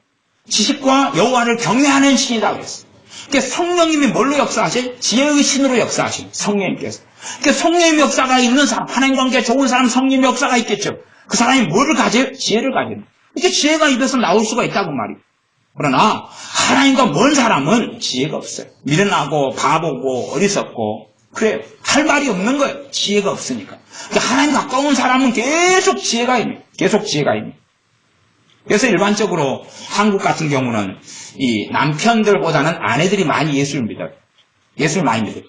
지식과 여호와를 경외하는 신이다 그랬어요. 그러니까 성령님이 뭘로 역사하세요? 지혜의 신으로 역사하세요. 성령님께서. 그러니까 성령의 역사가 있는 사람, 하나님 관계 좋은 사람 성령의 역사가 있겠죠. 그 사람이 뭐를 가져요? 지혜를 가져요. 이렇게 지혜가 입에서 나올 수가 있다고 말이에요. 그러나 하나님과 먼 사람은 지혜가 없어요. 미련하고 바보고 어리석고 그래요. 할 말이 없는 거예요. 지혜가 없으니까. 그러니까 하나님 가까운 사람은 계속 지혜가 있네. 그래서 일반적으로 한국 같은 경우는 이 남편들보다는 아내들이 많이 예수를 믿어요.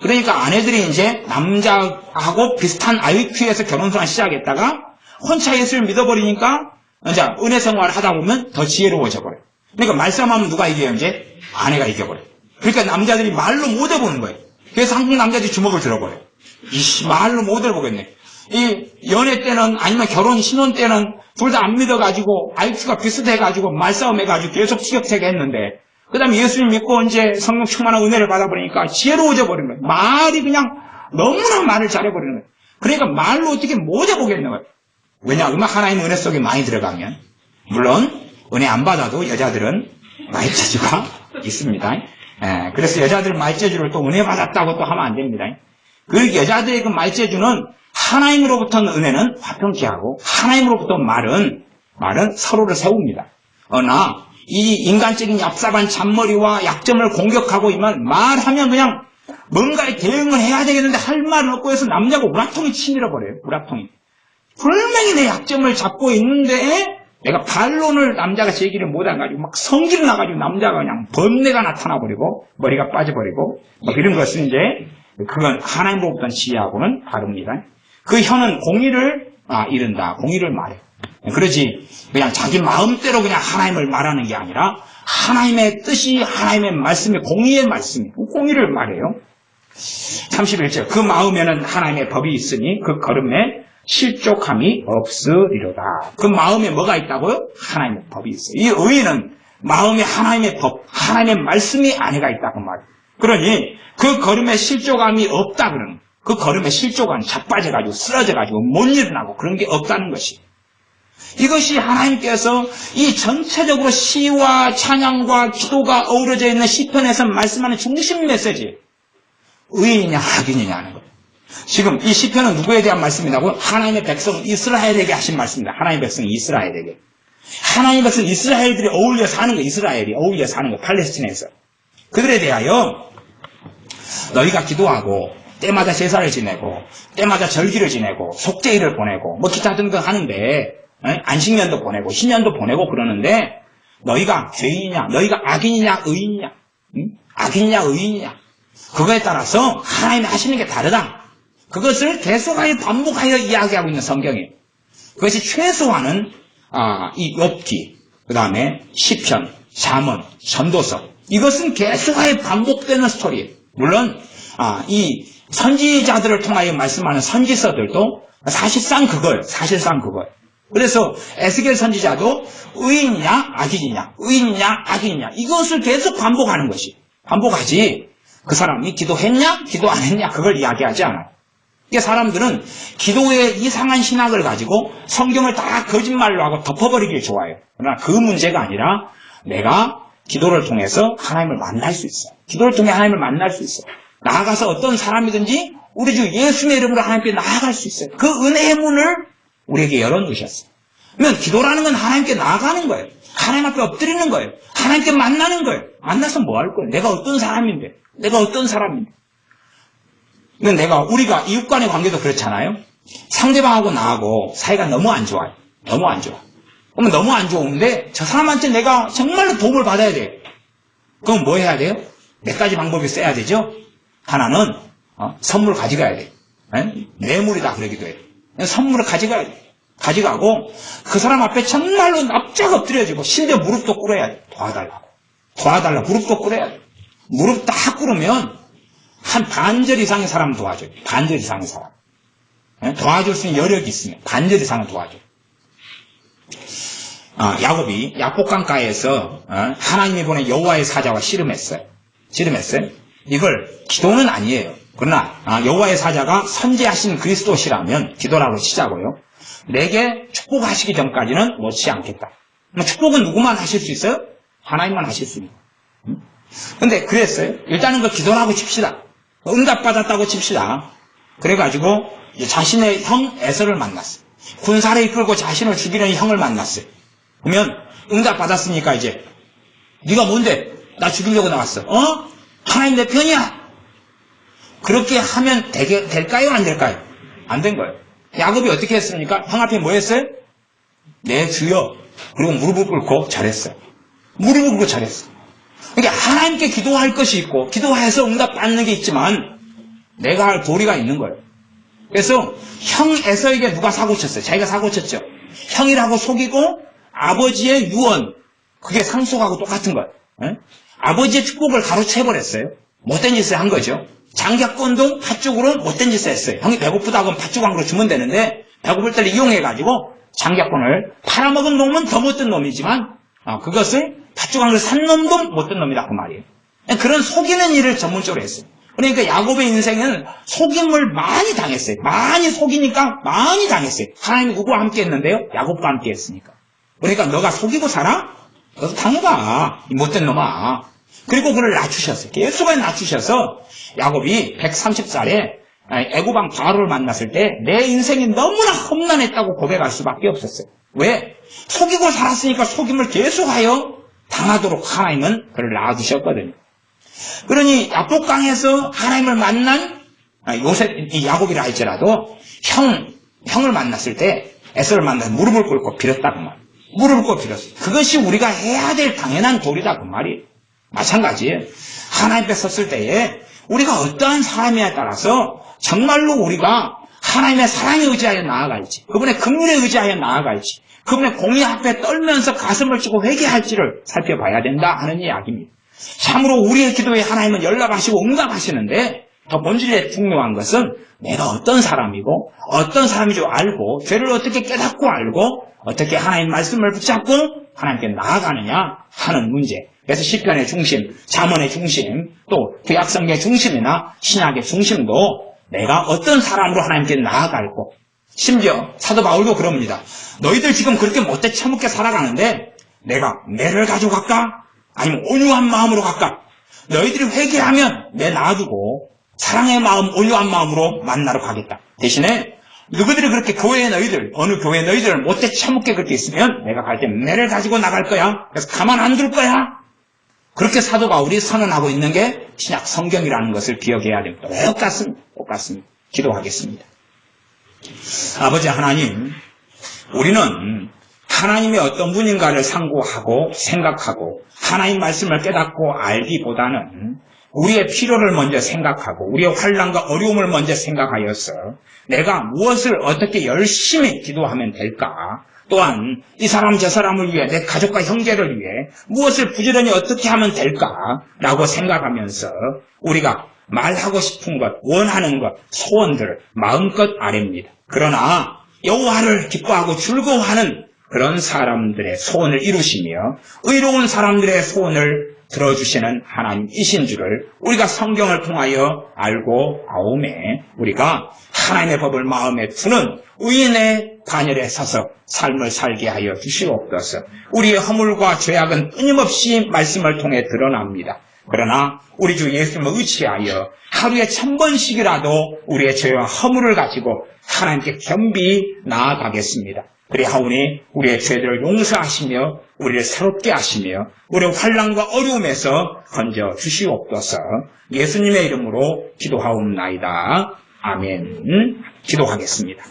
그러니까 아내들이 이제 남자하고 비슷한 IQ에서 결혼생활 시작했다가 혼자 예수를 믿어버리니까 이제 은혜 생활을 하다 보면 더 지혜로워져 버려요. 그러니까 말싸움하면 누가 이겨요? 이제 아내가 이겨버려요. 그러니까 남자들이 말로 못 해보는 거예요. 그래서 한국 남자들이 주먹을 들어버려요. 말로 못 해보겠네. 이 연애 때는 아니면 결혼 신혼 때는 둘 다 안 믿어가지고 IQ가 비슷해가지고 말싸움해가지고 계속 티격태격 했는데 그 다음에 예수님 믿고 이제 성령 충만한 은혜를 받아버리니까 지혜로워져 버리는 거예요. 말이 그냥 너무나 말을 잘해버리는 거예요. 그러니까 말로 어떻게 못 해보겠는 거예요. 왜냐하면 하나님의 은혜 속에 많이 들어가면 물론 은혜 안 받아도 여자들은 말재주가 있습니다. 그래서 여자들 말재주를 또 은혜 받았다고 또 하면 안 됩니다. 그 여자들의 그 말재주는 하나님으로부터는 은혜는 화평케 하고 하나님으로부터 말은 서로를 세웁니다. 그러나 이 인간적인 얍삽한 잔머리와 약점을 공격하고 이만 말하면 그냥 뭔가에 대응을 해야 되겠는데 할 말은 없고 해서 남자가 우라통이 치밀어 버려요. 분명히 내 약점을 잡고 있는데 내가 반론을 남자가 제기를 못해가지고 막 성질 나가지고 남자가 그냥 번뇌가 나타나버리고 머리가 빠져버리고 뭐 이런 것은 이제 그건 하나님으로부터 지혜하고는 다릅니다. 그 혀는 공의를 이룬다. 공의를 말해. 그러지 그냥 자기 마음대로 그냥 하나님을 말하는 게 아니라 하나님의 뜻이 하나님의 말씀이 공의의 말씀이 공의를 말해요. 31절 그 마음에는 하나님의 법이 있으니 그 걸음에 실족함이 없으리로다. 그 마음에 뭐가 있다고요? 하나님의 법이 있어요. 이 의인은 마음에 하나님의 법, 하나님의 말씀이 안에가 있다고 말이에요. 그러니 그 걸음에 실족함이 없다 그러는 그 걸음에 실족함 자빠져가지고 쓰러져가지고 못 일어나고 그런 게 없다는 것이. 이것이 하나님께서 이 전체적으로 시와 찬양과 기도가 어우러져 있는 시편에서 말씀하는 중심 메시지. 의인이냐 악인이냐 하는 거예요. 지금 이 시편은 누구에 대한 말씀이라고? 하나님의 백성 이스라엘에게 하신 말씀입니다. 하나님의 백성 이스라엘에게. 하나님의 백성 이스라엘들이 어울려 사는 거, 이스라엘이 어울려 사는 거, 팔레스틴에서. 그들에 대하여 너희가 기도하고 때마다 제사를 지내고 때마다 절기를 지내고 속죄일을 보내고 뭐 기타 등등 하는데 안식년도 보내고 신년도 보내고 그러는데 너희가 죄인이냐 너희가 악인이냐 의인이냐 악인이냐 의인이냐 그거에 따라서 하나님이 하시는 게 다르다. 그것을 계속하여 반복하여 이야기하고 있는 성경이에요. 그것이 최소한은 이 욥기 그 다음에 시편, 잠언, 전도서 이것은 계속하여 반복되는 스토리예요. 물론 이 선지자들을 통하여 말씀하는 선지서들도 사실상 그거예요. 그래서 에스겔 선지자도 의인이냐 악인이냐 의인이냐 악인이냐 이것을 계속 반복하는 것이 반복하지 그 사람이 기도했냐 기도 안 했냐 그걸 이야기하지 않아요. 이게 사람들은 기도의 이상한 신학을 가지고 성경을 다 거짓말로 하고 덮어버리길 좋아해요. 그러나 그 문제가 아니라 내가 기도를 통해서 하나님을 만날 수 있어요. 기도를 통해 하나님을 만날 수 있어요. 나아가서 어떤 사람이든지 우리 주 예수님의 이름으로 하나님께 나아갈 수 있어요. 그 은혜의 문을 우리에게 열어놓으셨어요. 그러면 기도라는 건 하나님께 나아가는 거예요. 하나님 앞에 엎드리는 거예요. 하나님께 만나는 거예요. 만나서 뭐 할 거예요? 내가 어떤 사람인데? 우리가 이웃 간의 관계도 그렇잖아요. 상대방하고 나하고 사이가 너무 안 좋아요. 그러면 너무 안 좋은데 저 사람한테 내가 정말로 도움을 받아야 돼요. 그럼 뭐 해야 돼요? 몇 가지 방법이 써야 되죠. 하나는 선물 가져가야 돼요. 뇌물이다 그러기도 해요. 선물을 가져가고 그 사람 앞에 정말로 납작 엎드려지고 심지어 무릎도 꿇어야 돼. 도와달라 무릎도 꿇어야 돼. 무릎 딱 꿇으면 한 반절 이상의 사람 도와줘요. 반절 이상의 사람. 도와줄 수 있는 여력이 있으면 반절 이상을 도와줘요. 야곱이 야복강가에서 하나님이 보낸 여호와의 사자와 씨름했어요. 이걸 기도는 아니에요. 그러나 여호와의 사자가 선지하신 그리스도시라면 기도라고 치자고요. 내게 축복하시기 전까지는 못치 않겠다. 축복은 누구만 하실 수 있어요? 하나님만 하실 수 있는. 근데 그랬어요. 일단은 그 기도라고 칩시다. 응답받았다고 칩시다. 그래가지고 자신의 형 에서를 만났어요. 군사를 이끌고 자신을 죽이려는 형을 만났어요. 그러면 응답받았으니까 이제 네가 뭔데? 나 죽이려고 나왔어. 하나님 내 편이야. 그렇게 하면 될까요? 안 될까요? 안 된 거예요. 야곱이 어떻게 했습니까? 형 앞에 뭐 했어요? 내 주여. 그리고 무릎을 꿇고 잘했어요. 그러니까 하나님께 기도할 것이 있고 기도해서 응답받는 게 있지만 내가 할 도리가 있는 거예요. 그래서 형 에서에게 누가 사고쳤어요? 자기가 사고쳤죠. 형이라고 속이고 아버지의 유언 그게 상속하고 똑같은 거예요. 아버지의 축복을 가로채버렸어요. 못된 짓을 한 거죠. 장자권도 팥죽으로 못된 짓을 했어요. 형이 배고프다고 하면 팥죽 한 그릇 주면 되는데 배고플 때를 이용해가지고 장자권을 팔아먹은 놈은 더 못된 놈이지만 그것을 팥죽 한 그릇 산 놈도 못된 놈이다 그 말이에요. 그런 속이는 일을 전문적으로 했어요. 그러니까 야곱의 인생은 속임을 많이 당했어요. 많이 속이니까 많이 당했어요. 하나님이 누구와 함께 했는데요? 야곱과 함께 했으니까. 그러니까 너가 속이고 살아? 너도 당해봐. 이 못된 놈아. 그리고 그를 낮추셨어요. 계속에 낮추셔서 야곱이 130살에 애굽왕 바로를 만났을 때 내 인생이 너무나 험난했다고 고백할 수밖에 없었어요. 왜? 속이고 살았으니까 속임을 계속하여 당하도록 하나님은 그를 낳아주셨거든요. 그러니 야복강에서 하나님을 만난 이 야곱이라 할지라도 형을 만났을 때 에서를 만나서 무릎을 꿇고 빌었다 그 말. 무릎을 꿇고 빌었어요. 그것이 우리가 해야 될 당연한 도리다 그 말이에요. 마찬가지예요. 하나님 앞에 섰을 때에 우리가 어떠한 사람이냐에 따라서 정말로 우리가 하나님의 사랑에 의지하여 나아갈지 그분의 긍휼에 의지하여 나아갈지 그분의 공의 앞에 떨면서 가슴을 치고 회개할지를 살펴봐야 된다 하는 이야기입니다. 참으로 우리의 기도에 하나님은 연락하시고 응답하시는데 더 본질에 중요한 것은 내가 어떤 사람이고 어떤 사람인 줄 알고 죄를 어떻게 깨닫고 알고 어떻게 하나님 말씀을 붙잡고 하나님께 나아가느냐 하는 문제. 그래서 시편의 중심, 잠언의 중심, 또 구약성경의 중심이나 신약의 중심도 내가 어떤 사람으로 하나님께 나아갈고 심지어 사도 바울도 그럽니다. 너희들 지금 그렇게 못돼 처먹게 살아가는데 내가 매를 가지고 갈까? 아니면 온유한 마음으로 갈까? 너희들이 회개하면 내 놔두고 사랑의 마음, 온유한 마음으로 만나러 가겠다. 대신에 누구들이 그렇게 교회의 너희들, 어느 교회 너희들을 못돼 처먹게 그렇게 있으면 내가 갈 때 매를 가지고 나갈 거야. 그래서 가만 안 둘 거야. 그렇게 사도 바울이 선언하고 있는 게 신약 성경이라는 것을 기억해야 됩니다. 똑같습니다. 기도하겠습니다. 아버지 하나님, 우리는 하나님이 어떤 분인가를 상고하고 생각하고 하나님 말씀을 깨닫고 알기보다는 우리의 필요를 먼저 생각하고 우리의 환난과 어려움을 먼저 생각하여서 내가 무엇을 어떻게 열심히 기도하면 될까? 또한 이 사람 저 사람을 위해 내 가족과 형제를 위해 무엇을 부지런히 어떻게 하면 될까라고 생각하면서 우리가 말하고 싶은 것, 원하는 것, 소원들을 마음껏 아뢰입니다. 그러나 여호와를 기뻐하고 즐거워하는 그런 사람들의 소원을 이루시며 의로운 사람들의 소원을 들어주시는 하나님이신 줄을 우리가 성경을 통하여 알고 아오매 우리가 하나님의 법을 마음에 두는 의인의 반열에 서서 삶을 살게 하여 주시옵소서. 우리의 허물과 죄악은 끊임없이 말씀을 통해 드러납니다. 그러나 우리 주 예수님을 의지하여 하루에 1000번씩이라도 우리의 죄와 허물을 가지고 하나님께 겸비 나아가겠습니다. 그리하오니 우리의 죄들을 용서하시며 우리를 새롭게 하시며 우리의 환난과 어려움에서 건져 주시옵소서. 예수님의 이름으로 기도하옵나이다. 아멘. 기도하겠습니다.